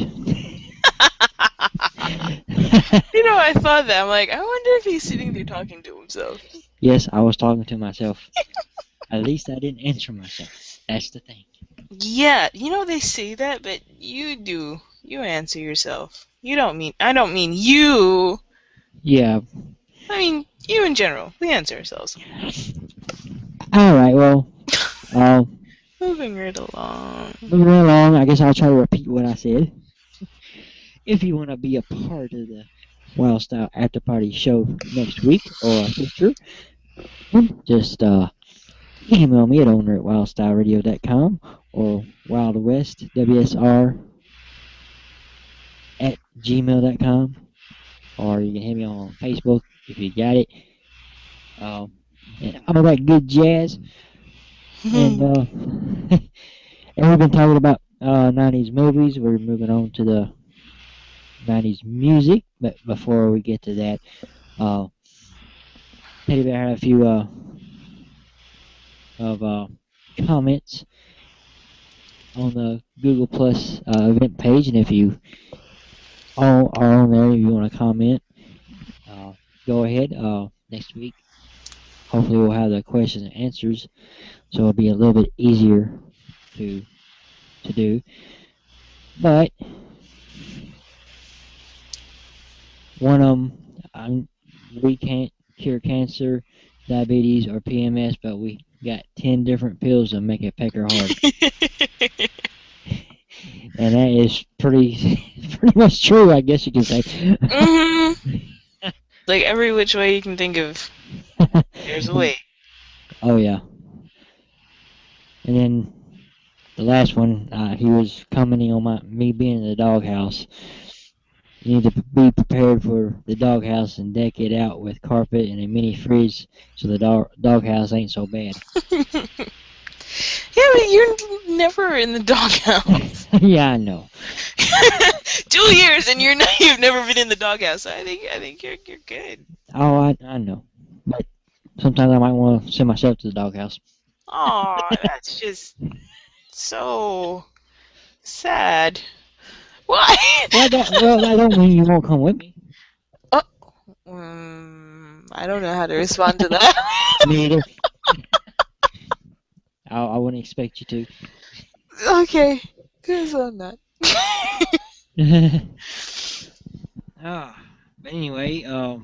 I thought that. I'm like, I wonder if he's sitting there talking to himself. Yes, I was talking to myself. At least I didn't answer myself. That's the thing. Yeah, they say that, but you do. You answer yourself. I don't mean you. Yeah. I mean, you in general. We answer ourselves. Alright, well, Moving right along. moving right along, I guess I'll try to repeat what I said. If you want to be a part of the WyldStyle After Party show next week or future, just email me at owner at WyldStyleRadio.com or Wyldwest, WSR, at gmail.com, or you can hit me on Facebook if you got it. And all that good jazz. And and we've been talking about 90s movies. We're moving on to the 90s music, but before we get to that, Teddy Bear had a few of comments on the Google Plus event page, and if you all are on there, if you want to comment, go ahead. Next week, hopefully, we'll have the questions and answers, so it'll be a little bit easier to do. But one of them, we can't cure cancer, diabetes, or PMS, but we got 10 different pills to make it pecker hard. And that is pretty much true, I guess you can say. Mm-hmm. Like every which way you can think of, there's a way. Oh, yeah. And then the last one, he was commenting on me being in the doghouse. You need to be prepared for the doghouse and deck it out with carpet and a mini fridge so the doghouse ain't so bad. Yeah, but you're never in the doghouse. Yeah, I know. 2 years and you've never been in the doghouse. I think you're good. Oh, I know. But sometimes I might want to send myself to the doghouse. Aw, that's just so sad. Why? Well, that don't mean you won't come with me. I don't know how to respond to that. Me either. I wouldn't expect you to. Okay, because I'm not. But anyway, the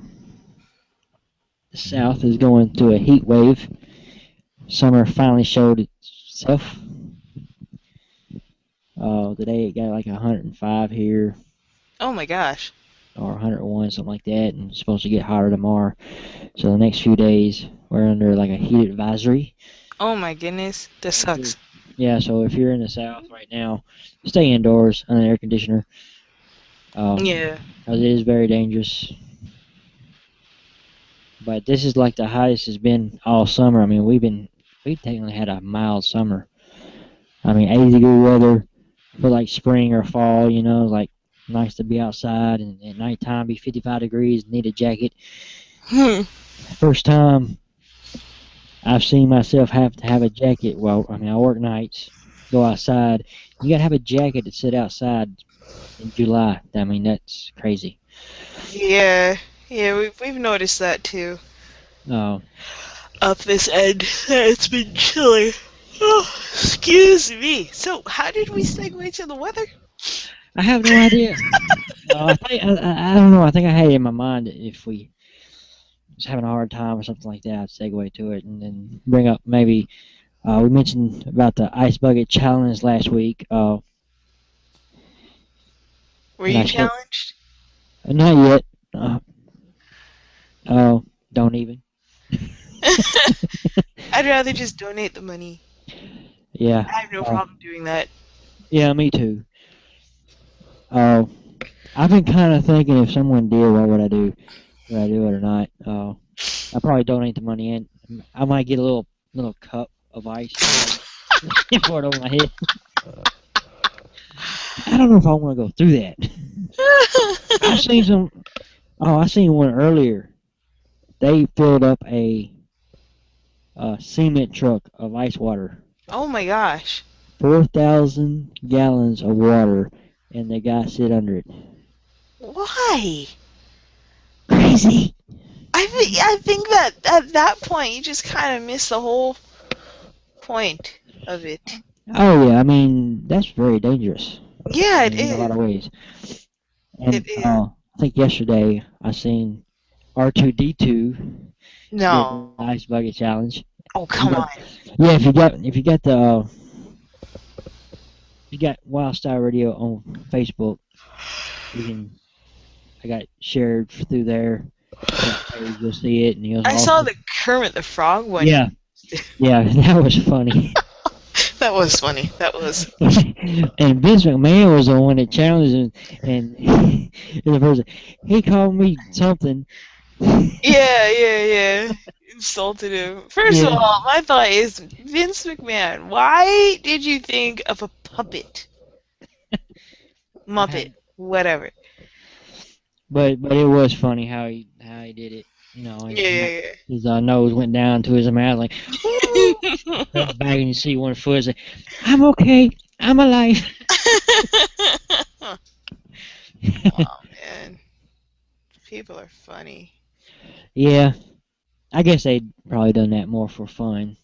South is going through a heat wave. Summer finally showed itself. Today it got like 105 here. Oh my gosh. Or 101, something like that, and it's supposed to get hotter tomorrow. So the next few days we're under like a heat advisory. Oh my goodness, this sucks. Yeah, so if you're in the South right now, stay indoors on an air conditioner. Yeah. Because it is very dangerous. But this is like the highest it's been all summer. I mean, we've technically had a mild summer. I mean, 80-degree weather for like spring or fall, like nice to be outside, and at nighttime be 55 degrees, need a jacket. First time I've seen myself have to have a jacket. Well, I mean, I work nights, go outside. You gotta have a jacket to sit outside in July. I mean, that's crazy. Yeah, we've noticed that too. Oh. Up this end, it's been chilly. Oh, excuse me. So, how did we segue to the weather? I have no idea. I don't know. I think I had it in my mind that if we was having a hard time or something like that, I'd segue to it and then bring up maybe. We mentioned about the ice bucket challenge last week. Were you challenged? Not yet. Don't even. I'd rather just donate the money. Yeah. I have no problem doing that. Yeah, me too. I've been kind of thinking if someone did, what would I do? Would I do it or not? I'd probably donate the money, and I might get a little cup of ice and pour it over my head. I don't know if I want to go through that. I seen one earlier. They filled up a cement truck of ice water. Oh my gosh. 4,000 gallons of water, and the guy sit under it. Why? Crazy. I think that at that point you just kind of miss the whole point of it. Oh yeah, I mean that's very dangerous. Yeah, it In a lot is. of ways. And It is. I think yesterday I seen R2D2 did the No. ice bucket challenge. Oh, You come got, on. yeah, if you got the you got WyldStyle Radio on Facebook, you can I got shared through there. That page, you'll see it, and you'll I saw also the Kermit the Frog one. yeah, yeah, that was funny. That was funny. That was. And Vince McMahon was the one that challenged him, and the person he called me something. Yeah. Insulted him. First of Yeah, all, my thought is, Vince McMahon, why did you think of a puppet? Muppet. Whatever. but it was funny how he did it. You know, Yeah. his nose went down to his mouth like back, and you see one foot say, "I'm okay, I'm alive." Oh, man. People are funny. Yeah, I guess they'd probably done that more for fun.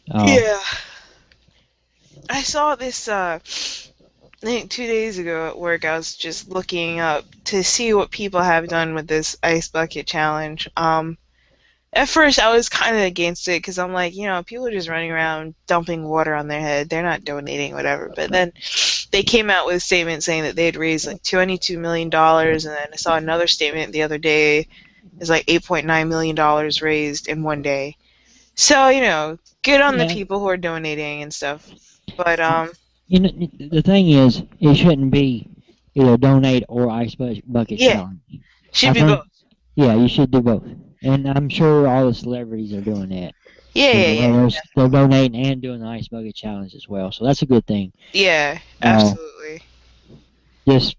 Yeah. I saw this, I think 2 days ago at work. I was just looking up to see what people have done with this ice bucket challenge. At first I was kind of against it because I'm like, people are just running around dumping water on their head. They're not donating, whatever. But then they came out with a statement saying that they had raised like $22 million, and then I saw another statement the other day. It's like $8.9 million raised in one day. So, good on the Yeah. people who are donating and stuff. But, The thing is, it shouldn't be either donate or ice bucket yeah, challenge. should I be think, both. yeah, you should do both. And I'm sure all the celebrities are doing that. Yeah. They're donating and doing the ice bucket challenge as well. So that's a good thing. Yeah, absolutely. Just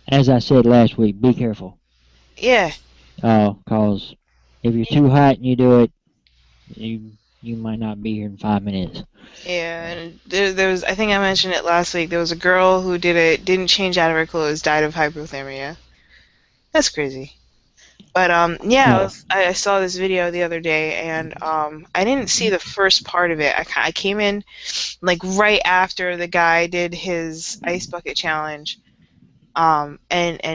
as I said last week, be careful. Yeah. Cause if you're too hot and you do it, you might not be here in 5 minutes. Yeah, and there was, I think I mentioned it last week, there was a girl who did it, didn't change out of her clothes, died of hypothermia. That's crazy. But, yeah, I saw this video the other day, and, I didn't see the first part of it. I came in, like, right after the guy did his ice bucket challenge, and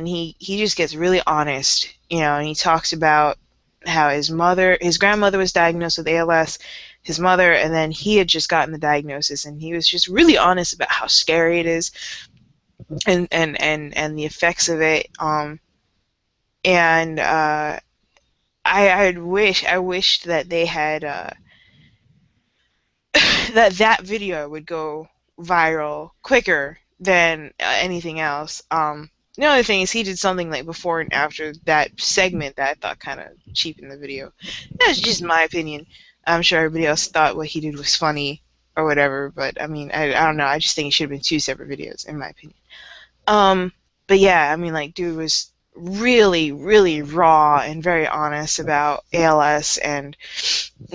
he just gets really honest, and he talks about how his grandmother was diagnosed with ALS, his mother, and then he had just gotten the diagnosis, and he was just really honest about how scary it is, and the effects of it. And I wished that they had that video would go viral quicker than anything else. The other thing is he did something like before and after that segment that I thought kind of cheapened the video. That's just my opinion. I'm sure everybody else thought what he did was funny or whatever, but I mean, I don't know. I just think it should have been two separate videos, in my opinion. But yeah, I mean, like, dude was really, really raw and very honest about ALS, and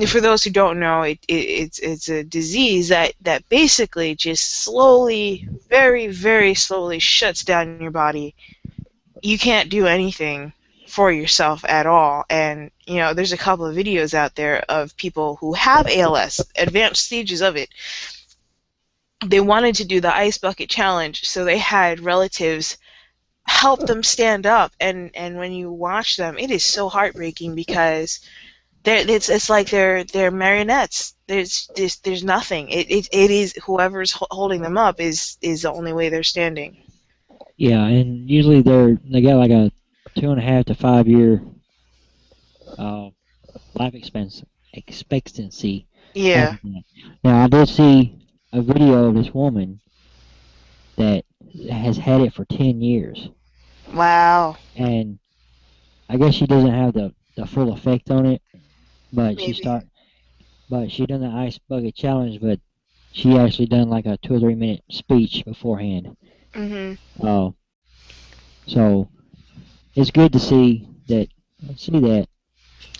for those who don't know, it's a disease that basically just slowly, very, very slowly shuts down your body. You can't do anything for yourself at all, and there's a couple of videos out there of people who have ALS, advanced stages of it. They wanted to do the ice bucket challenge, so they had relatives help them stand up, and when you watch them, it is so heartbreaking because it's like they're marionettes. There's nothing. It is whoever's holding them up is the only way they're standing. Yeah, and usually they got like a 2.5 to 5 year life expectancy. Yeah. Now I did see a video of this woman that has had it for 10 years. Wow. And I guess she doesn't have the full effect on it, but Maybe. she done the ice bucket challenge, but she actually done like a 2 or 3 minute speech beforehand. Mhm. So it's good to see that.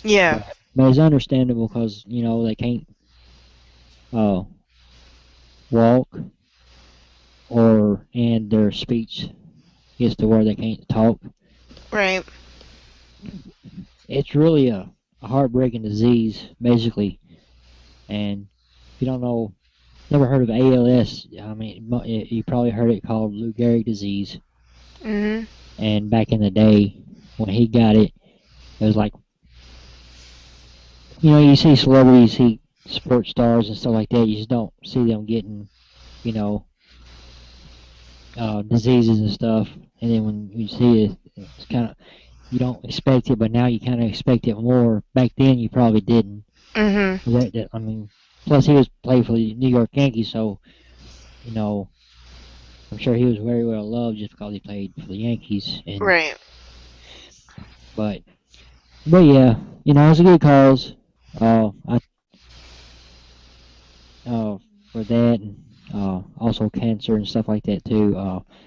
Yeah. But it's understandable because they can't. walk, and their speech gets to where they can't talk. Right. It's really a heartbreaking disease, basically. And if you don't know, never heard of ALS, I mean, you probably heard it called Lou Gehrig disease. Mhm. And back in the day, when he got it, it was like, you see celebrities, see sports stars and stuff like that, you just don't see them getting, you know, diseases and stuff. And then when you see it, it's kind of, you don't expect it, but now you kind of expect it more. Back then, you probably didn't. Mhm. I mean, plus he was played for the New York Yankees, so, I'm sure he was very well loved just because he played for the Yankees. Right. But yeah, it's a good cause. I for that, and also cancer and stuff like that too.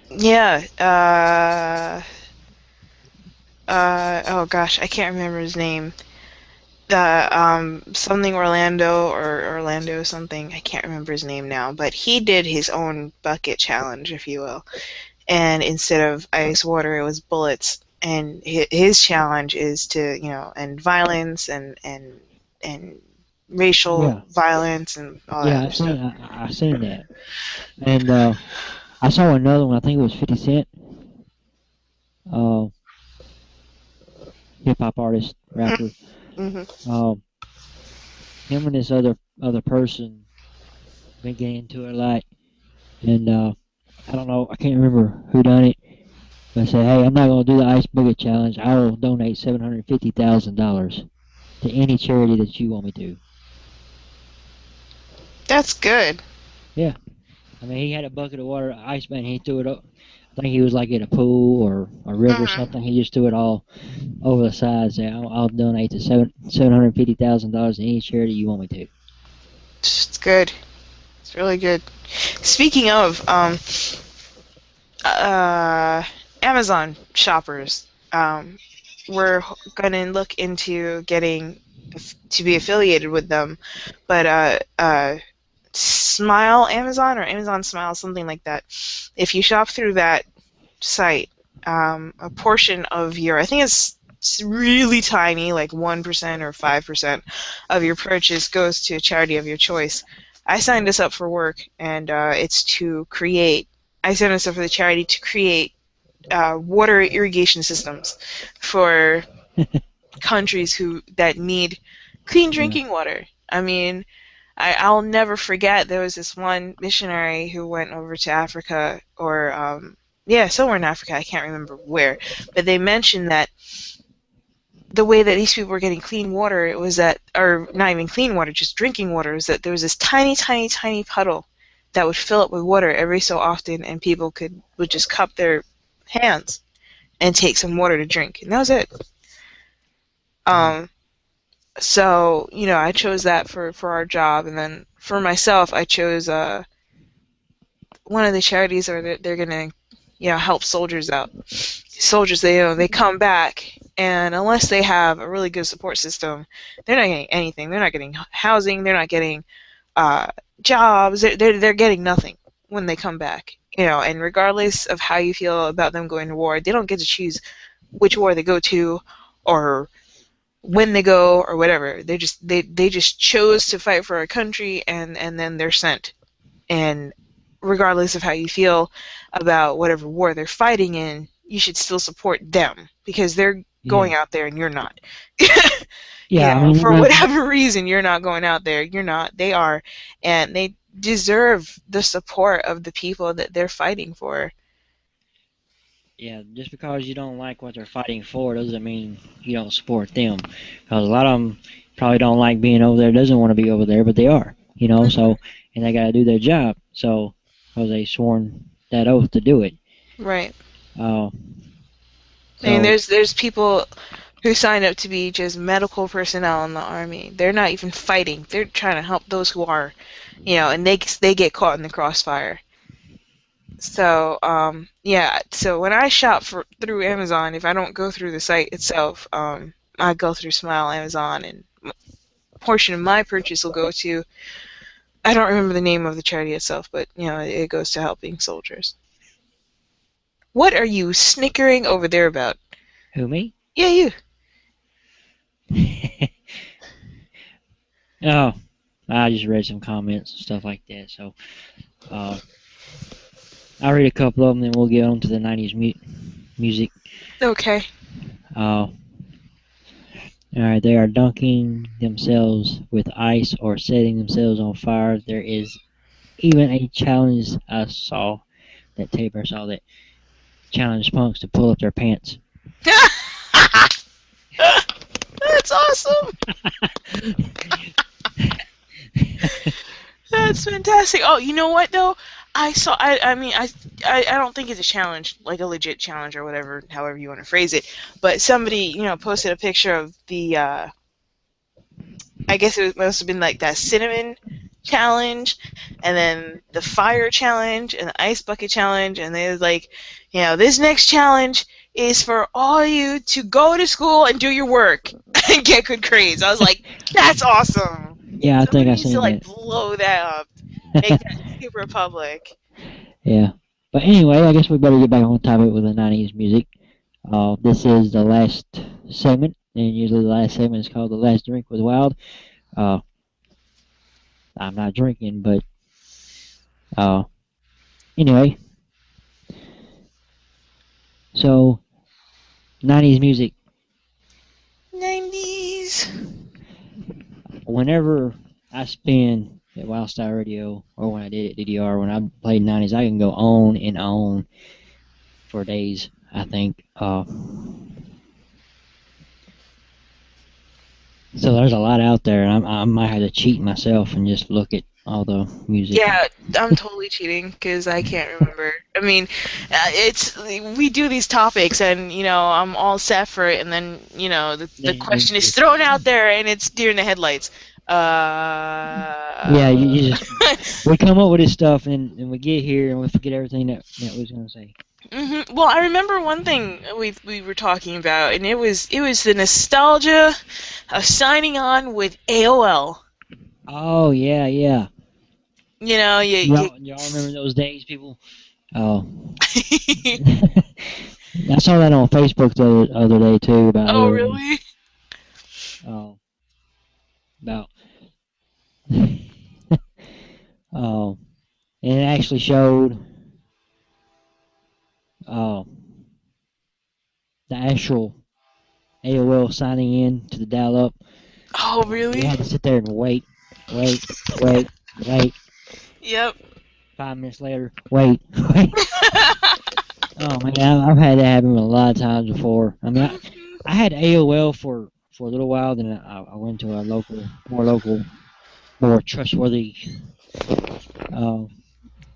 Yeah. Oh gosh, I can't remember his name. Something Orlando or Orlando something. I can't remember his name now, but he did his own bucket challenge, if you will. And instead of ice water, it was bullets. And his challenge is to, end violence and racial violence and all that other stuff. I've seen that, and I saw another one. I think it was 50 Cent, hip hop artist, rapper. Mm-hmm. Him and this other person been getting into it a lot, and I don't know, I can't remember who done it, but said, hey, I'm not gonna do the ice bucket challenge. I will donate $750,000 to any charity that you want me to. That's good. Yeah, I mean, he had a bucket of water, ice man. He threw it up. I think he was like at a pool or a river or something. He just threw it all over the side. Say, I'll donate to $750,000 to any charity you want me to. It's good. It's really good. Speaking of Amazon shoppers, we're gonna look into getting to be affiliated with them, but Smile Amazon or Amazon Smile, something like that. If you shop through that site, a portion of I think it's really tiny, like 1% or 5% of your purchase goes to a charity of your choice. I signed this up for work, and it's to create. I signed this up for the charity to create water irrigation systems for countries that need clean drinking water. I mean, I'll never forget, there was this one missionary who went over to Africa, or somewhere in Africa, I can't remember where, but they mentioned that the way that these people were getting clean water, it was that, or not even clean water, just drinking water, is that there was this tiny, tiny, tiny puddle that would fill up with water every so often, and people would just cup their hands and take some water to drink, and that was it. So, I chose that for our job, and then for myself, I chose one of the charities where they're gonna, help soldiers out. Soldiers, they come back, and unless they have a really good support system, they're not getting anything. They're not getting housing. They're not getting jobs. They're getting nothing when they come back. And regardless of how you feel about them going to war, they don't get to choose which war they go to, or when they go, or whatever. They just chose to fight for a country, and then they're sent. And regardless of how you feel about whatever war they're fighting in, you should still support them, because they're going out there and you're not. For whatever reason, you're not going out there. You're not. They are, and they deserve the support of the people that they're fighting for. Yeah, just because you don't like what they're fighting for doesn't mean you don't support them. Because a lot of them probably don't like being over there, doesn't want to be over there, but they are, so, and they got to do their job, so, because they sworn that oath to do it. Right. And there's people who sign up to be just medical personnel in the Army. They're not even fighting. They're trying to help those who are, and they get caught in the crossfire. So, so when I shop through Amazon, if I don't go through the site itself, I go through Smile Amazon, and a portion of my purchase will go to I don't remember the name of the charity itself, but it goes to helping soldiers. What are you snickering over there about? Who, me? Yeah, you. Oh, I just read some comments and stuff like that. So, I'll read a couple of them, then we'll get on to the 90s music. Okay. Alright, they are dunking themselves with ice or setting themselves on fire. There is even a challenge I saw that challenged punks to pull up their pants. That's awesome. That's fantastic. Oh, you know what though? I don't think it's a challenge, like a legit challenge or whatever, however you want to phrase it. But somebody, posted a picture of the, I guess it must have been like that cinnamon challenge, and then the fire challenge, and the ice bucket challenge, and they was like, this next challenge is for all you to go to school and do your work and get good grades. I was like, that's awesome. Yeah, I think I Somebody needs to seen that. blow that up, make that super public. Yeah. But anyway, I guess we better get back on topic with the 90s music. This is the last segment, and usually the last segment is called The Last Drink with Wyld. I'm not drinking, but anyway. So, 90s music. 90s. Whenever I spin at WyldStyle Radio, or when I did at DDR, when I played 90s, I can go on and on for days, I think. So there's a lot out there, and I might have to cheat myself and just look at all the music. Yeah, I'm totally cheating because I can't remember. I mean, we do these topics, and I'm all set for it, and then the question is thrown out there, and it's deer in the headlights. Yeah, you just we come up with this stuff, and we get here, and we forget everything that we was gonna say. Mm-hmm. Well, I remember one thing we were talking about, and it was the nostalgia of signing on with AOL. Oh yeah. Y'all remember those days, people? Oh. I saw that on Facebook the other day too about. Oh really? Oh. About. Oh, and it actually showed. The actual AOL signing in to the dial-up. Oh, really? You had to sit there and wait. Yep. 5 minutes later, wait. Oh man, I've had that happen a lot of times before. I mean, I had AOL for a little while, then I went to a more local, more trustworthy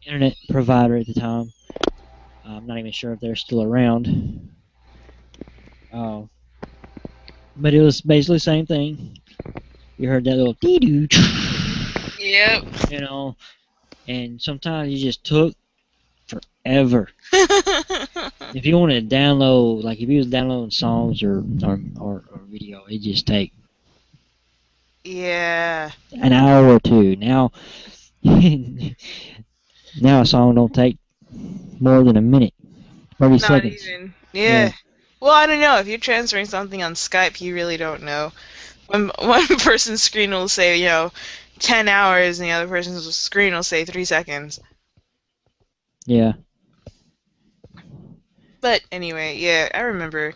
internet provider at the time. I'm not even sure if they're still around. But it was basically the same thing. You heard that little dee-doo. Yep. And sometimes you just took forever. If you wanted to download, like if you was downloading songs or video, it just take an hour or two. Now, now a song don't take more than a minute, 30 seconds. Not even. Yeah. Well, I don't know. If you're transferring something on Skype, you really don't know. One person's screen will say, 10 hours, and the other person's screen will say 3 seconds. Yeah. But anyway, yeah, I remember.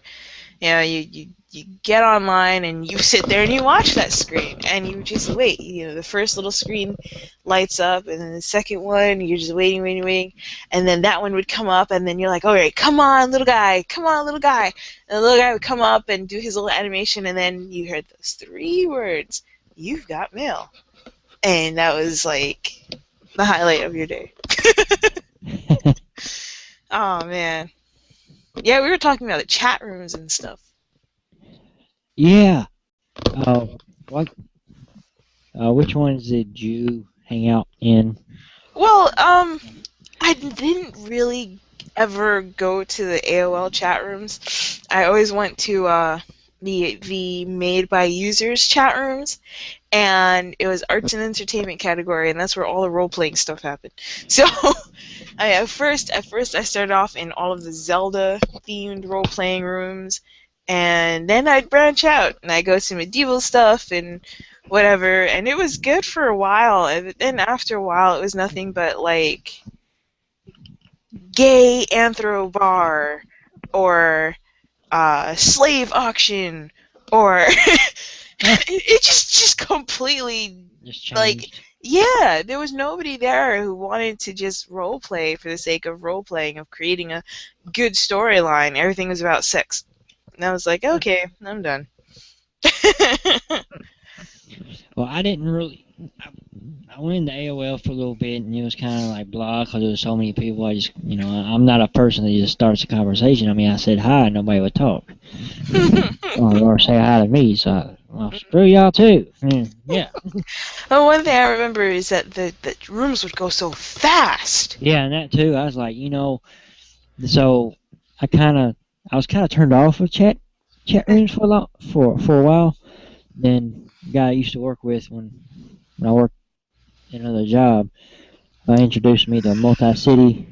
You get online and you sit there and you watch that screen and you just wait. The first little screen lights up, and then the second one you're just waiting, and then that one would come up, and then you're like, all right, come on, little guy, and the little guy would come up and do his little animation, and then you heard those 3 words: "You've got mail," and that was like the highlight of your day. Oh man. Yeah, we were talking about the chat rooms and stuff. Yeah. What? Which ones did you hang out in? Well, I didn't really ever go to the AOL chat rooms. I always went to the made by users chat rooms, and it was arts and entertainment category, and that's where all the role-playing stuff happened. So at first I started off in all of the Zelda-themed role-playing rooms, and then I'd branch out, and I'd go to medieval stuff and whatever, and it was good for a while, and then after a while it was nothing but, like, gay anthro bar, or slave auction, or it just completely Just like, changed. yeah, there was nobody there who wanted to just role play for the sake of role playing, of creating a good storyline. Everything was about sex, and I was like, okay, I'm done. Well, I didn't really. I went into AOL for a little bit, and it was kind of like blah, because there was so many people. I just, I'm not a person that just starts a conversation. I mean, I said hi, and nobody would talk, or say hi to me. So, well, screw y'all too. Yeah. Well, one thing I remember is that the rooms would go so fast. Yeah, and that too. I was like, so I was kind of turned off of chat rooms for a while. Then the guy I used to work with when I worked in another job, introduced me to multi-city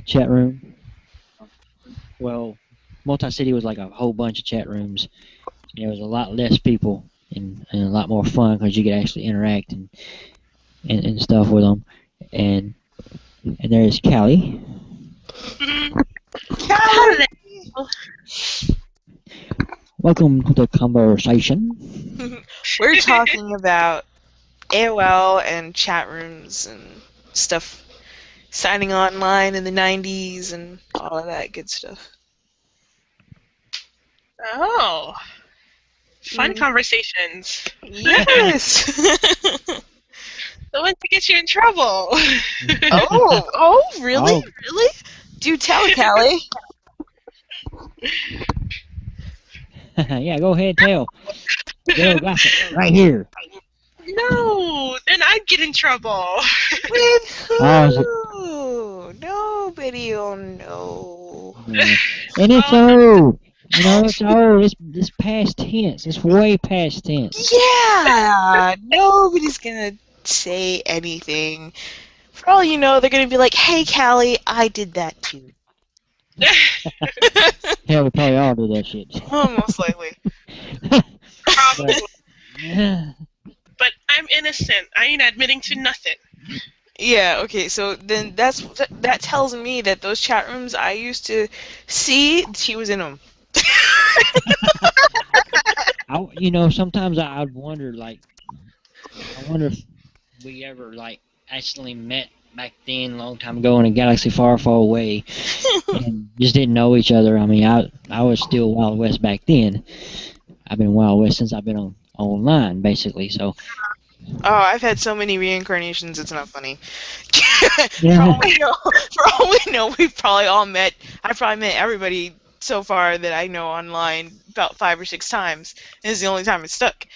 chat room. Well, multi-city was like a whole bunch of chat rooms. There was a lot less people and a lot more fun because you could actually interact and stuff with them. And there's Callie. Callie! Welcome to the conversation. We're talking about AOL and chat rooms and stuff, signing online in the 90s and all of that good stuff. Oh. Fun conversations. Yes! The one to get you in trouble. Oh, really? Oh. Really? Do tell, Callie. Yeah, go ahead, tell. Go, gossip, right here. No, then I'd get in trouble. With who? Oh, Nobody will know. Yeah. And it's old. It's old. It's past tense. It's way past tense. Yeah! Nobody's gonna say anything. For all you know, they're gonna be like, hey, Callie, I did that too. Hell, we probably all do that shit. Oh, most likely. Probably. Yeah. But I'm innocent. I ain't admitting to nothing. Yeah, okay, so then that tells me that those chat rooms I used to see, she was in them. Sometimes I'd wonder, I wonder if we ever, accidentally met back then, a long time ago, in a galaxy far, far away, and just didn't know each other. I mean, I was still Wild West back then. I've been Wild West since I've been online, basically, so. Oh, I've had so many reincarnations, it's not funny. Yeah. For all we know, we've probably all met, I've probably met everybody so far that I know online about 5 or 6 times. And it's the only time it's stuck.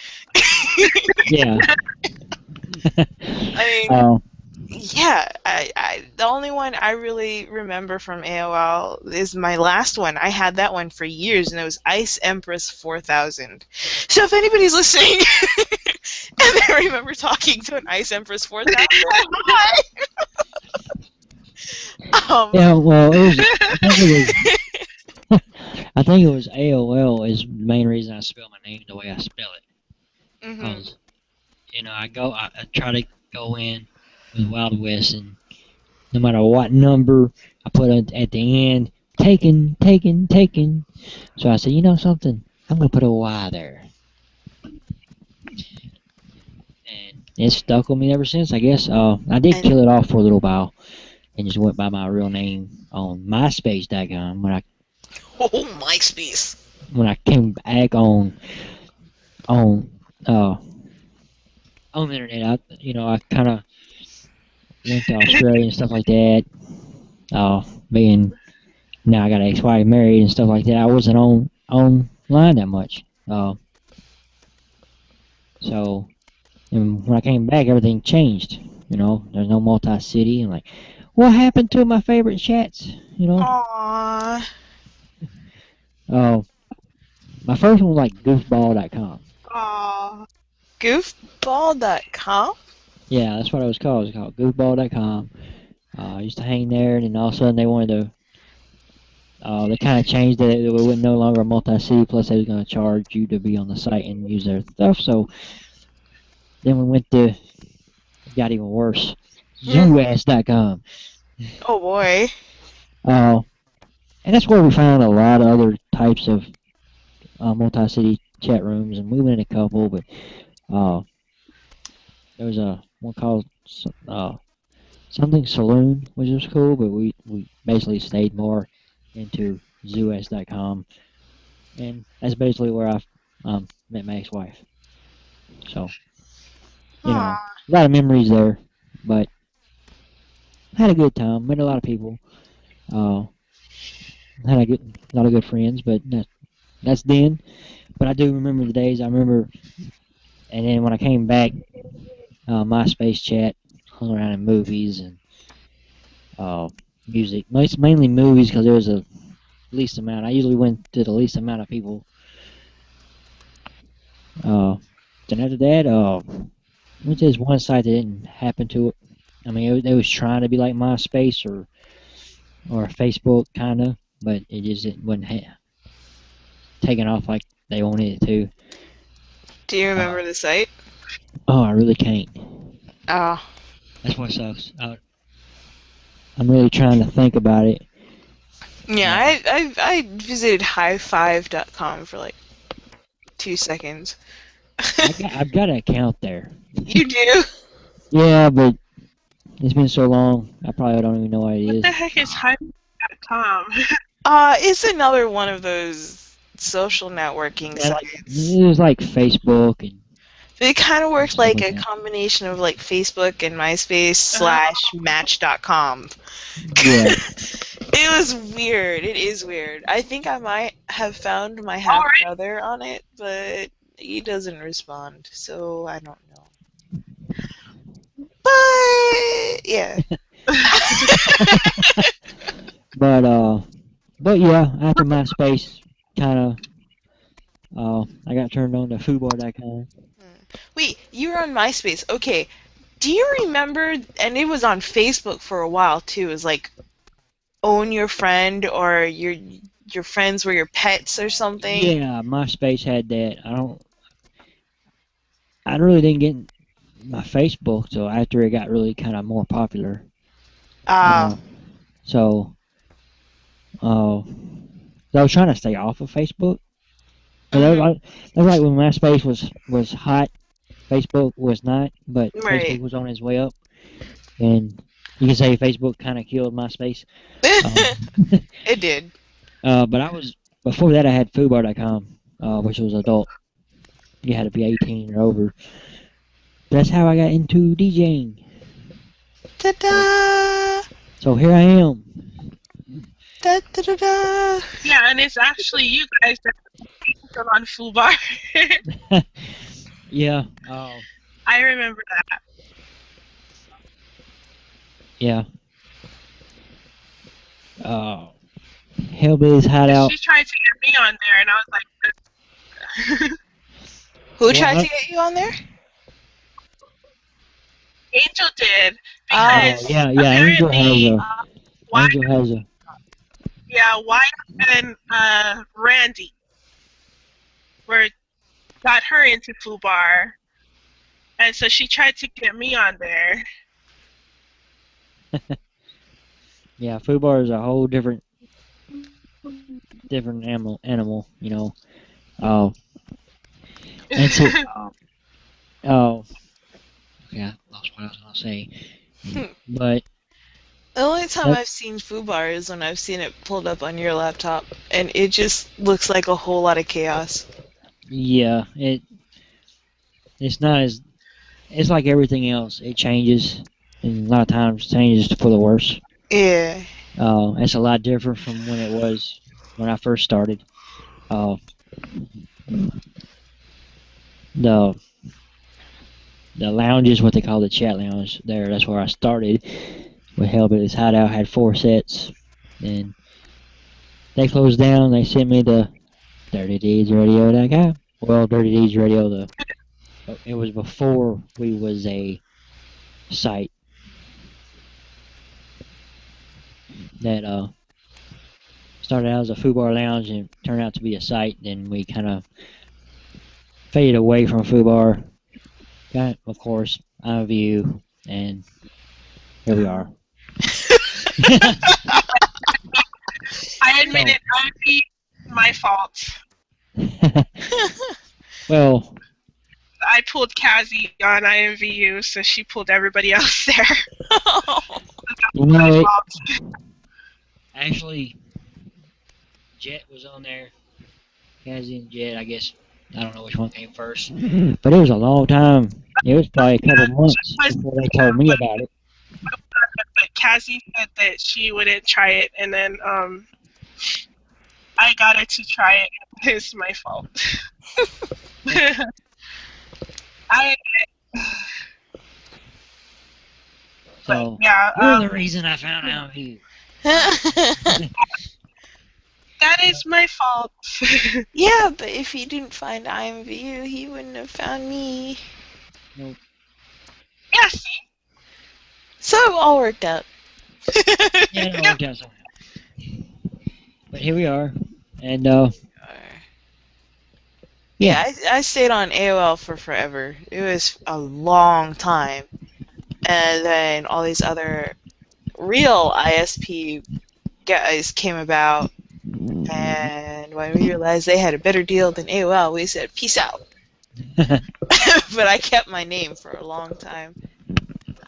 Yeah. I mean, yeah, the only one I really remember from AOL is my last one. I had that one for years, and it was Ice Empress 4000. So if anybody's listening and they remember talking to an Ice Empress 4000, hi! Yeah, well, I think it was AOL is the main reason I spell my name the way I spell it. Mhm. I try to go in with Wild West, and no matter what number I put at the end, taken. So I said, something? I'm going to put a Y there. And it's stuck with me ever since, I guess. I did kill it off for a little while and just went by my real name on MySpace.com MySpace. when I came back on the internet. I kind of went to Australia and stuff like that. Being now I got an ex-wife, married and stuff like that. I wasn't online that much. So and when I came back, everything changed. There's no multi-city, and what happened to my favorite chats? Aww. Oh, My first one was like goofball.com. Aw. Goofball.com? Yeah, that's what it was called. It was called goofball.com. I used to hang there, and then all of a sudden they wanted to. They kind of changed it. It was no longer a multi-city. Plus, they was going to charge you to be on the site and use their stuff. So then we went to. It got even worse. Zoos.com. Oh boy. And that's where we found a lot of other types of multi-city chat rooms, and we went in a couple, but there was a one called something Saloon, which was cool, but we basically stayed more into zoos.com, and that's basically where I met my ex-wife. So, you know, a lot of memories there, but had a good time, met a lot of people, had a lot of good friends, but that's then. But I do remember the days. I remember, and then when I came back, MySpace chat, hung around in movies and music. Mainly movies because there was a least amount. I usually went to the least amount of people. Then after that, went to this one site that didn't happen to it. I mean, it was trying to be like MySpace or Facebook, kind of, but it just wasn't taking off like they wanted it to. Do you remember the site? Oh, I really can't. Oh. That's what sucks. I'm really trying to think about it. Yeah, I visited highfive.com for like 2 seconds. I've got an account there. You do? Yeah, but it's been so long, I probably don't even know what it is. What the heck is Hype.com? It's another one of those social networking sites. It was like Facebook and. It kind of works like a combination of like Facebook and MySpace / Match.com. Yeah. It was weird. It is weird. I think I might have found my half brother on it, but he doesn't respond, so I don't know. But yeah. But yeah, after MySpace, kind of, I got turned on to Fubar.com. Wait, you were on MySpace. Okay. Do you remember, and it was on Facebook for a while too, it was like own your friend or your friends were your pets or something? Yeah, MySpace had that. I really didn't get my Facebook till after it got really kind of more popular. So I was trying to stay off of Facebook. But that was like when MySpace was hot, Facebook was not, but Facebook was on its way up. And you can say Facebook kind of killed MySpace. It did. But before that I had Fubar.com, which was adult. You had to be 18 or over. That's how I got into DJing. Ta-da! So here I am. Da-da-da-da! Yeah, and it's actually you guys that are on Fubar. Yeah. I remember that. Yeah. Hellbilly's Hideout. She tried to get me on there, and I was like... Who tried to get you on there? Angel did. Because Angel has a... Yeah, Wyatt and Randy got her into Fubar, and so she tried to get me on there. Yeah, Fubar is a whole different animal, you know. And so, yeah, lost what I was gonna say. But the only time I've seen Fubar is when I've seen it pulled up on your laptop, and it just looks like a whole lot of chaos. Yeah, it's not as, it's like everything else. It changes, and a lot of times changes for the worse. Yeah. It's a lot different from when it was when I first started. The lounge is what they call the chat lounge there. That's where I started with Hellbilly's Hideout. Had 4 sets, and they closed down. They sent me to DirtyDeedsRadio.com. Well, Dirty Deeds Radio, it was before we was a site that started out as a food bar lounge and turned out to be a site. Then we kind of faded away from food bar. Got, of course, iView, and here we are. I admit it. That would be my fault. Well, I pulled Kazzy on IMVU, so she pulled everybody else there. you know, actually, Jet was on there. Kazzy and Jet, I guess. I don't know which one came first. But it was a long time. It was probably a couple months before they told me about it. But Kazzy said that she wouldn't try it, and then I got her to try it. It's my fault. So, yeah, you're the reason I found out who. That is my fault. Yeah, but if he didn't find IMVU, he wouldn't have found me. Nope. Yeah, see? So it all worked out. Yeah, it worked out somehow. But here we are. And, yeah, I stayed on AOL for forever. It was a long time. And then all these other real ISP guys came about. And when we realized they had a better deal than AOL, we said, peace out. But I kept my name for a long time.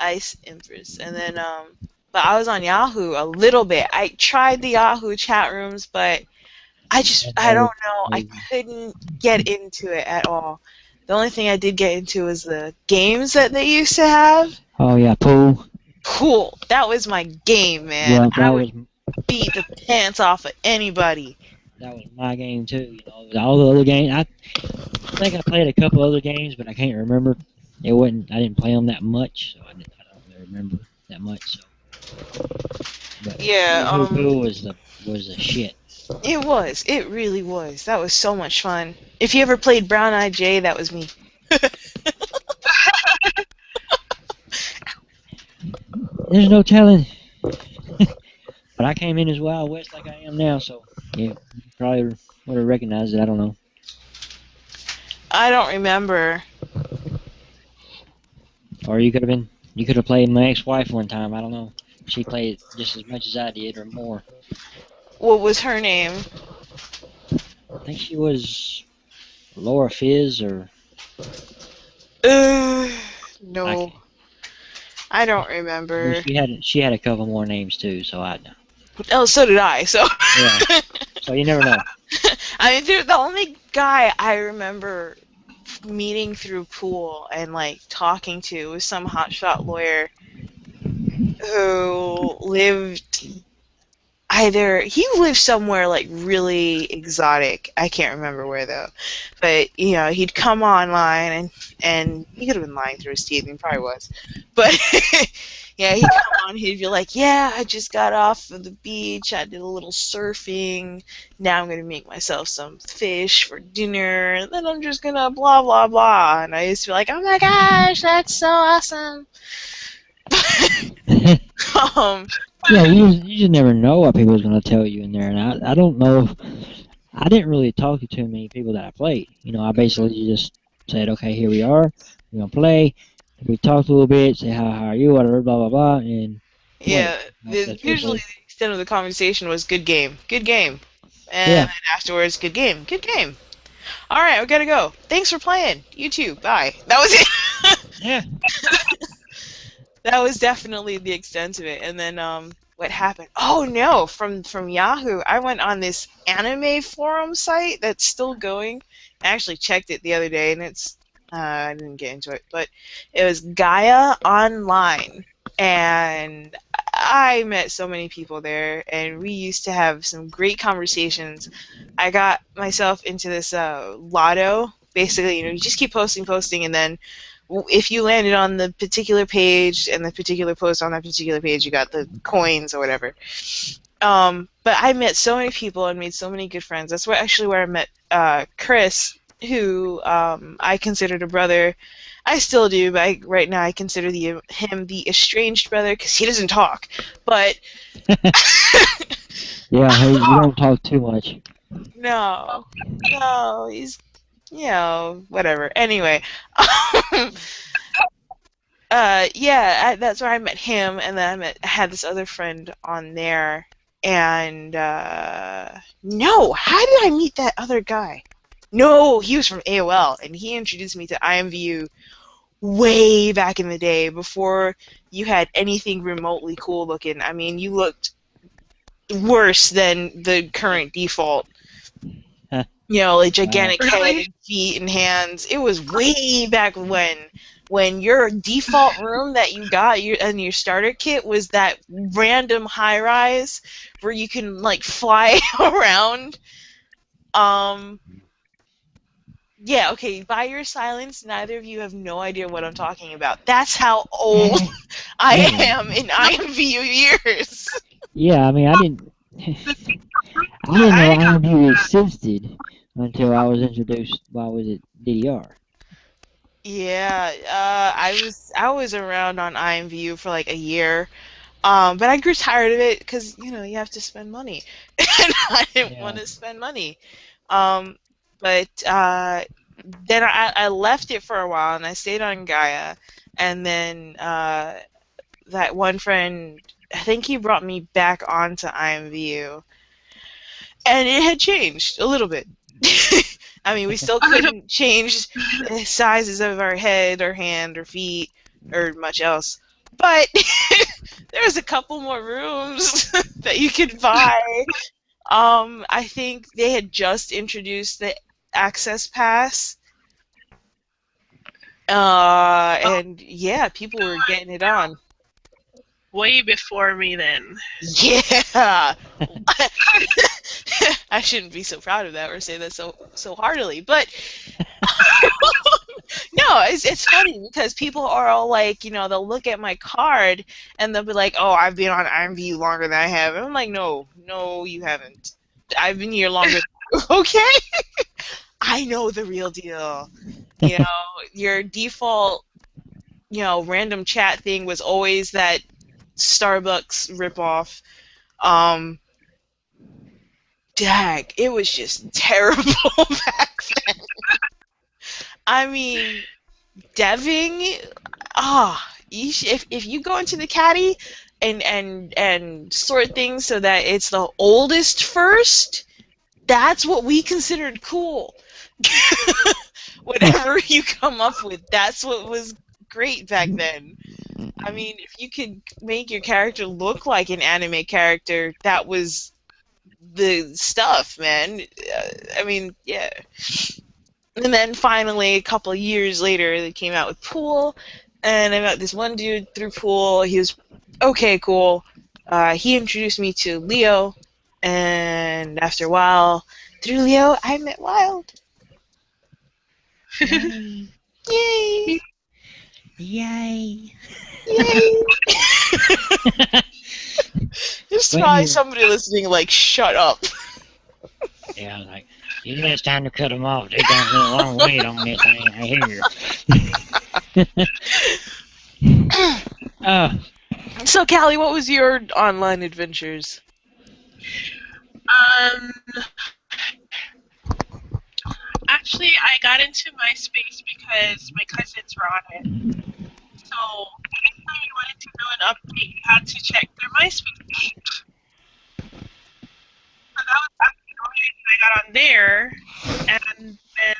Ice Empress. And then, but I was on Yahoo a little bit. I tried the Yahoo chat rooms, but I don't know. I couldn't get into it at all. The only thing I did get into was the games that they used to have. Oh, yeah, Pool. Cool. That was my game, man. Yeah, I would beat the pants off of anybody. That was my game, too. You know, all the other games, I think I played a couple other games, but I can't remember. I didn't play them that much, so I don't really remember that much. So. But Yeah, Pool was the shit. It was. It really was. That was so much fun. If you ever played Brown Eye Jay, that was me. There's no telling. But I came in as Wild West like I am now, so yeah, you probably would have recognized it. I don't know. I don't remember. Or you could have played my ex-wife one time. I don't know. She played just as much as I did, or more. What was her name? I think she was Laura Fizz, or. No. I don't remember. She had a couple more names too, so I know. Oh, so did I. So. Yeah. So you never know. I mean, the only guy I remember meeting through Pool and like talking to was some hotshot lawyer who lived he lived somewhere like really exotic. I can't remember where though. But you know, he'd come online and he could have been lying through his teeth, and he probably was. But yeah, he'd come on, he'd be like, yeah, I just got off of the beach, I did a little surfing, now I'm gonna make myself some fish for dinner, and then I'm just gonna blah blah blah. And I used to be like, oh my gosh, that's so awesome. Yeah, you just never know what people's gonna tell you in there, and I don't know. I didn't really talk to too many people that I played. You know, I basically just said, okay, here we are, we're gonna play. We talked a little bit, say how are you, whatever, blah blah blah, and yeah, usually the extent of the conversation was good game, and then afterwards, good game. All right, we gotta go. Thanks for playing. You too. Bye. That was it. Yeah. That was definitely the extent of it. And then what happened? Oh no, from Yahoo, I went on this anime forum site that's still going. I actually checked it the other day, and it's I didn't get into it, but it was Gaia Online, and I met so many people there, and we used to have some great conversations. I got myself into this lotto. Basically, you know, you just keep posting, and then if you landed on the particular page and the particular post on that particular page, you got the coins or whatever. But I met so many people and made so many good friends. That's where I met Chris, who I considered a brother. I still do, but right now I consider him the estranged brother because he doesn't talk. But Yeah, he don't talk too much. no, he's whatever. Anyway, yeah, that's where I met him, and then I had this other friend on there, and no, how did I meet that other guy? No, he was from AOL, and he introduced me to IMVU way back in the day before you had anything remotely cool looking. I mean, you looked worse than the current default. Like gigantic head and feet and hands. It was way back when your default room that you got in your starter kit was that random high rise where you can like fly around. Yeah, okay, by your silence, neither of you have no idea what I'm talking about. That's how old I am in IMVU years. Yeah, I mean, I didn't know IMVU existed until I was introduced while I was at DDR. Yeah, I was around on IMVU for like a year, but I grew tired of it because you have to spend money, and I didn't want to spend money. But then I left it for a while and I stayed on Gaia, and then that one friend, I think he brought me back onto IMVU, and it had changed a little bit. I mean, we still couldn't change the sizes of our head or hand or feet or much else, but there was a couple more rooms that you could buy. I think they had just introduced the Access Pass, and yeah, people were getting it on. Way before me then. Yeah. I shouldn't be so proud of that or say that so heartily, but no, it's funny because people are all like, they'll look at my card and they'll be like, "Oh, I've been on IMVU longer than I have." And I'm like, "No, you haven't. I've been here longer." Okay. I know the real deal. Your default, random chat thing was always that Starbucks ripoff. Dag, it was just terrible back then. I mean, deving, if you go into the caddy and sort things so that it's the oldest first, that's what we considered cool. Whatever you come up with, that's what was great back then. I mean, if you could make your character look like an anime character, that was the stuff, man. I mean, yeah. And then finally, a couple of years later, they came out with Pool, and I met this one dude through Pool. He was okay, cool. He introduced me to Leo, and after a while, through Leo, I met Wyld. Yay! Yay! Yay! Yay! There's probably somebody listening like, shut up. Yeah, like, it's time to cut them off. They got a long wait on this thing right here. So, Callie, what was your online adventures? Actually, I got into MySpace because my cousins were on it. So, anytime you wanted to know an update, you had to check their MySpace page. So that was actually the only reason I got on there. And then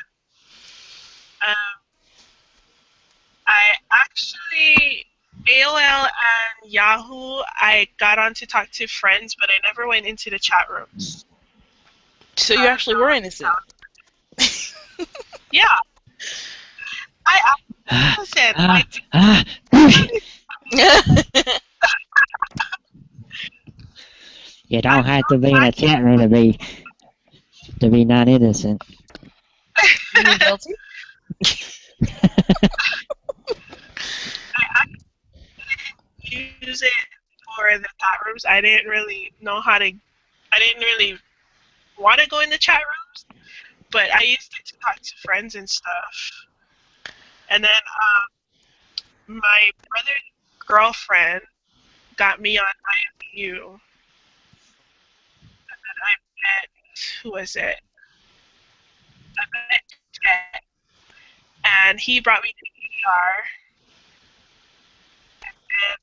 I actually, AOL and Yahoo, I got on to talk to friends, but I never went into the chat rooms. So you actually were innocent. Yeah. Listen, You don't have to be in a chat room to be not innocent. You mean guilty? I use it for were in the chat rooms. I didn't really know how to. I didn't really want to go in the chat rooms, but I used it to talk to friends and stuff. And then my brother's girlfriend got me on IMU. And then I met, who was it? I met Ted, and he brought me to ER. And then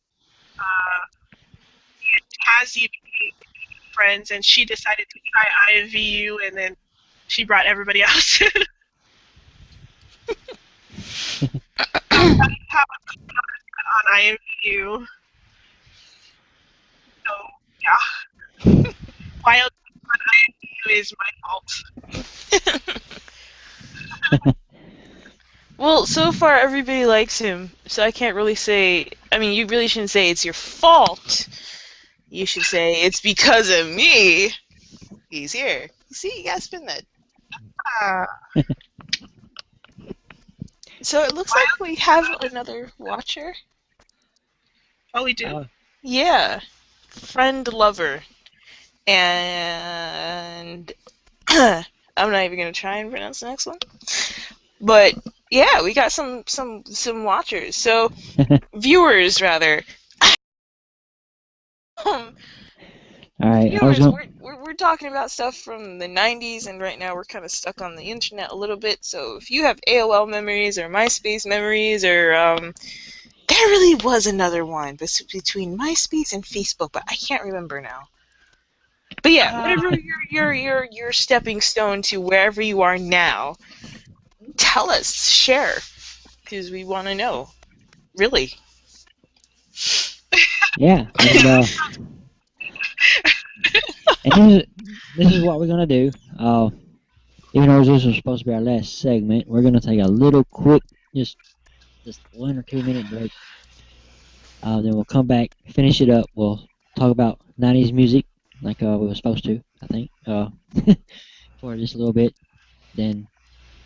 Cassie became friends, and she decided to try IMVU, and then she brought everybody else. On IMVU. So, yeah. Wild on IMVU is my fault. Well, so far everybody likes him, so I can't really say. I mean, you really shouldn't say it's your fault. You should say it's because of me. He's here. See, you gotta spin that. So it looks like we have another watcher. Oh, we do. Yeah, friend lover, and I'm not even gonna try and pronounce the next one. But yeah, we got some watchers. So viewers rather. All right. Viewers, we're talking about stuff from the 90s, and right now we're kind of stuck on the internet a little bit. So if you have AOL memories or MySpace memories, or there really was another one between MySpace and Facebook, but I can't remember now. But yeah, whatever your stepping stone to wherever you are now, tell us, share, because we want to know, really. Yeah, and this is what we're gonna do. Even though this was supposed to be our last segment, we're gonna take a little quick, just 1 or 2 minute break. Then we'll come back, finish it up. We'll talk about 90s music, like we were supposed to, I think, for just a little bit. Then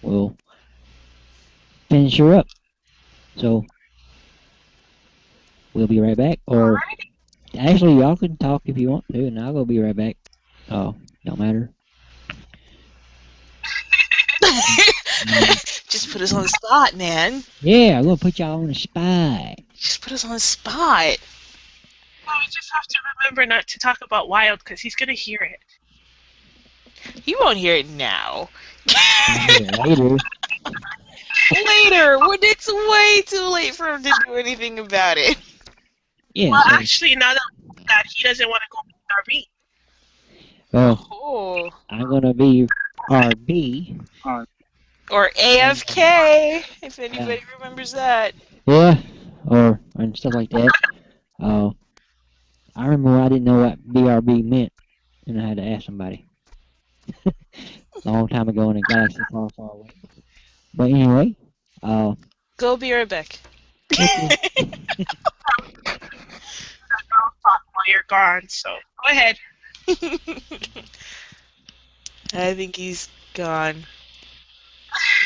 we'll finish her up. So we'll be right back. Or actually, y'all can talk if you want to, and I'll go be right back. Oh, don't matter. Just put us on the spot, man. Yeah, I'm gonna put y'all on the spot. Just put us on the spot. Well, we just have to remember not to talk about Wild, because he's gonna hear it. You won't hear it now. Later. Later, when it's way too late for him to do anything about it. Yeah. Well, So, actually, now that he doesn't want to go RV. well, Oh. I'm gonna be RB. Or AFK, if anybody remembers that. Yeah, and stuff like that. I remember I didn't know what BRB meant, and I had to ask somebody. Long time ago in a galaxy far, far away. But anyway, Go be right back. I'll talk while you're gone, so go ahead. I think he's gone.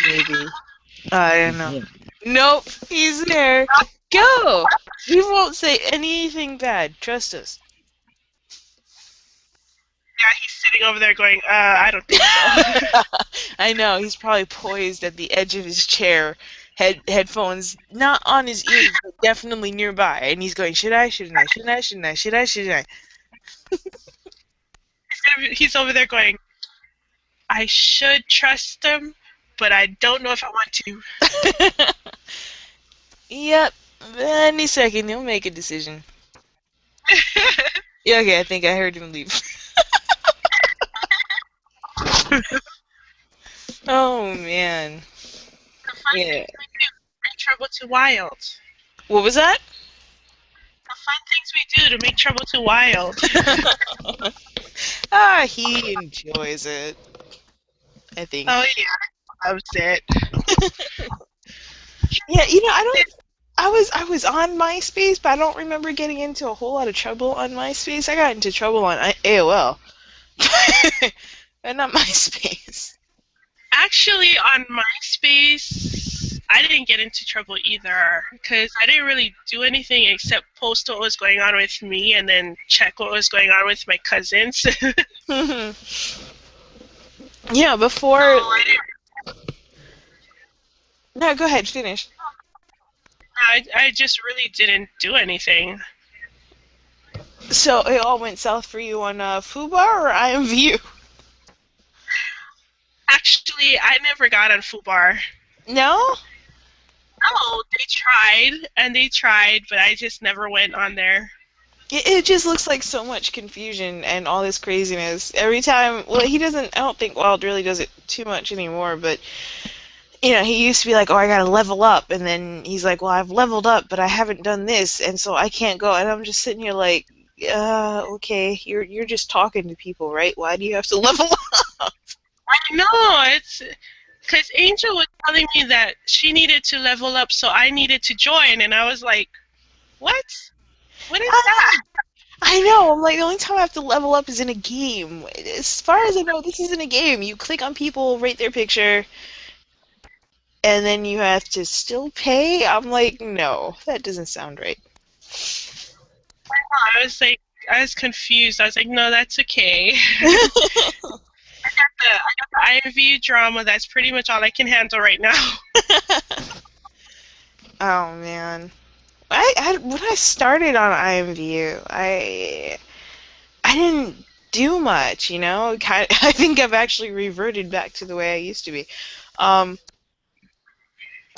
Maybe. I don't know. Nope, he's there. Go! We won't say anything bad. Trust us. Yeah, he's sitting over there going, I don't think so. I know, he's probably poised at the edge of his chair, headphones not on his ears, but definitely nearby, and he's going, should I, shouldn't I, shouldn't I, shouldn't I, should I, shouldn't I? He's over there going, I should trust them, but I don't know if I want to. Yep, any second he'll make a decision. Yeah, okay, I think I heard him leave. Oh, man. Yeah. Make trouble to Wild. What was that? The fun things we do to make trouble to Wild. He enjoys it. I think. Oh yeah, loves it. Yeah, I was on MySpace, but I don't remember getting into a whole lot of trouble on MySpace. I got into trouble on AOL. But not MySpace. Actually, on MySpace, I didn't get into trouble either because I didn't really do anything except post what was going on with me and then check what was going on with my cousins. Yeah, before. I No, go ahead, finish. just really didn't do anything. So it all went south for you on FUBAR or IMVU? Actually, I never got on FUBAR. No? No, they tried, but I just never went on there. It just looks like so much confusion and all this craziness. Every time, well, he doesn't, I don't think Wyld really does it too much anymore, but, you know, he used to be like, oh, I gotta level up, and then he's like, well, I've leveled up, but I haven't done this, and so I can't go, and I'm just sitting here like, okay, you're just talking to people, right? Why do you have to level up? I know, it's because Angel was telling me that she needed to level up, so I needed to join, and I was like, what? What is that? I know, I'm like, the only time I have to level up is in a game. As far as I know, this isn't a game. You click on people, rate their picture, and then you have to still pay? I'm like, no, that doesn't sound right. I was confused. I was like, no, that's okay. I got the IMV drama. That's pretty much all I can handle right now. Oh, man. When I started on IMVU, I didn't do much, you know? I think I've actually reverted back to the way I used to be.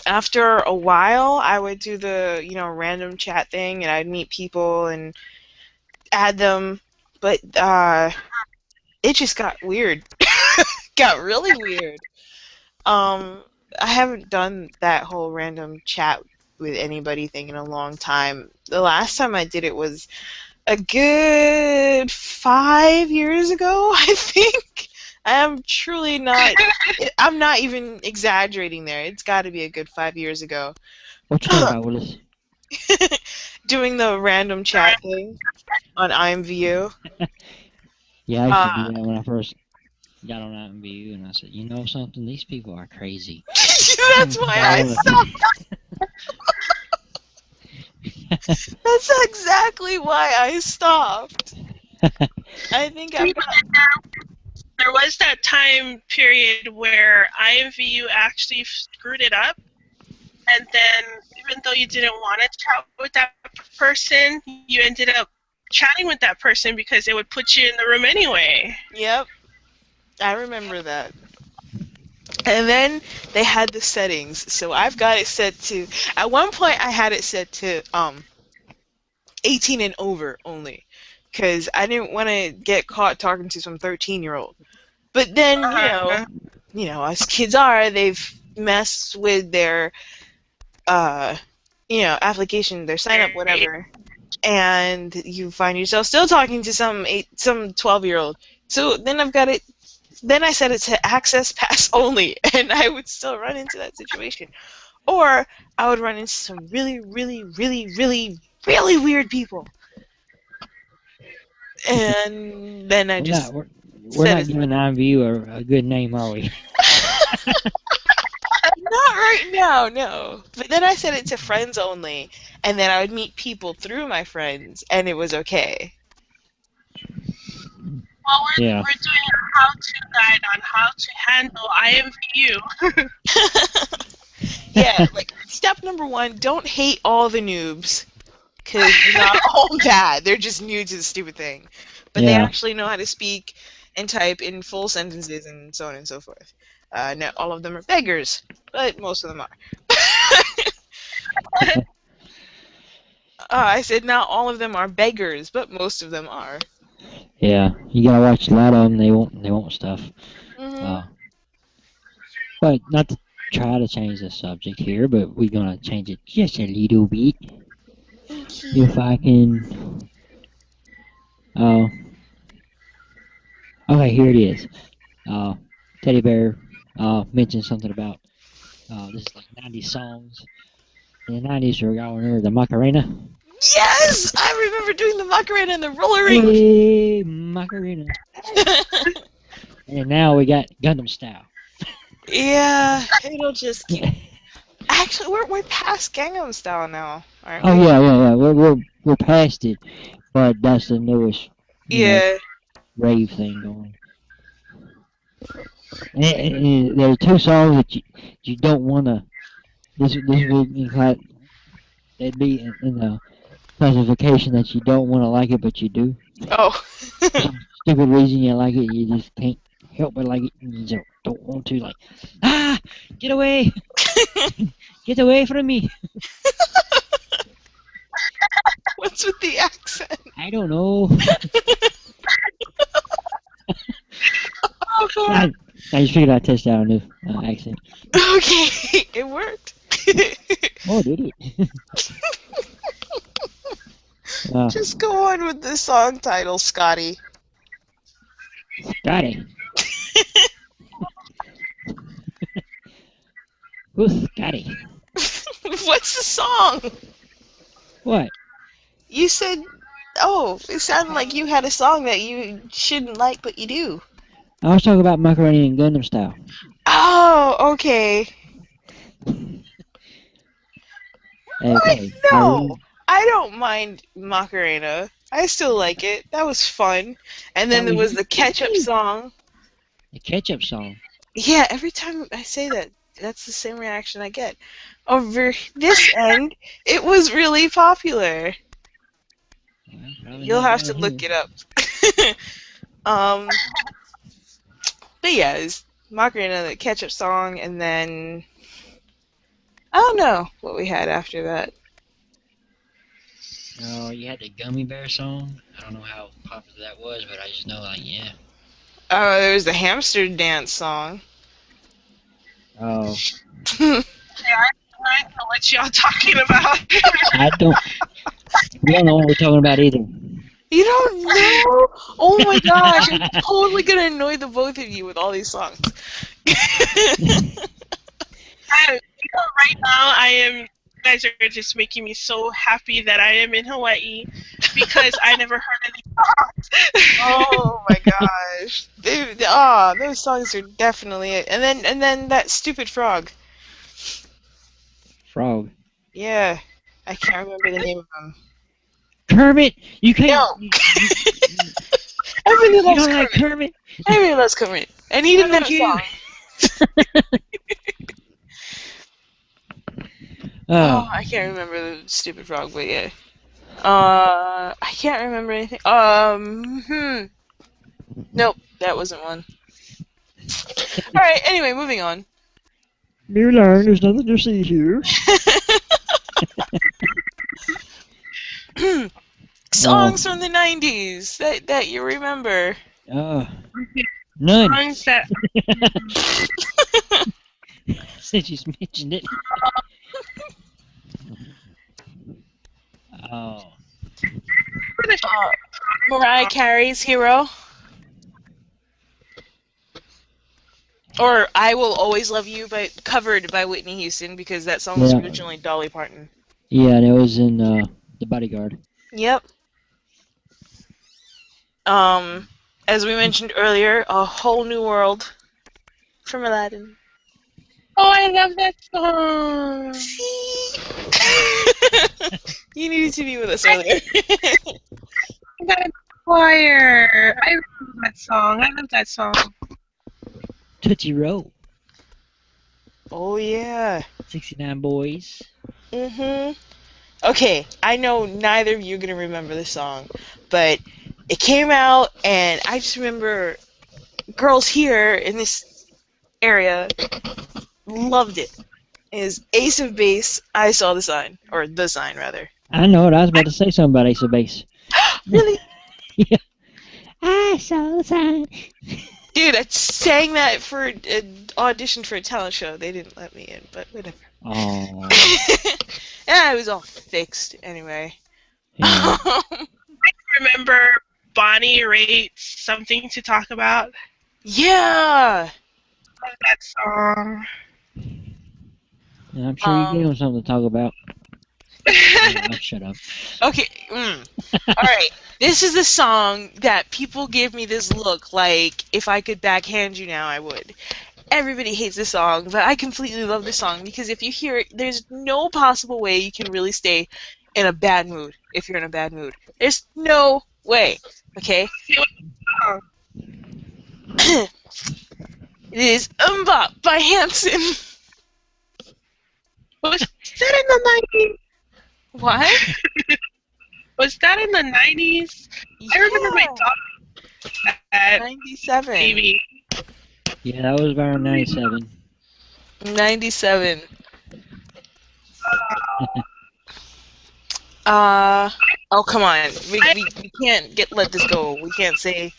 After a while, I would do the, you know, random chat thing, and I'd meet people and add them, but it just got weird. Got really weird. I haven't done that whole random chat with anybody thing in a long time. The last time I did it was a good 5 years ago, I think. I am truly not, I'm not even exaggerating there. It's got to be a good 5 years ago. What you talking about, Willis? Doing the random chat thing on IMVU. Yeah, I used to do that when I first got on IMVU, and I said, you know something? These people are crazy. That's why I stopped. That's exactly why I stopped. I think I'm... There was that time period where IMVU actually screwed it up, and then even though you didn't want to chat with that person, you ended up chatting with that person because it would put you in the room anyway. Yep. I remember that. And then they had the settings, so I've got it set to... At one point, I had it set to 18 and over only, because I didn't want to get caught talking to some 13-year-old. But then, you know, as kids are, they've messed with their, you know, application, their sign-up, whatever, and you find yourself still talking to some 12-year-old. So then I've got it. Then I set it to access pass only, and I would still run into that situation. Or I would run into some really, really, really, really, really weird people. And then I just... We're not giving IMVU a good name, are we? Not right now, no. But then I set it to friends only, and then I would meet people through my friends, and it was okay. Well, we're doing a how-to guide on how to handle IMVU. Yeah, like, step number 1, don't hate all the noobs, because they're not all bad. They're just new to the stupid thing. But they actually know how to speak and type in full sentences and so on and so forth. Not all of them are beggars, but most of them are. I said not all of them are beggars, but most of them are. Yeah, you gotta watch a lot of them. They want stuff. Mm-hmm. But not to try to change the subject here, but we're gonna change it just a little bit. If I can. Okay, here it is. Teddy Bear mentioned something about this is like 90s songs. In the 90s, y'all remember the Macarena? Yes! I remember doing the Macarena and the roller rink. Hey, Macarena. And now we got Gundam Style. Yeah, it'll just keep... Actually, we're past Gangnam Style now, aren't Oh we? yeah. We're past it, but that's the newest, Yeah. rave thing going. And there are two songs that you don't want to. This would they'd be in the classification that you don't want to like it, but you do. Oh. For some stupid reason you like it, you just can't help but like it, and you don't want to. Like, get away, get away from me. What's with the accent? I don't know. Oh, God. I just figured I'd test out a new accent. Okay, it worked. Oh, did it? Just go on with the song title, Scotty. Scotty. Who's Scotty? What's the song? What? You said, it sounded like you had a song that you shouldn't like, but you do. I was talking about Macaroni and Gundam Style. Oh, okay. Okay. No, I don't mind Macarena. I still like it. That was fun. And then there was the ketchup song. The ketchup song. Yeah, every time I say that, that's the same reaction I get. Over this end, it was really popular. You'll have to look it up. But yeah, it's Macarena, the ketchup song, and then I don't know what we had after that. Oh, you had the Gummy Bear song. I don't know how popular that was, but I just know, yeah. Oh, there was the hamster dance song. Oh. Yeah, I don't know what y'all talking about. We don't know what we're talking about either. You don't know? Oh my gosh, I'm totally gonna annoy the both of you with all these songs. Right now, you guys are just making me so happy that I am in Hawaii because I never heard of these songs. Oh my gosh. Those songs are definitely it. And then that stupid frog. Frog. Yeah. I can't remember the name of him. Kermit! You can't. No. Everybody You loves don't like Kermit. Kermit? Everybody loves Kermit. And he didn't have a song. Oh. I can't remember the stupid frog, but yeah. I can't remember anything. Nope, that wasn't one. Alright, anyway, moving on. New line, there's nothing to see here. Songs from the 90s that you remember. None. Songs that Since you mentioned it. Oh. Mariah Carey's Hero. Or I Will Always Love You, but covered by Whitney Houston because that song was originally Dolly Parton. Yeah, and it was in The Bodyguard. Yep. As we mentioned earlier, A Whole New World from Aladdin. Oh, I love that song. See? You needed to be with us earlier. I got a choir. I love that song. I love that song. Tootsie Roll. Oh, yeah. 69 Boys. Mm-hmm. Okay, I know neither of you are going to remember the song, but it came out, and I just remember girls here in this area loved it. It is Ace of Base, I Saw the Sign. Or The Sign, rather. I know it. I was about to say something about Ace of Base. Really? Yeah. I saw the sign. Dude, I sang that for an audition for a talent show. They didn't let me in, but whatever. Oh. Yeah, it was all fixed anyway. Yeah. I remember Bonnie Raitt's Something to Talk About. Yeah! I love that song. I'm sure you gave him something to talk about. Shut up. Okay. Alright. This is the song that people give me this look like if I could backhand you now, I would. everybody hates this song, but I completely love this song because if you hear it, there's no possible way you can really stay in a bad mood if you're in a bad mood. There's no way. Okay? Oh, It is Mbop by Hanson. was that in the 90s? What? Was that in the 90s? I remember my dog at 97. maybe. Yeah, that was around 97. 97. Oh, come on. We can't let this go. We can't say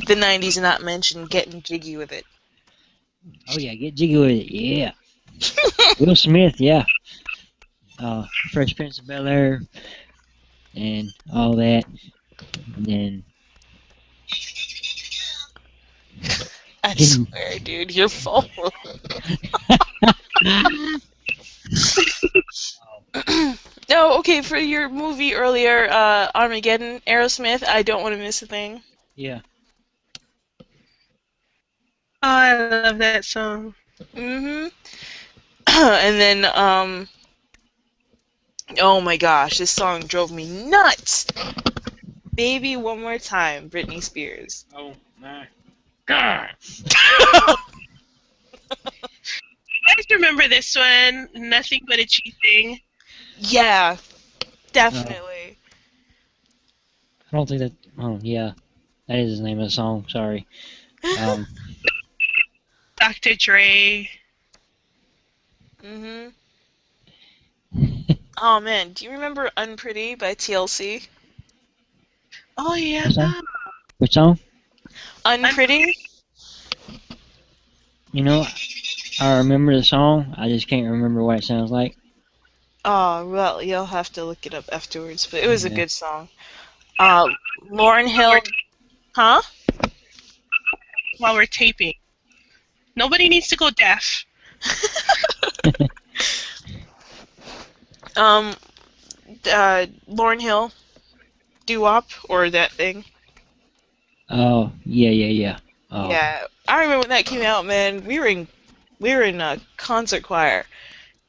the 90s and not mention getting jiggy with it. Oh yeah, get jiggy with it. Yeah. Will Smith, yeah. Fresh Prince of Bel-Air and all that. And then I swear, dude, your phone. No, okay, for your movie earlier, Armageddon, Aerosmith, I Don't Want to Miss a Thing. yeah. Oh, I love that song. Mm-hmm. And then, oh my gosh, this song drove me nuts. Baby One More Time, Britney Spears. Oh my God. I just remember this one, Nothing But a Cheap Thing. Yeah, definitely. I don't think that. Oh yeah, that is the name of the song. Sorry. Dr. Dre. Mm-hmm. Oh man, do you remember Unpretty by TLC? Oh, yeah. Which song? Which song? Unpretty? You know, I remember the song. I just can't remember what it sounds like. Oh, well, you'll have to look it up afterwards, but it was a Yeah. good song. Lauryn Hill. Huh? While we're taping. Nobody needs to go deaf. Lauryn Hill. Doo-wop, or that thing. Oh yeah. Oh. Yeah, I remember when that came out, man. We were in a concert choir,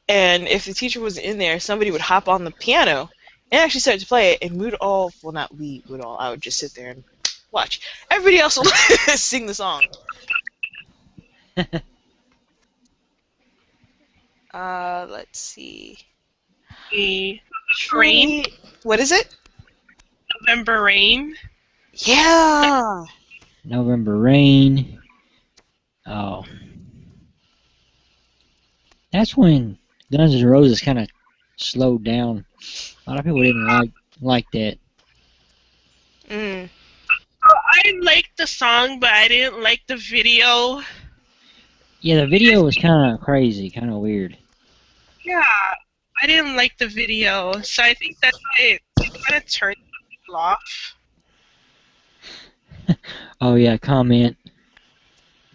and if the teacher was in there, somebody would hop on the piano and actually start to play it, and we would all, well, not we would all, I would just sit there and watch. Everybody else would sing the song. Let's see. The Rain. What is it? November Rain. Yeah. November Rain. Oh. That's when Guns N' Roses kind of slowed down. A lot of people didn't like that. Mm. I liked the song, but I didn't like the video. Yeah, the video was kind of crazy, kind of weird. Yeah, I didn't like the video, so I think that's why it kind of turned people off. Oh yeah, comment.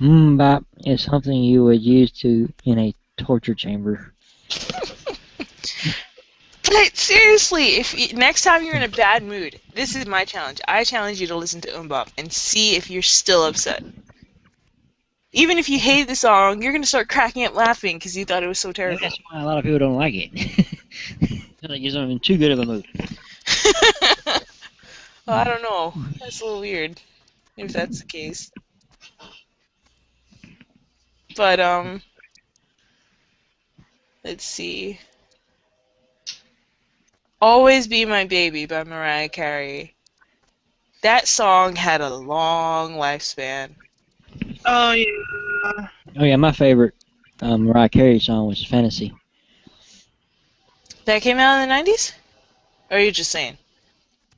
Bop is something you would use in a torture chamber. But seriously, next time you're in a bad mood, this is my challenge. I challenge you to listen to Mbop and see if you're still upset. Even if you hate the song, you're gonna start cracking up laughing because you thought it was so terrible. That's why a lot of people don't like it. They're like, you're in too good of a mood. Well, I don't know. That's a little weird, if that's the case. But, let's see. Always Be My Baby by Mariah Carey. That song had a long lifespan. Oh, yeah. Oh yeah, my favorite Mariah Carey song was Fantasy. That came out in the 90s? Or are you just saying?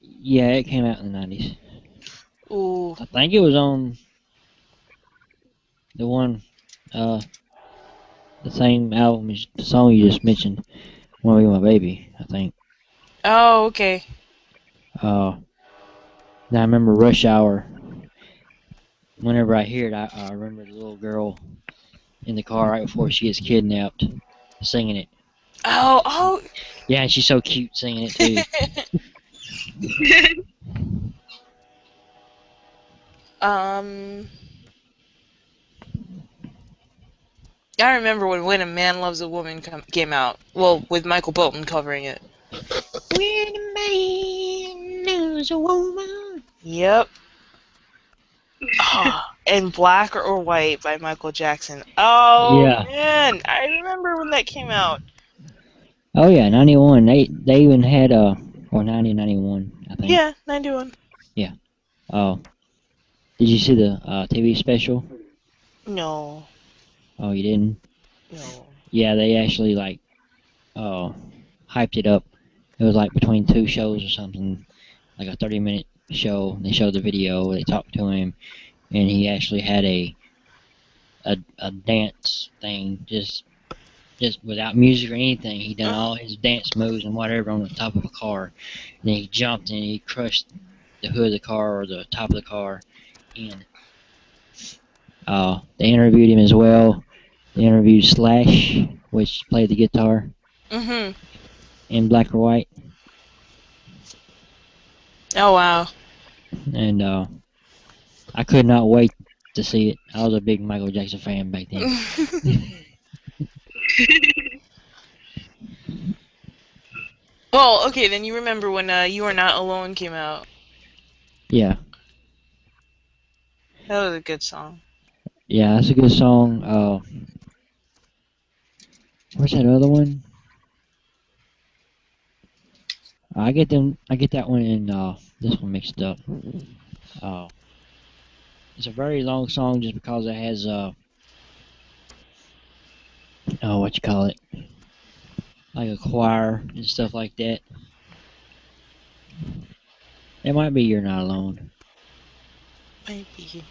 Yeah, it came out in the 90s. Ooh. I think it was on the one, the same album as the song you just mentioned, Wanna Be My Baby, I think. Oh, okay. Now I remember Rush Hour. Whenever I hear it, I remember the little girl in the car right before she gets kidnapped, singing it. Oh. Yeah, and she's so cute singing it too. I remember when A Man Loves a Woman came out. Well, with Michael Bolton covering it. When a man loves a woman. Yep. Oh, and Black or White by Michael Jackson. Oh, Yeah. man. I remember when that came out. Oh yeah, 91. They even had or 90, 91, I think. Yeah, 91. Yeah. Oh. Did you see the TV special? No. Oh, you didn't? No. Yeah, they actually like hyped it up. It was like between two shows or something, like a 30-minute show. They showed the video. They talked to him, and he actually had a dance thing, just without music or anything. He done all his dance moves and whatever on the top of a car. And then he jumped and he crushed the hood of the car or the top of the car. And they interviewed him as well. They interviewed Slash, which played the guitar. Mm-hmm. In Black or White. Oh, wow. And I could not wait to see it. I was a big Michael Jackson fan back then. Well, okay, then you remember when You Are Not Alone came out. Yeah. That was a good song. Yeah, that's a good song. What's that other one? I get that one and this one mixed up. It's a very long song just because it has what you call it? Like a choir and stuff like that. It might be You're Not Alone. Maybe.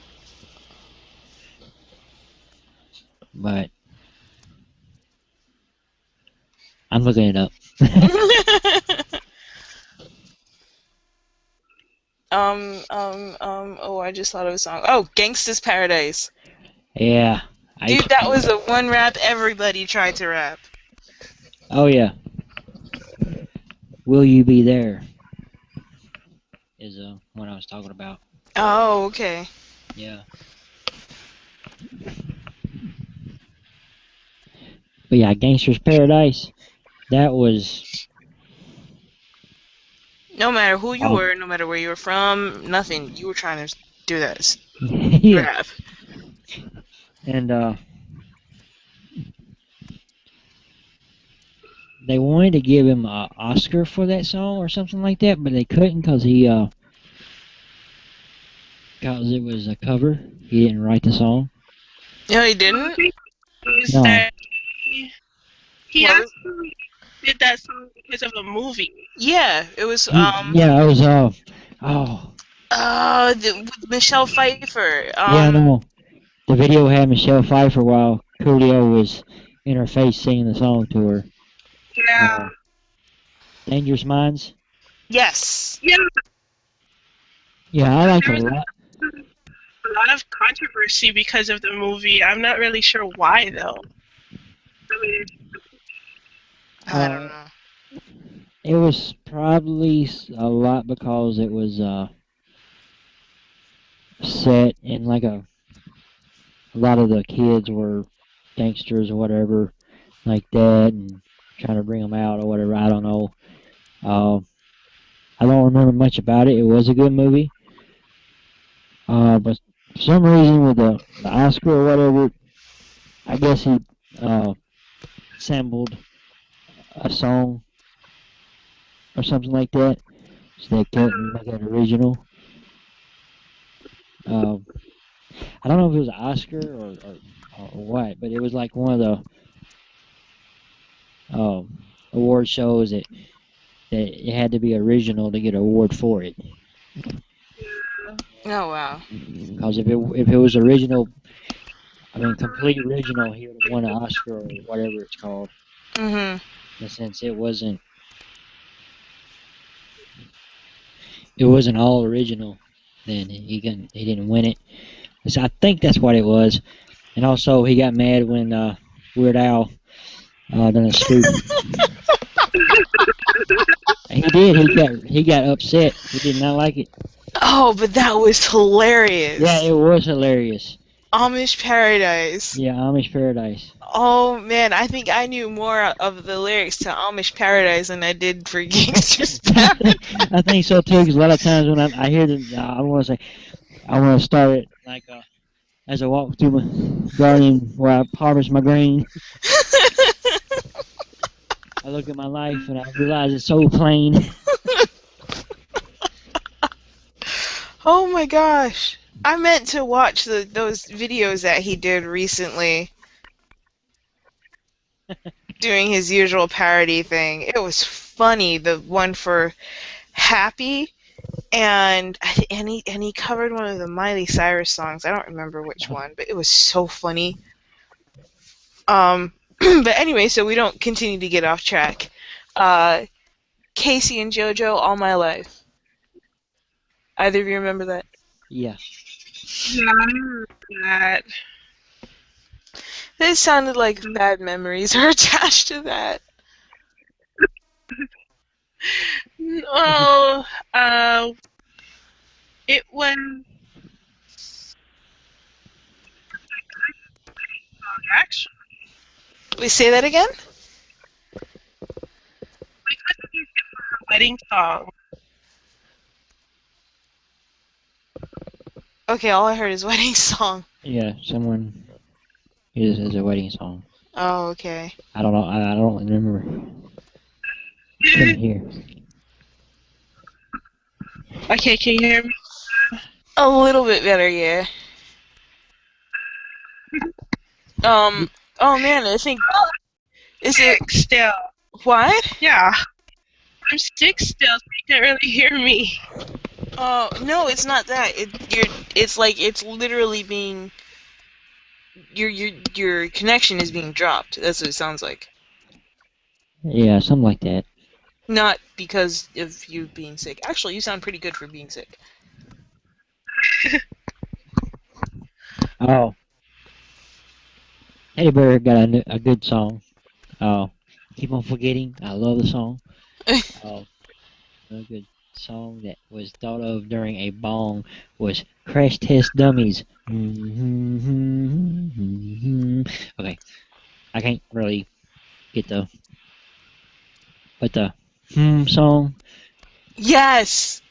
But I'm looking it up. Oh, I just thought of a song. Oh, Gangsta's Paradise. Yeah. Dude, that was the one rap everybody tried to rap. Oh, yeah. Will You Be There is what I was talking about. Oh, okay. Yeah. But yeah, Gangsta's Paradise, that was... No matter who you were, no matter where you were from, nothing. You were trying to do that. Yeah. Rap. And they wanted to give him an Oscar for that song or something like that, but they couldn't because it was a cover. He didn't write the song. No, he didn't? No. He actually did that song because of a movie. Yeah, it was Yeah, it was with Michelle Pfeiffer. yeah, no. The video had Michelle Pfeiffer while Coolio was in her face singing the song to her. Yeah. Dangerous Minds? Yes. Yeah. Yeah, I like it a lot. A lot of controversy because of the movie. I'm not really sure why, though. I don't know. It was probably a lot because it was set in like a lot of the kids were gangsters or whatever like that and trying to bring them out or whatever. I don't know. I don't remember much about it. It was a good movie. But for some reason with the Oscar or whatever, I guess he sampled a song or something like that, so they couldn't make it original. I don't know if it was an Oscar or what, but it was like one of the award shows that it had to be original to get an award for it. Oh, wow. Because if it was original, I mean complete original, he would have won an Oscar or whatever it's called. Mm-hmm. And since it wasn't all original, then he didn't win it. So I think that's what it was. And also he got mad when Weird Al done a scoop. He did. He got upset. He did not like it. Oh, but that was hilarious. Yeah, it was hilarious. Amish Paradise. Yeah, Amish Paradise. Oh man, I think I knew more of the lyrics to Amish Paradise than I did for Gangster's Paradise. I think so too, because a lot of times when I hear them, I want to say, I want to start it like as I walk through my garden where I harvest my grain. I look at my life and I realize it's so plain. Oh my gosh. I meant to watch those videos that he did recently doing his usual parody thing. It was funny, the one for Happy, and he covered one of the Miley Cyrus songs. I don't remember which one, but it was so funny. But anyway, so we don't continue to get off track. Casey and JoJo, All My Life. Either of you remember that? Yeah. Yeah, I remember that. It sounded like bad memories are attached to that. No, it was actually We say that again? a wedding song. Okay, all I heard is wedding song. Yeah, someone is a wedding song. Oh, okay. I don't know. I don't remember. Couldn't hear. Okay, can you hear me? A little bit better, yeah. Oh man, I think, is it, Sick still. what? Yeah. I'm sick still, so you can't really hear me. Oh, no, it's not that. It's like, it's literally being, your connection is being dropped. That's what it sounds like. Yeah, something like that. Not because of you being sick. Actually, you sound pretty good for being sick. Oh. Eddie Bird got a good song. Oh, Keep on Forgetting. I love the song. Oh, a good song that was thought of during a bong was Crash Test Dummies. Okay, I can't really get but the song. Yes!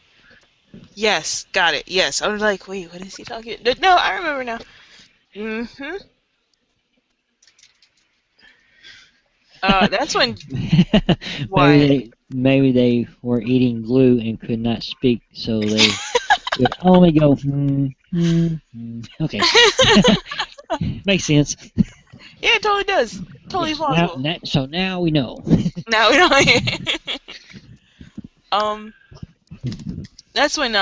Yes, got it. Yes. I was like, wait, what is he talking about? No, I remember now. Mm-hmm. That's when... Maybe they were eating glue and could not speak, so they would only go. Okay, makes sense. Yeah, it totally does. Totally Yes, plausible. so now we know. Now we know. That's when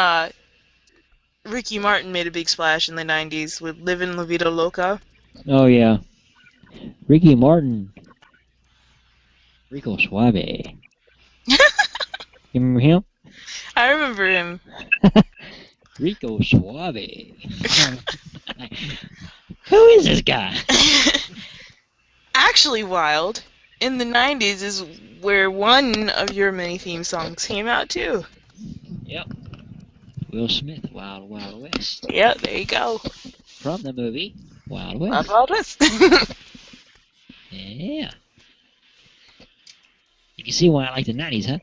Ricky Martin made a big splash in the 90s with Livin' La Vida Loca. Oh yeah, Ricky Martin, Rico Suave. You remember him? I remember him. Rico Suave. Who is this guy? Actually, Wild, in the 90s is where one of your many theme songs came out too. Yep. Will Smith, Wild Wild West. Yep, there you go. From the movie Wild West. Wild West. Yeah. You can see why I like the 90s, huh?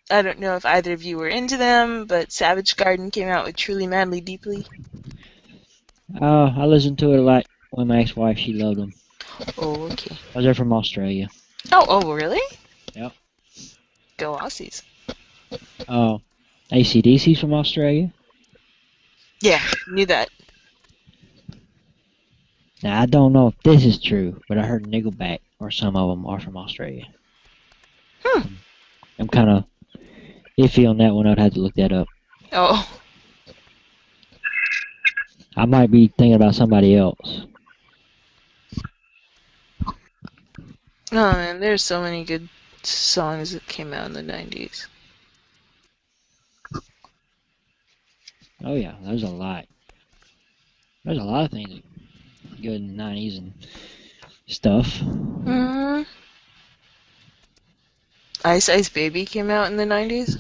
I don't know if either of you were into them, but Savage Garden came out with Truly Madly Deeply. I listened to it a lot when my ex-wife, she loved them. Oh, okay. They're from Australia. Oh, really? Yep. Go Aussies. Oh, AC/DC's from Australia? Yeah, knew that. Now, I don't know if this is true, but I heard Nickelback, or some of them, are from Australia. I'm kind of iffy on that one. I'd have to look that up. Oh. I might be thinking about somebody else. Oh man, there's so many good songs that came out in the 90s. Oh yeah, there's a lot. There's a lot of things good in the 90s and stuff. Mm-hmm. Ice Ice Baby came out in the 90s.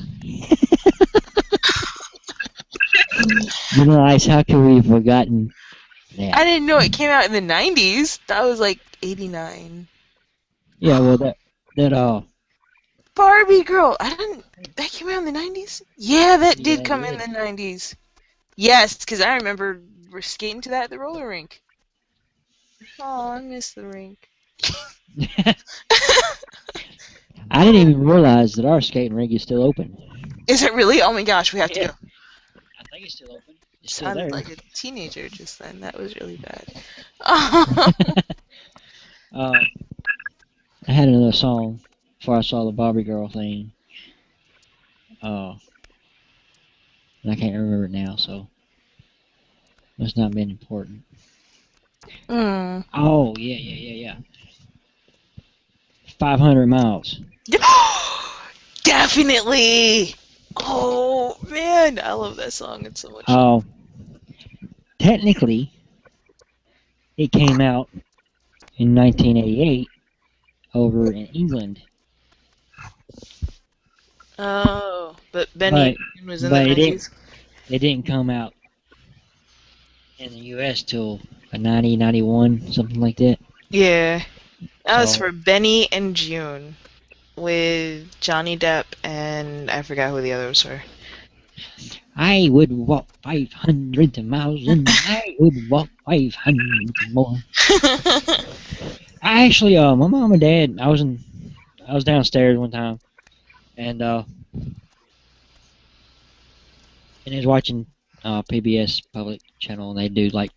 Nice. How could we have forgotten that? I didn't know it came out in the 90s. That was like 89. Yeah, well, Barbie girl. That came out in the 90s? Yeah, that did Yeah, come it in the 90s. Yes, because I remember we're skating to that at the roller rink. Oh, I miss the rink. I didn't even realize that our skating rink is still open. Is it really? Oh my gosh, we have to Yeah. go. I think it's still open. It's still Sounded there. like a teenager just then. That was really bad. I had another song before I saw the Barbie girl thing. And I can't remember it now, so it's not been important. Mm. Oh, yeah. 500 miles. Definitely. Oh man, I love that song. It's so much. Oh, technically, it came out in 1988 over in England. Oh, but Benny was in the but 90s. It didn't come out in the U.S. till 90, 91, something like that. Yeah, that was So- for Benny and June with Johnny Depp and I forgot who the others were. I would walk 500 miles and I would walk 500 more. I actually, my mom and dad, I was downstairs one time, and I was watching PBS public channel, and they do like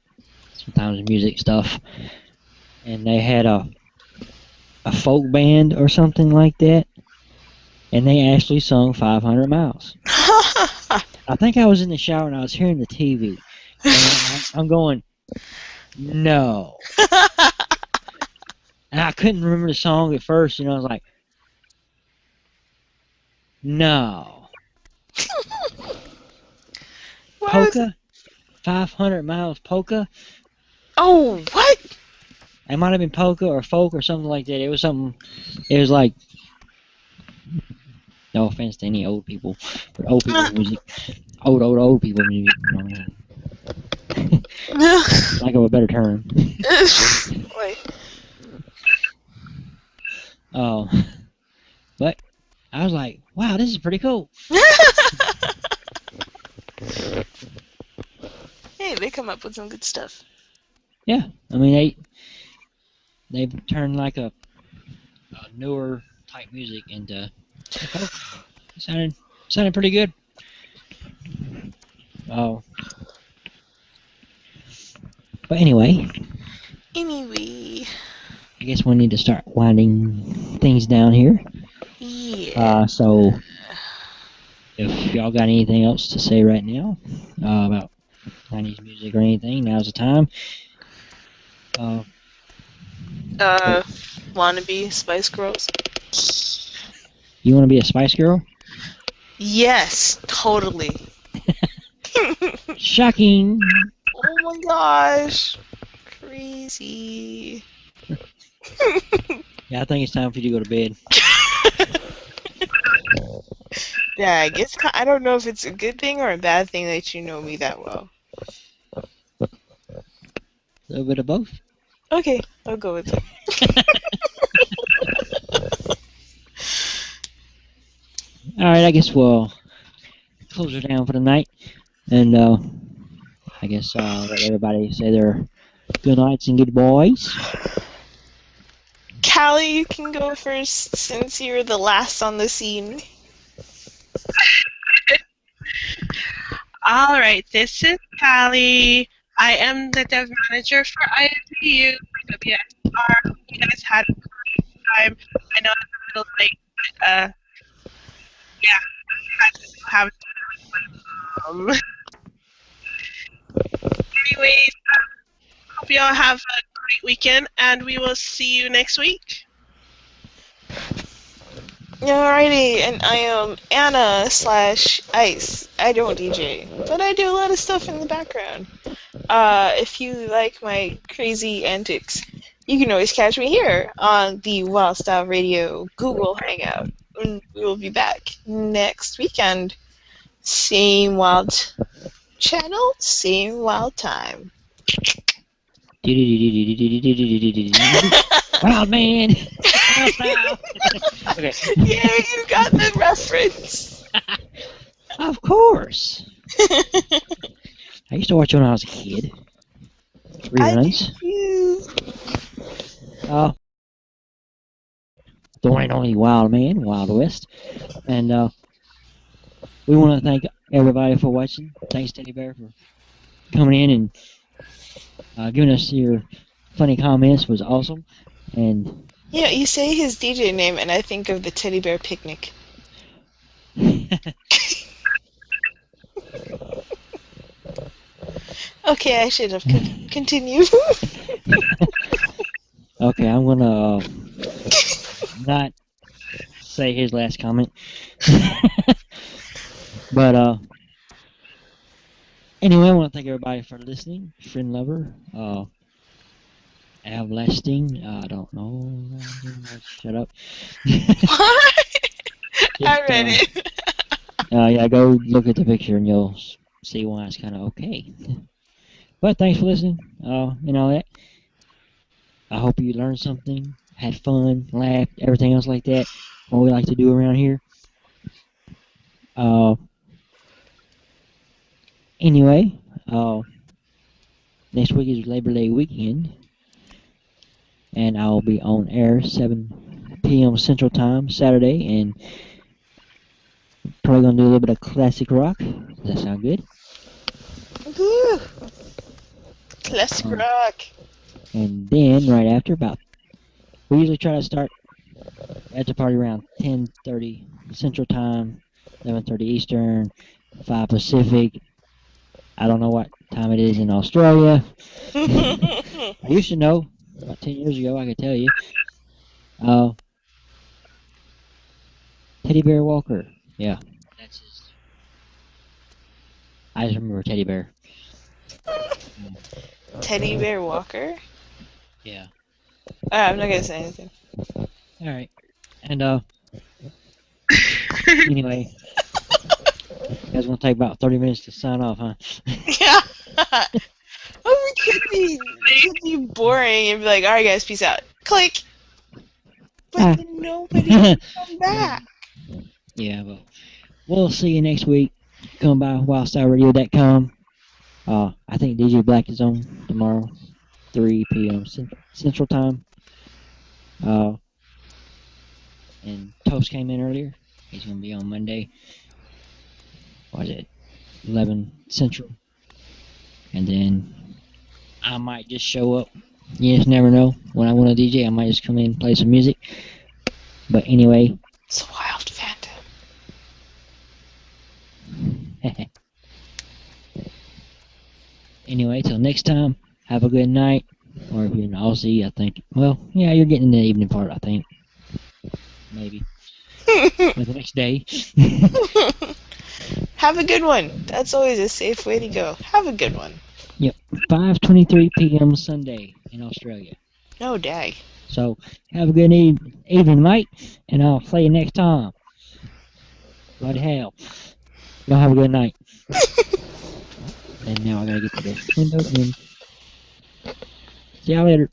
sometimes music stuff, and they had a folk band or something like that, and they actually sung 500 miles. I think I was in the shower and I was hearing the TV, and I'm going, no. And I couldn't remember the song at first, I was like, no. Polka? 500 miles polka? Oh, what? It might have been polka or folk or something like that. It was like, no offense to any old people, but old people music. Old people music. Lack of a better term. Wait. But I was like, wow, this is pretty cool. Hey, they come up with some good stuff. Yeah, I mean they've turned like a newer type music into. It sounded pretty good. Oh. But anyway, I guess we need to start winding things down here. Yeah. So if y'all got anything else to say right now about 90s music or anything, now's the time. Wannabe Spice Girls. You want to be a Spice Girl? Yes, totally. Shocking. Oh my gosh. Crazy. Yeah, I think it's time for you to go to bed. Yeah, I guess I don't know if it's a good thing or a bad thing that you know me that well. A little bit of both. Okay, I'll go with it. Alright, I guess we'll close her down for the night. And I guess let everybody say their good nights and goodbyes. Callie, you can go first since you're the last on the scene. All right, this is Callie. I am the dev manager for ISU WSR. You guys had a great time. I know it's a little late, but yeah, I had to have. Anyways, hope y'all have a great weekend, and we will see you next week. Alrighty, and I am Anna/Ice. I don't DJ, but I do a lot of stuff in the background. If you like my crazy antics, you can always catch me here on the WyldStyle Radio Google Hangout. And we will be back next weekend. Same wild channel, same wild time. Wild man! WyldStyle! Okay. Yeah, you got the reference. Of course! I used to watch when I was a kid. Reruns. The one and only Wild Man, Wyldwest. And we want to thank everybody for watching. Thanks, Teddy Bear, for coming in and giving us your funny comments. Was awesome. And You know, you say his DJ name, and I think of the Teddy Bear Picnic. Okay, I should have continued. Okay, I'm gonna not say his last comment. But anyway, I want to thank everybody for listening. Friend lover, everlasting. I don't know. Shut up. What? I read it. Yeah, go look at the picture and you'll see why it's kind of okay. But thanks for listening. And all that. I hope you learned something, had fun, laughed, everything else like that. What we like to do around here. Anyway, next week is Labor Day weekend, and I'll be on air 7 p.m. Central Time Saturday, and probably gonna do a little bit of classic rock. Does that sound good? Woo. Classic rock. And then right after, we usually try to start at the party around 10:30 Central Time, 11:30 Eastern, 5 Pacific. I don't know what time it is in Australia. I used to know. About 10 years ago, I could tell you. Teddy Bear Walker. Yeah. That's his. I just remember Teddy Bear. Teddy Bear Walker? Yeah. I'm not gonna say anything. Alright. And, anyway. You guys want to take about 30 minutes to sign off, huh? Yeah. Oh, it could be boring and be like, alright guys, peace out. Click. But then nobody will come back. Yeah, well, we'll see you next week. Come by WyldStyleRadio.com. I think DJ Black is on tomorrow, 3 p.m. Central Time. And Toast came in earlier. He's going to be on Monday. What is it? 11 Central. And then I might just show up. You just never know. When I want to DJ, I might just come in and play some music. But anyway. It's a wild phantom. Anyway, till next time, have a good night. Or if you're in Aussie, I think. Well, yeah, you're getting in the evening part, I think. Maybe. Or the next day. Have a good one. That's always a safe way to go. Have a good one. Yep. 5:23 p.m. Sunday in Australia. Oh, dang. So, have a good evening, mate. And I'll see you next time. Bloody hell. Y'all have a good night. And now I gotta get to the window and see y'all later.